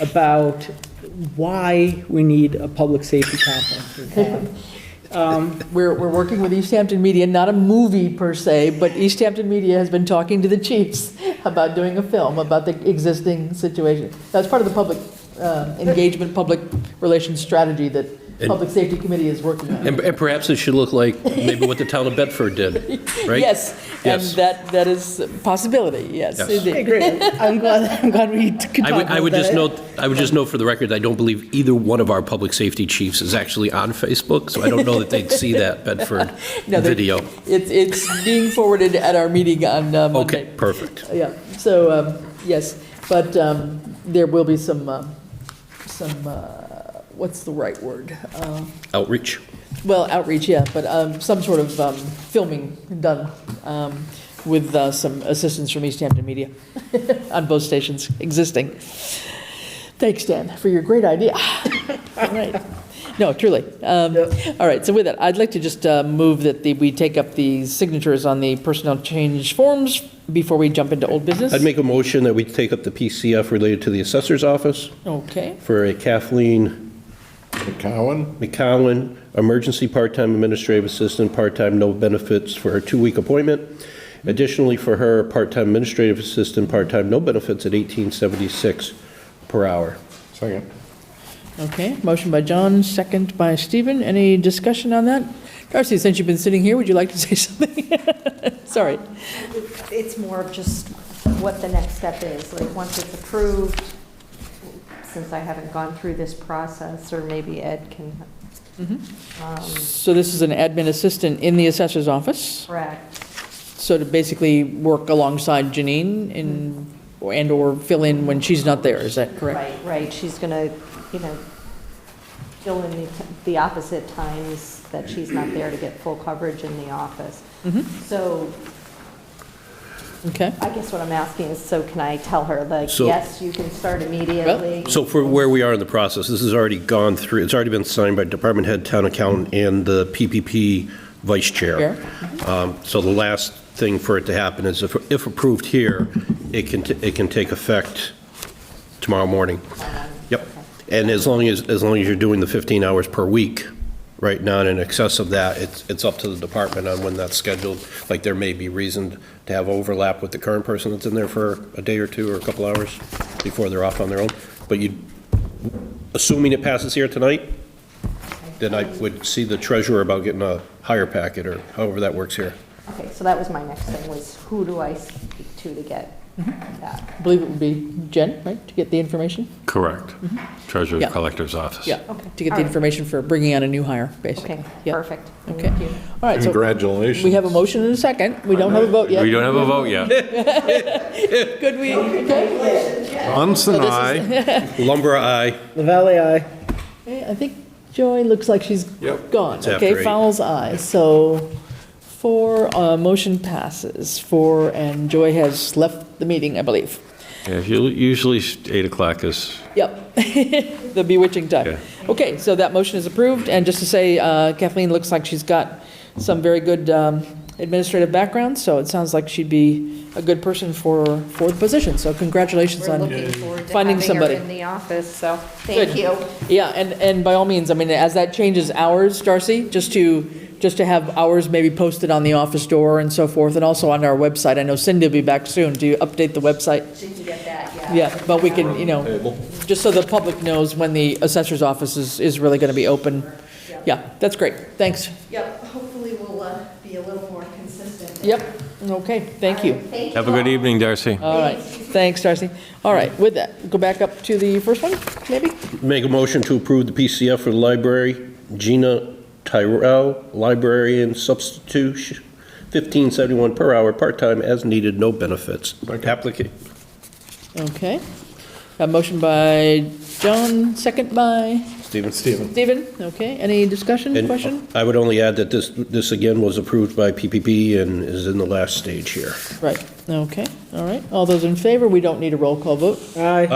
about why we need a public safety complex. We're working with Easthampton Media, not a movie per se, but Easthampton Media has been talking to the chiefs about doing a film about the existing situation. That's part of the public engagement, public relations strategy that Public Safety Committee is working on. And perhaps it should look like maybe what the town of Bedford did, right? Yes, and Yes. that is a possibility, yes. Yes. indeed. Okay, great. I'm glad we could talk about that. I would just note for the record, I don't believe either one of our public safety chiefs is actually on Facebook, so I don't know that they'd see that Bedford No, video. It's being forwarded at our meeting on Monday. Okay, perfect. Yeah, so, yes, but there will be some, what's the right word? Outreach. Well, outreach, yeah, but some sort of filming done with some assistance from Easthampton Media on both stations existing. Thanks, Dan, for your great idea. All right. No, truly. All right, so with that, I'd like to just move that we take up the signatures on the personnel change forms before we jump into old business. I'd make a motion that we take up the PCF related to the assessor's office Okay, for a Kathleen McCowan, emergency part-time administrative assistant, part-time, no benefits for her 2-week appointment. Additionally, for her, part-time administrative assistant, part-time, no benefits at $18.76 per hour. Second. okay. Motion by John, second by Stephen. Any discussion on that? Darcy, since you've been sitting here, would you like to say something? Sorry. It's more of just what the next step is, like, once it's approved, since I haven't gone through this process, or maybe Ed can. So this is an admin assistant in the assessor's office? Correct. So to basically work alongside Janine and/or fill in when she's not there, is that correct? Right, she's gonna, fill in the opposite times that she's not there to get full coverage in the office. So Okay. I guess what I'm asking is, so can I tell her, So- yes, you can start immediately? So for where we are in the process, this has already gone through, it's already been signed by department head, town accountant, and the PPP vice chair. So the last thing for it to happen is if approved here, it can take effect tomorrow morning. Yep. And as long as you're doing the 15 hours per week, right now, and in excess of that, it's up to the department on when that's scheduled. Like, there may be reason to have overlap with the current person that's in there for a day or two or a couple hours before they're off on their own. But assuming it passes here tonight, then I would see the treasurer about getting a higher packet, or however that works here. Okay, so that was my next thing, was who do I speak to get that? I believe it would be Jen, right, to get the information? Correct. Treasurer Yeah. Collector's Office. Yeah, Okay. to get All the right. information for bringing on a new hire, basically. Okay, Yeah. perfect. Okay. Thank you. All right, so Congratulations. we have a motion and a second. We don't have a vote yet. We don't have a vote yet. Good, okay? Munson, aye. Lumber, aye. Lavalley, aye. Okay, I think Joy looks like she's Yep. gone. It's after Okay, 8. Fowles, aye. So 4, motion passes. 4, and Joy has left the meeting, I believe. Yeah, usually 8 o'clock is, Yep, the bewitching time. Yeah. Okay, so that motion is approved, and just to say, Kathleen looks like she's got some very good administrative background, so it sounds like she'd be a good person for the position. So congratulations We're on looking forward to finding having her somebody. in the office, so thank Good. you. Yeah, and by all means, I mean, as that changes hours, Darcy, just to have hours maybe posted on the office door and so forth, and also on our website. I know Cindy will be back soon. Do you update the website? She can get that, yeah. Yeah, but we can, just so the public knows when the assessor's office is really going to be open. Yeah, that's great. Thanks. Yep, hopefully we'll be a little more consistent. Yep, okay, thank you. Thank you Have a good all. evening, Darcy. All right, thanks, Darcy. All right, with that, go back up to the first one, maybe? Make a motion to approve the PCF for the library. Gina Tyrell, librarian substitute, $15.71 per hour, part-time as needed, no benefits. Applicant. Okay. A motion by John, second by Stephen. Stephen. Okay, any discussion, And question? I would only add that this again was approved by PPP and is in the last stage here. Right, okay, all right. All those in favor, we don't need a roll call vote. Aye.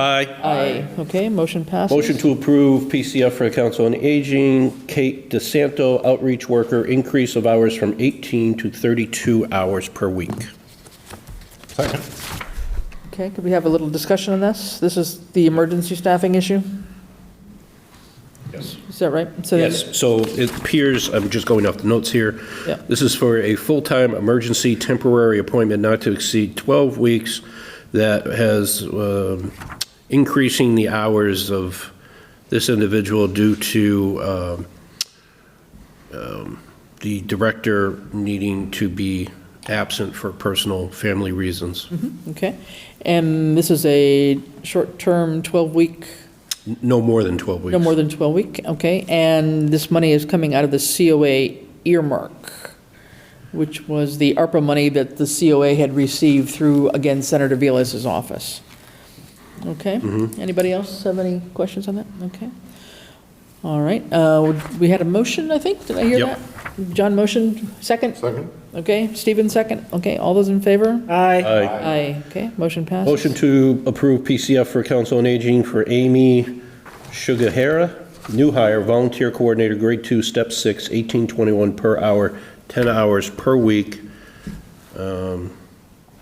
Aye. Okay, motion passes. Motion to approve PCF for the Council on Aging, Kate DeSanto, outreach worker, increase of hours from 18 to 32 hours per week. Second. Okay, could we have a little discussion on this? This is the emergency staffing issue, Yes. is that right? So Yes, so it appears, I'm just going off the notes here. Yeah. This is for a full-time emergency temporary appointment not to exceed 12 weeks that has increasing the hours of this individual due to the director needing to be absent for personal family reasons. Okay, and this is a short-term 12-week, No more than 12 weeks. no more than 12-week, okay? And this money is coming out of the COA earmark, which was the ARPA money that the COA had received through, again, Senator Vilas's office. Okay? Anybody else have any questions on that? Okay. All right, we had a motion, I think, did I hear Yep. that? John motion, second? Second. Okay, Stephen second, okay, all those in favor? Aye. Aye, okay, motion passes. Motion to approve PCF for Council on Aging for Amy Sugahara, new hire, volunteer coordinator, grade 2, step 6, $18.21 per hour, 10 hours per week.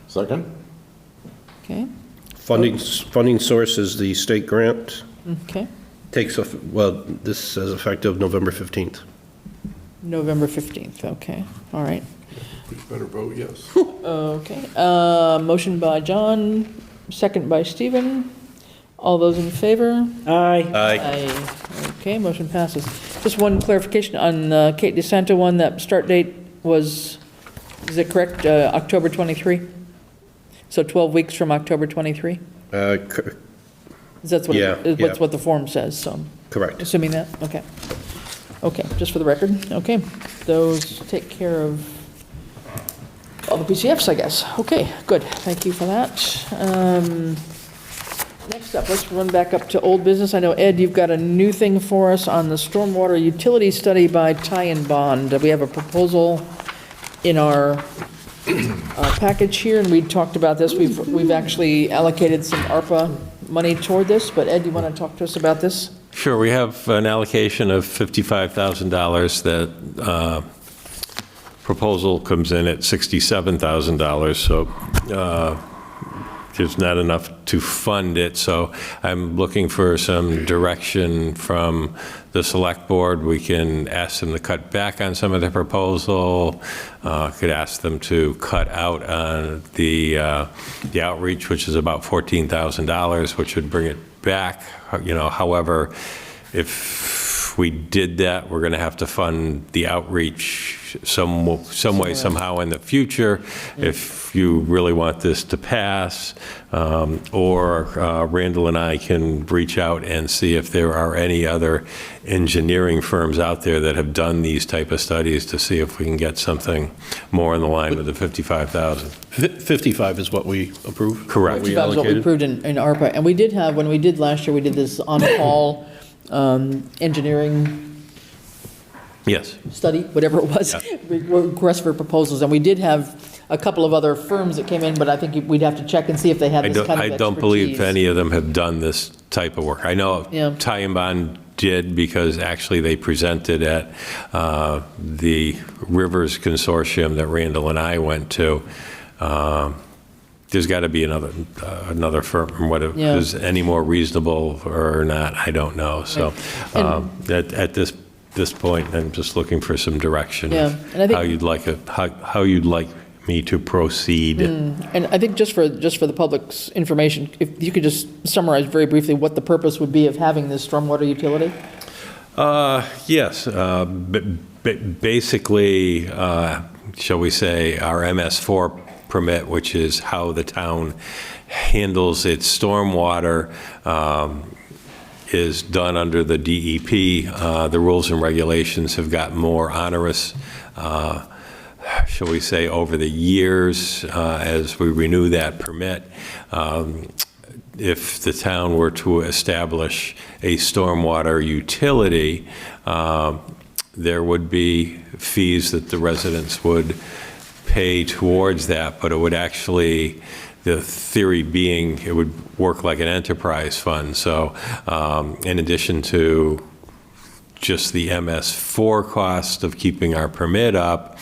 Second. Okay, Funding source is the state grant. okay, This says effective November 15th. November 15th, okay, all right. You better vote yes. Okay, motion by John, second by Stephen. All those in favor? Aye. Aye. Okay, motion passes. Just one clarification on Kate DeSanto one, that start date was, is it correct, October 23? So 12 weeks from October 23? That's what, Yeah, yeah. what the form says, so. Correct. Assuming that, okay. Okay, just for the record, okay. Those take care of all the PCFs, I guess. Okay, good, thank you for that. Next up, let's run back up to old business. I know, Ed, you've got a new thing for us on the stormwater utility study by Tie and Bond. We have a proposal in our package here, and we talked about this. We've actually allocated some ARPA money toward this, but Ed, you want to talk to us about this? Sure, we have an allocation of $55,000. That proposal comes in at $67,000, so there's not enough to fund it. So I'm looking for some direction from the select board. We can ask them to cut back on some of the proposal, could ask them to cut out on the outreach, which is about $14,000, which would bring it back. However, if we did that, we're going to have to fund the outreach some way, somehow in the future, if you really want this to pass, or Randall and I can reach out and see if there are any other engineering firms out there that have done these type of studies to see if we can get something more in the line with the 55,000. 55 is what we approved? Correct. 55 is what we approved in ARPA. And we did have, when we did last year, we did this on-call engineering Yes. study, whatever it was, request for proposals. And we did have a couple of other firms that came in, but I think we'd have to check and see if they had this kind of expertise. I don't believe any of them have done this type of work. I know Tie and Bond did, because actually they presented at the Rivers Consortium that Randall and I went to. there's got to be another firm. What if is any more reasonable or not, I don't know. So at this point, I'm just looking for some direction of and I think, how you'd like me to proceed. And I think just for the public's information, if you could just summarize very briefly what the purpose would be of having this stormwater utility? Yes. Basically, shall we say, our MS4 permit, which is how the town handles its stormwater, is done under the DEP. The rules and regulations have gotten more onerous, shall we say, over the years as we renew that permit. If the town were to establish a stormwater utility, there would be fees that the residents would pay towards that, but it would actually, the theory being, it would work like an enterprise fund. So in addition to just the MS4 cost of keeping our permit up,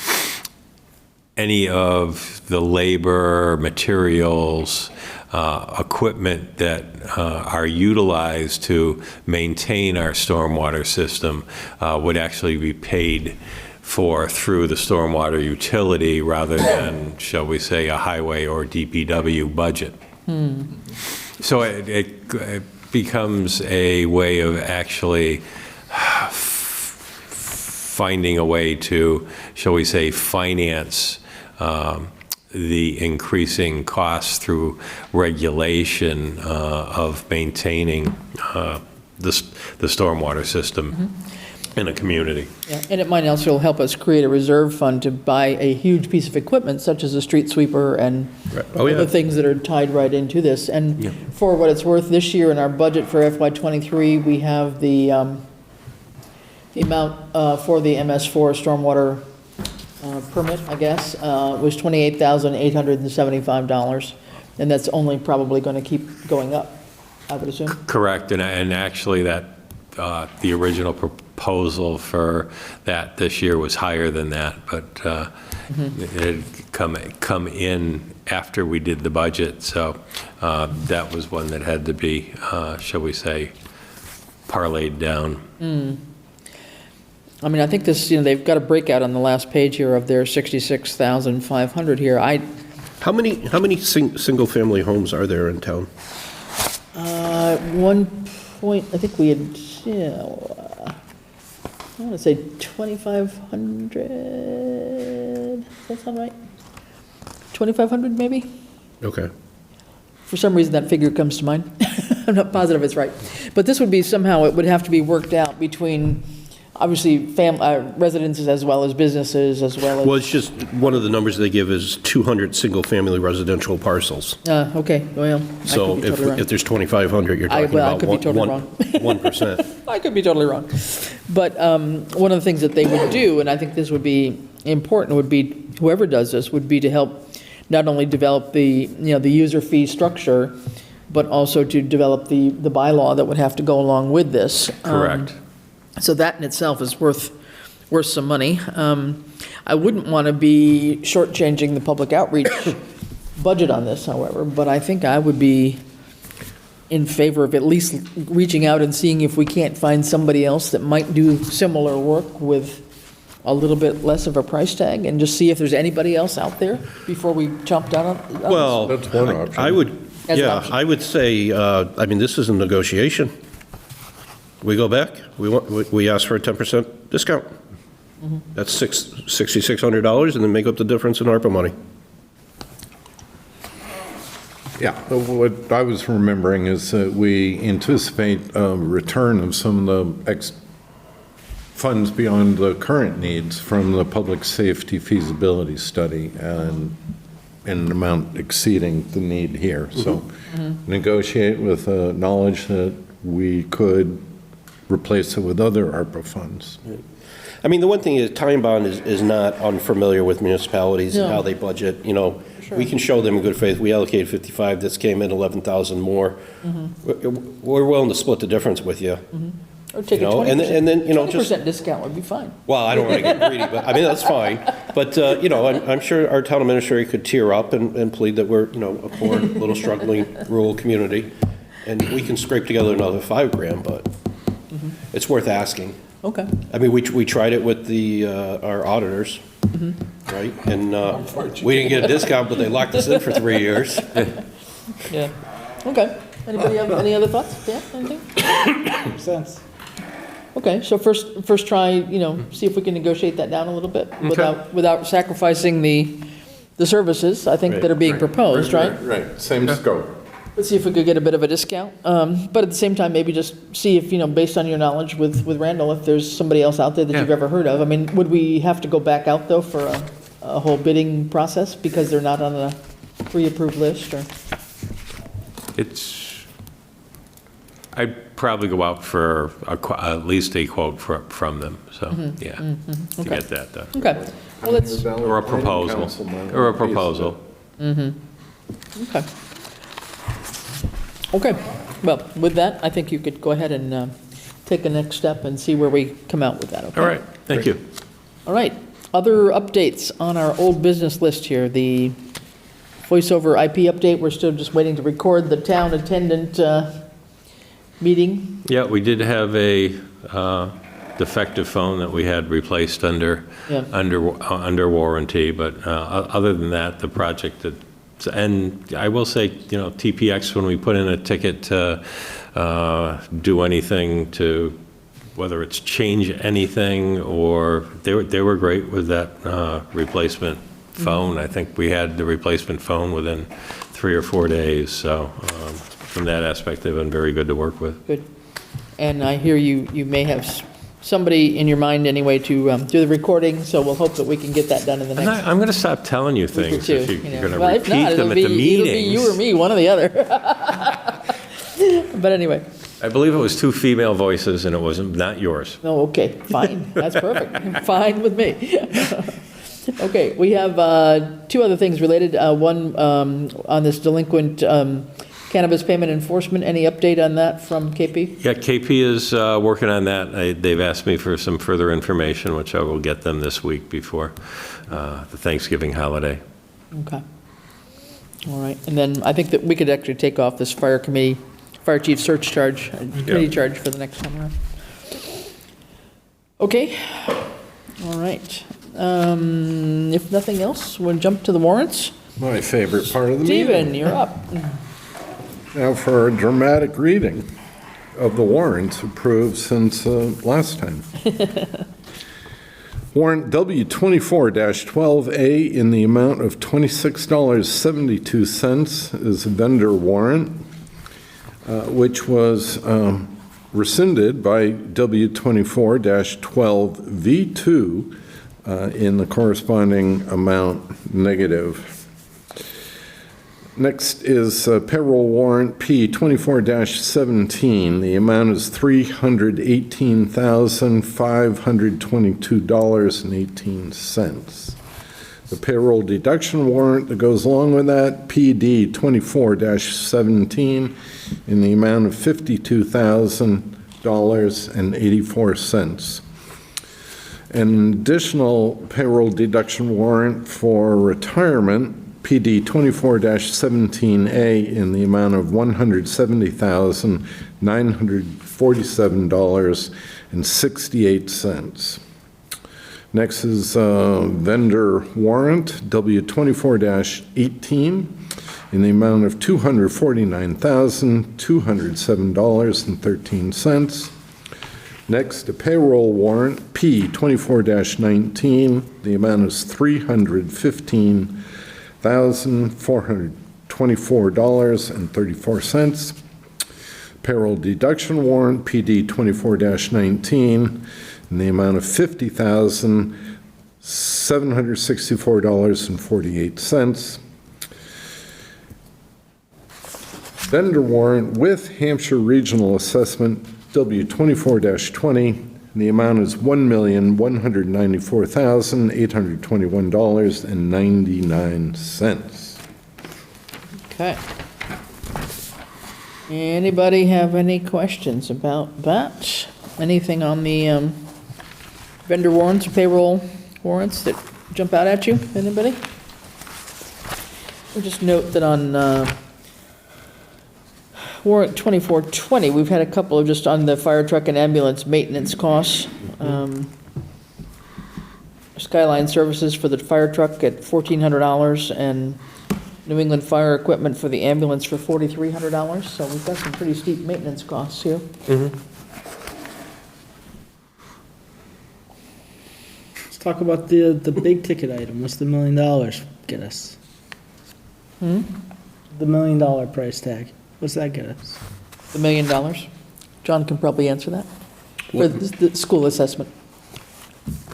any of the labor, materials, equipment that are utilized to maintain our stormwater system would actually be paid for through the stormwater utility rather than, shall we say, a highway or DPW budget. So it becomes a way of actually finding a way to, shall we say, finance the increasing costs through regulation of maintaining the stormwater system in a community. Yeah, and it might also help us create a reserve fund to buy a huge piece of equipment such as a street sweeper and other things that are tied right into this. And for what it's worth, this year in our budget for FY23, we have the amount for the MS4 stormwater permit, I guess, was $28,875. And that's only probably going to keep going up, I would assume. Correct. And actually that the original proposal for that this year was higher than that, but it had come in after we did the budget. So that was one that had to be, shall we say, parlayed down. I mean, I think this, they've got a breakout on the last page here of their 66,500 here. How many single-family homes are there in town? At one point, I think we had, I want to say 2,500. Does that sound right? 2,500 maybe? Okay. For some reason, that figure comes to mind. I'm not positive it's right. But this would be somehow, it would have to be worked out between, obviously, residences as well as businesses as well as... Well, it's just, one of the numbers they give is 200 single-family residential parcels. Okay, well, so if there's 2,500, you're talking about 1%. I could be totally wrong. But one of the things that they would do, and I think this would be important, would be, whoever does this, would be to help not only develop the, the user fee structure, but also to develop the bylaw that would have to go along with this. Correct. So that in itself is worth some money. I wouldn't want to be shortchanging the public outreach budget on this, however, but I think I would be in favor of at least reaching out and seeing if we can't find somebody else that might do similar work with a little bit less of a price tag, and just see if there's anybody else out there before we chomp down on well, that's one option. I would say, I mean, this is a negotiation. We go back, we ask for a 10% discount. That's $6,600, and then make up the difference in ARPA money. Yeah, what I was remembering is that we anticipate a return of some of the funds beyond the current needs from the public safety feasibility study, and an amount exceeding the need here. So negotiate with knowledge that we could replace it with other ARPA funds. I mean, the one thing is, Time Bond is not unfamiliar with municipalities and how they budget. We can show them in good faith. We allocated 55. This came in 11,000 more. We're willing to split the difference with you. Or take a You know, 20%. and then, you know, just, 20% discount would be fine. well, I don't want to get greedy, but, I mean, that's fine. But, you know, I'm sure our town administrator could tear up and plead that we're, you know, a poor, little struggling rural community, and we can scrape together another $5,000, but it's worth asking. Okay. I mean, we tried it with our auditors, right? And we didn't get a discount, but they locked us in for 3 years. Yeah. Okay. Anybody have any other thoughts? Yeah, anything? Makes sense. Okay, so first try, you know, see if we can negotiate that down a little bit without sacrificing the services, I think, that are being proposed, right? Right, same scope. Let's see if we could get a bit of a discount. But at the same time, maybe just see if, you know, based on your knowledge with Randall, if there's somebody else out there that you've ever heard of. I mean, would we have to go back out, though, for a whole bidding process because they're not on a pre-approved list, or? I'd probably go out for at least a quote from them, so, yeah, to Okay. get that done. Okay, well, let's, Or a proposal, okay. Okay, well, with that, I think you could go ahead and take a next step and see where we come out with that, okay? All right, thank you. All right, other updates on our old business list here, the voice over IP update, we're still just waiting to record the town attendant meeting. Yeah, we did have a defective phone that we had replaced under warranty, but other than that, the project, and I will say, you know, TPX, when we put in a ticket to do anything to, whether it's change anything, or they were great with that replacement phone. I think we had the replacement phone within 3 or 4 days, so from that aspect, they've been very good to work with. Good. And I hear you may have somebody in your mind anyway to do the recording, so we'll hope that we can get that done in the next. I'm going to stop telling you things if you're going to Well, if repeat not, them at the meetings. It'll be you or me, one or the other. But anyway. I believe it was 2 female voices, and it was not yours. Oh, okay, fine, that's perfect, fine with me. Okay, we have 2 other things related. One on this delinquent cannabis payment enforcement. Any update on that from KP? Yeah, KP is working on that. They've asked me for some further information, which I will get them this week before the Thanksgiving holiday. Okay. All right, and then I think that we could actually take off this fire chief search charge, committee charge for the next time around. Okay, all right. If nothing else, we'll jump to the warrants. My favorite part of the meeting. Stephen, you're up. Now for a dramatic reading of the warrants approved since last time. Warrant W24-12A in the amount of $26.72 is a vendor warrant, which was rescinded by W24-12V2 in the corresponding amount negative. Next is payroll warrant P24-17. The amount is $318,522.18. The payroll deduction warrant that goes along with that, PD 24-17, in the amount of $52,000.84. An additional payroll deduction warrant for retirement, PD 24-17A, in the amount of $170,947.68. Next is vendor warrant W24-18 in the amount of $249,207.13. Next, a payroll warrant P24-19. The amount is $315,424.34. Payroll deduction warrant PD 24-19 in the amount of $50,764.48. Vendor warrant with Hampshire Regional Assessment W24-20, and the amount is $1,194,821.99. Okay. Anybody have any questions about that? Anything on the vendor warrants or payroll warrants that jump out at you? Anybody? We'll just note that on warrant 2420, we've had a couple of just on the fire truck and ambulance maintenance costs. Skyline Services for the fire truck at $1,400 and New England Fire Equipment for the ambulance for $4,300. So we've got some pretty steep maintenance costs here. Let's talk about the big ticket item. What's the $1 million get us? The $1 million price tag. What's that get us? The $1 million? John can probably answer that. For the school assessment.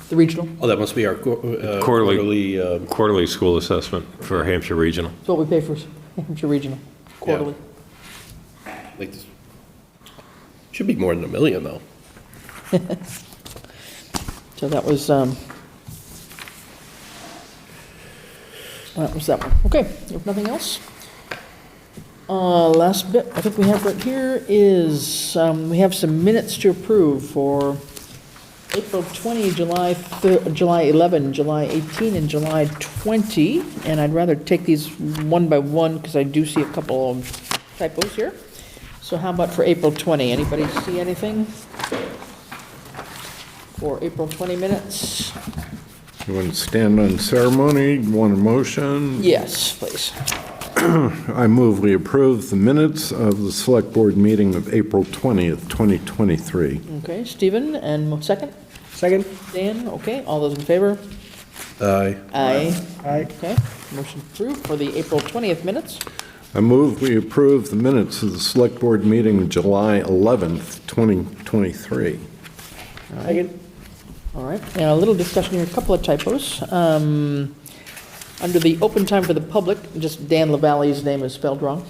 The regional. Oh, that must be our quarterly school assessment for Hampshire Regional. That's what we pay for Hampshire Regional, quarterly. Like, should be more than $1 million, though. So that was that one. Okay, if nothing else. Last bit I think we have right here is we have some minutes to approve for April 20, July 11, July 18, and July 20. And I'd rather take these one by one because I do see a couple of typos here. So how about for April 20? Anybody see anything for April 20 minutes? You want to stand on ceremony? You want a motion? Yes, please. I move we approve the minutes of the Select Board meeting of April 20th, 2023. Okay, Stephen, and second? Second. Dan, okay, all those in favor? Aye. Aye. Aye. Okay, motion approved for the April 20th minutes. I move we approve the minutes of the Select Board meeting of July 11th, 2023. Second. All right, and a little discussion here, a couple of typos. Under the open time for the public, just Dan LaValle's name is spelled wrong.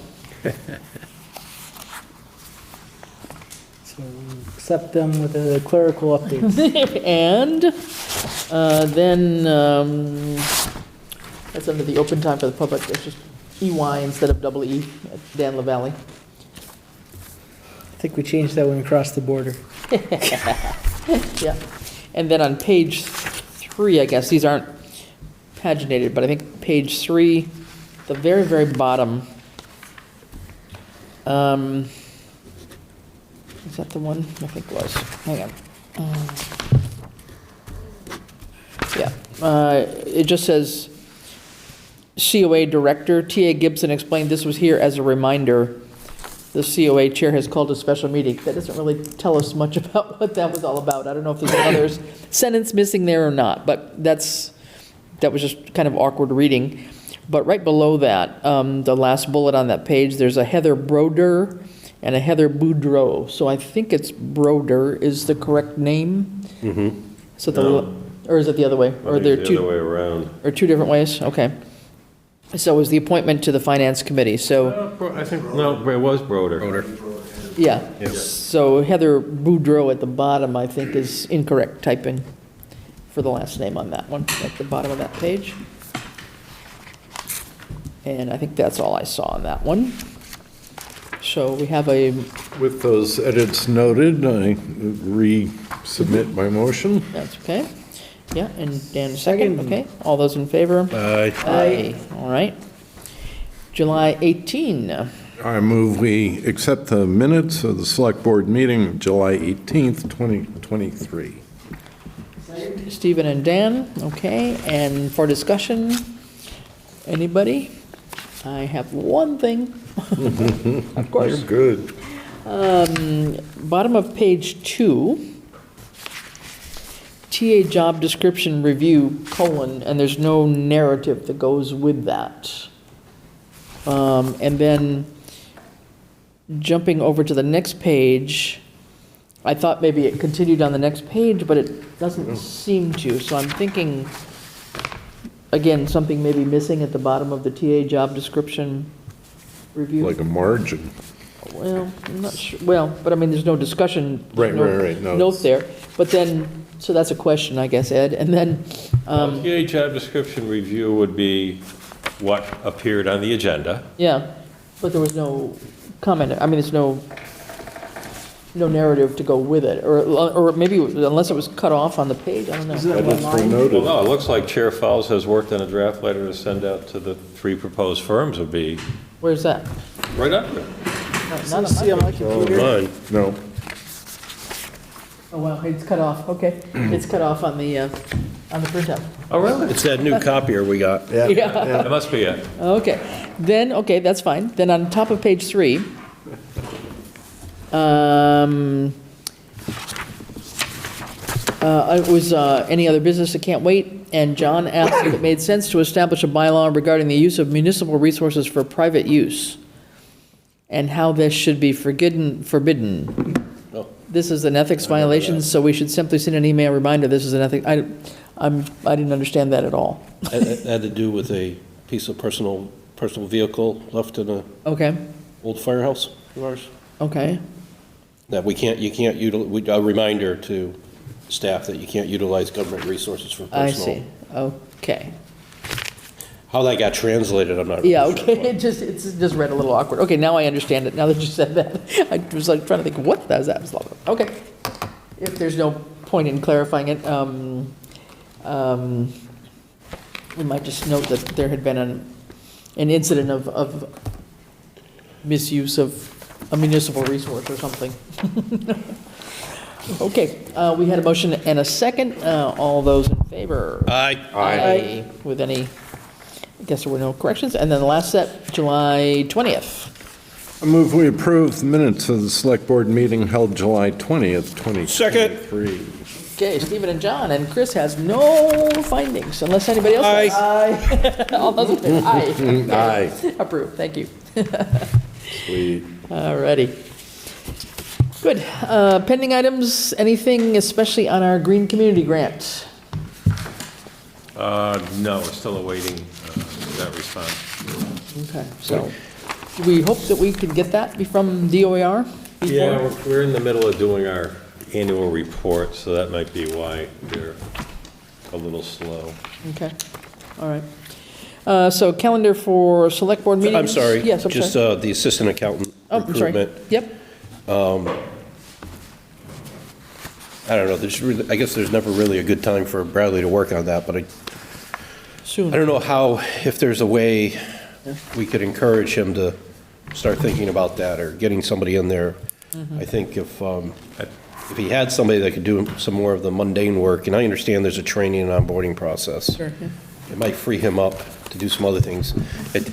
So accept them with a clerical update. And then that's under the open time for the public. It's just EY instead of double E, Dan LaValle. I think we changed that when we crossed the border. Yeah. And then on page 3, I guess, these aren't paginated, but I think page 3, the very, very bottom. Is that the one? I think it was. Hang on. Yeah. It just says COA Director. T.A. Gibson explained this was here as a reminder. The COA chair has called a special meeting. That doesn't really tell us much about what that was all about. I don't know if there's another sentence missing there or not, but that was just kind of awkward reading. But right below that, the last bullet on that page, there's a Heather Broder and a Heather Boudreau. So I think it's Broder is the correct name. So or is it the other way? Or the other way around. Or two different ways? Okay. So it was the appointment to the Finance Committee, so... I think, no, it was Broder. Yeah. So Heather Boudreau at the bottom, I think, is incorrect typing for the last name on that one, at the bottom of that page. And I think that's all I saw on that one. So we have a... With those edits noted, I resubmit my motion. That's okay. Yeah, and Dan second, okay. All those in favor? Aye. Aye. All right. July 18. I move we accept the minutes of the Select Board meeting of July 18th, 2023. Stephen and Dan, okay. And for discussion, anybody? I have one thing. Of course. You're good. Bottom of page 2. TA job description review, and there's no narrative that goes with that. And then jumping over to the next page, I thought maybe it continued on the next page, but it doesn't seem to. So I'm thinking, again, something may be missing at the bottom of the TA job description review. Like a margin. Well, I'm not sure. Well, but I mean, there's no discussion. Right. Note there. But then, so that's a question, I guess, Ed. And then... The job description review would be what appeared on the agenda. Yeah, but there was no comment. I mean, there's no no narrative to go with it, or maybe, unless it was cut off on the page, I don't know. Well, no, it looks like Chair Fowles has worked on a draft letter to send out to the 3 proposed firms would be Where's that? right up there. Not on my computer. Mine. No. Oh, wow, it's cut off, okay. It's cut off on the printout. Oh, really? It's that new copier we got. Yeah. That must be it. Okay, then, okay, that's fine. Then on top of page 3, it was any other business that can't wait, and John asked if it made sense to establish a bylaw regarding the use of municipal resources for private use, and how this should be forbidden. Oh. This is an ethics violation, so we should simply send an email reminder, this is an ethic, I didn't understand that at all. It had to do with a piece of personal vehicle left in a Okay, old firehouse of ours. okay, That you can't utilize, a reminder to staff that you can't utilize government resources for personal. I see, okay. How that got translated, I'm not. Yeah, really sure, okay, it's just read a little awkward. Okay, now I understand it, now that you said that. I was like trying to think, what does that? Okay. If there's no point in clarifying it, we might just note that there had been an incident of misuse of a municipal resource or something. Okay, we had a motion and a second. All those in favor? Aye. Aye. With any, I guess there were no corrections. And then the last set, July 20th. I move we approve the minutes of the select board meeting held July 20th, 2023. Okay, Stephen and John, and Chris has no findings, unless anybody else does. Aye. All those in favor? Aye. Aye. Approved, thank you. Sweet. All righty. Good. Pending items, anything especially on our green community grant? No, we're still awaiting that response. Okay, so we hope that we can get that from DOER before? Yeah, we're in the middle of doing our annual report, so that might be why they're a little slow. Okay, all right. So calendar for select board meetings? I'm sorry. Yes, I'm Just sorry. the assistant accountant I'm sorry. recruitment. Yep. I don't know, I guess there's never really a good time for Bradley to work on that, but I don't know how, if there's a way we could encourage him to start thinking about that, or getting somebody in there. I think if he had somebody that could do some more of the mundane work, and I understand there's a training and onboarding process. Sure, yeah. It might free him up to do some other things.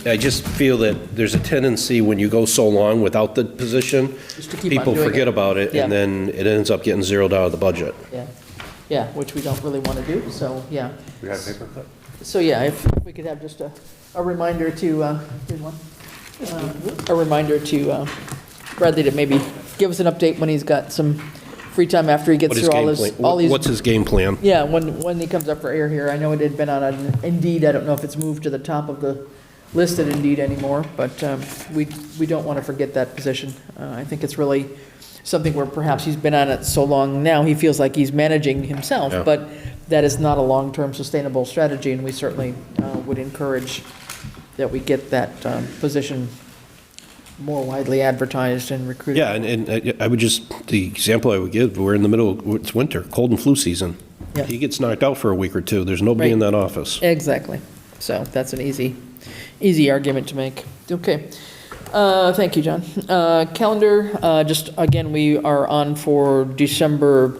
I just feel that there's a tendency when you go so long without the position, Just to keep on people doing forget it. about it, Yeah. and then it ends up getting zeroed out of the budget. Yeah, yeah, which we don't really want to do, so, yeah. We have paperclip? So, yeah, if we could have just a reminder to, here's one. A reminder to Bradley to maybe give us an update when he's got some free time after he gets What his through all game his, plan- all these. What's his game plan? Yeah, when he comes up for air here. I know it had been on an Indeed. I don't know if it's moved to the top of the list at Indeed anymore, but we don't want to forget that position. I think it's really something where perhaps he's been on it so long now, he feels like he's managing himself, Yeah. but that is not a long-term sustainable strategy, and we certainly would encourage that we get that position more widely advertised and recruited. Yeah, and I would just, the example I would give, we're in the middle, it's winter, cold and flu season. Yeah. He gets knocked out for a week or two, there's nobody in Right. that office. Exactly. So that's an easy argument to make. Okay. Thank you, John. Calendar, just again, we are on for December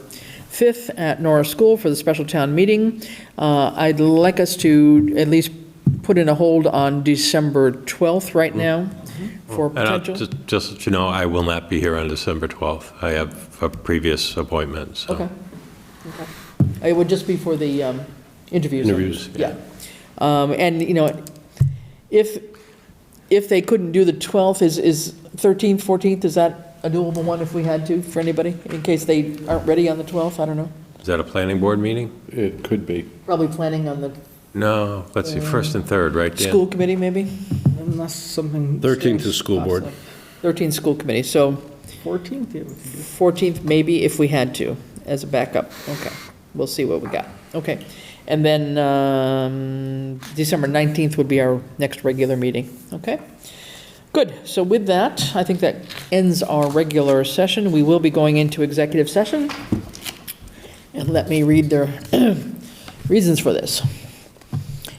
5th at Norris School for the special town meeting. I'd like us to at least put in a hold on December 12th right now for And potential. just so you know, I will not be here on December 12th. I have a previous appointment, so. Okay. It would just be for the interviews. Interviews, Yeah. And, you know, if they couldn't do the 12th, is 13th, 14th, is that a doable one if we had to, for anybody? In case they aren't ready on the 12th, I don't know. Is that a planning board meeting? It could be. Probably planning on the No, let's see, first and third, right, Dan? school committee, maybe? Unless something. 13th is school board. 13th school committee, so 14th, yeah, we can do. 14th maybe if we had to, as a backup. Okay, we'll see what we got. Okay, and then December 19th would be our next regular meeting, okay? Good. So with that, I think that ends our regular session. We will be going into executive session. And let me read the reasons for this.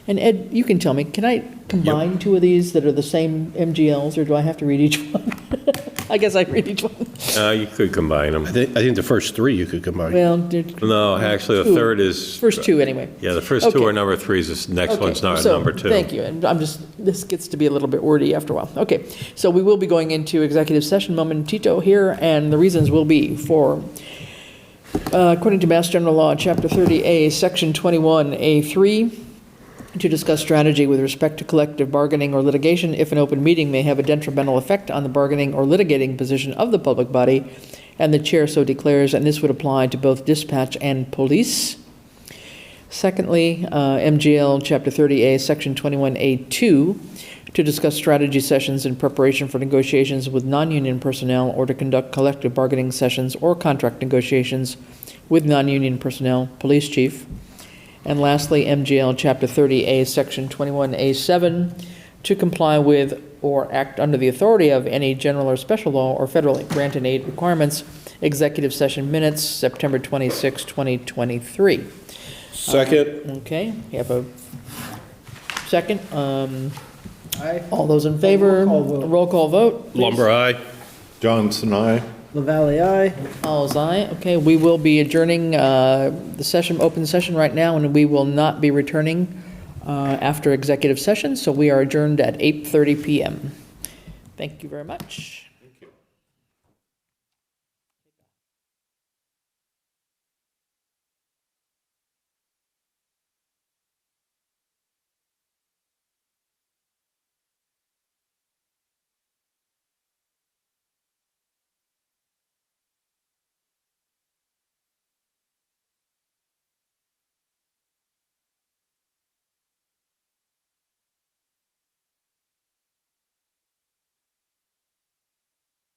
And Ed, you can tell me, can I combine two of these that are the same MGLs, or do I have to read each one? I guess I read each one. You could combine them. I think the first three you could combine. Well, No, actually, the third is... First two, anyway. Yeah, the first two Okay. are number threes, this next Okay, one's not so, number two. Thank you, and this gets to be a little bit wordy after a while. Okay, so we will be going into executive session momentito here, and the reasons will be for, according to Mass General Law, Chapter 30A, Section 21A3, to discuss strategy with respect to collective bargaining or litigation if an open meeting may have a detrimental effect on the bargaining or litigating position of the public body, and the chair so declares, and this would apply to both dispatch and police. Secondly, MGL Chapter 30A, Section 21A2, to discuss strategy sessions in preparation for negotiations with non-union personnel or to conduct collective bargaining sessions or contract negotiations with non-union personnel, police chief. And lastly, MGL Chapter 30A, Section 21A7, to comply with or act under the authority of any general or special law or federal grant and aid requirements, executive session minutes, September 26, 2023. Second. Okay, you have a second. All those in favor? Roll call vote. Please. Lumber, aye. Johnson, aye. LaValle, aye. All's aye. Okay, we will be adjourning the session, open session right now, and we will not be returning after executive session, so we are adjourned at 8:30 p.m. Thank you very much.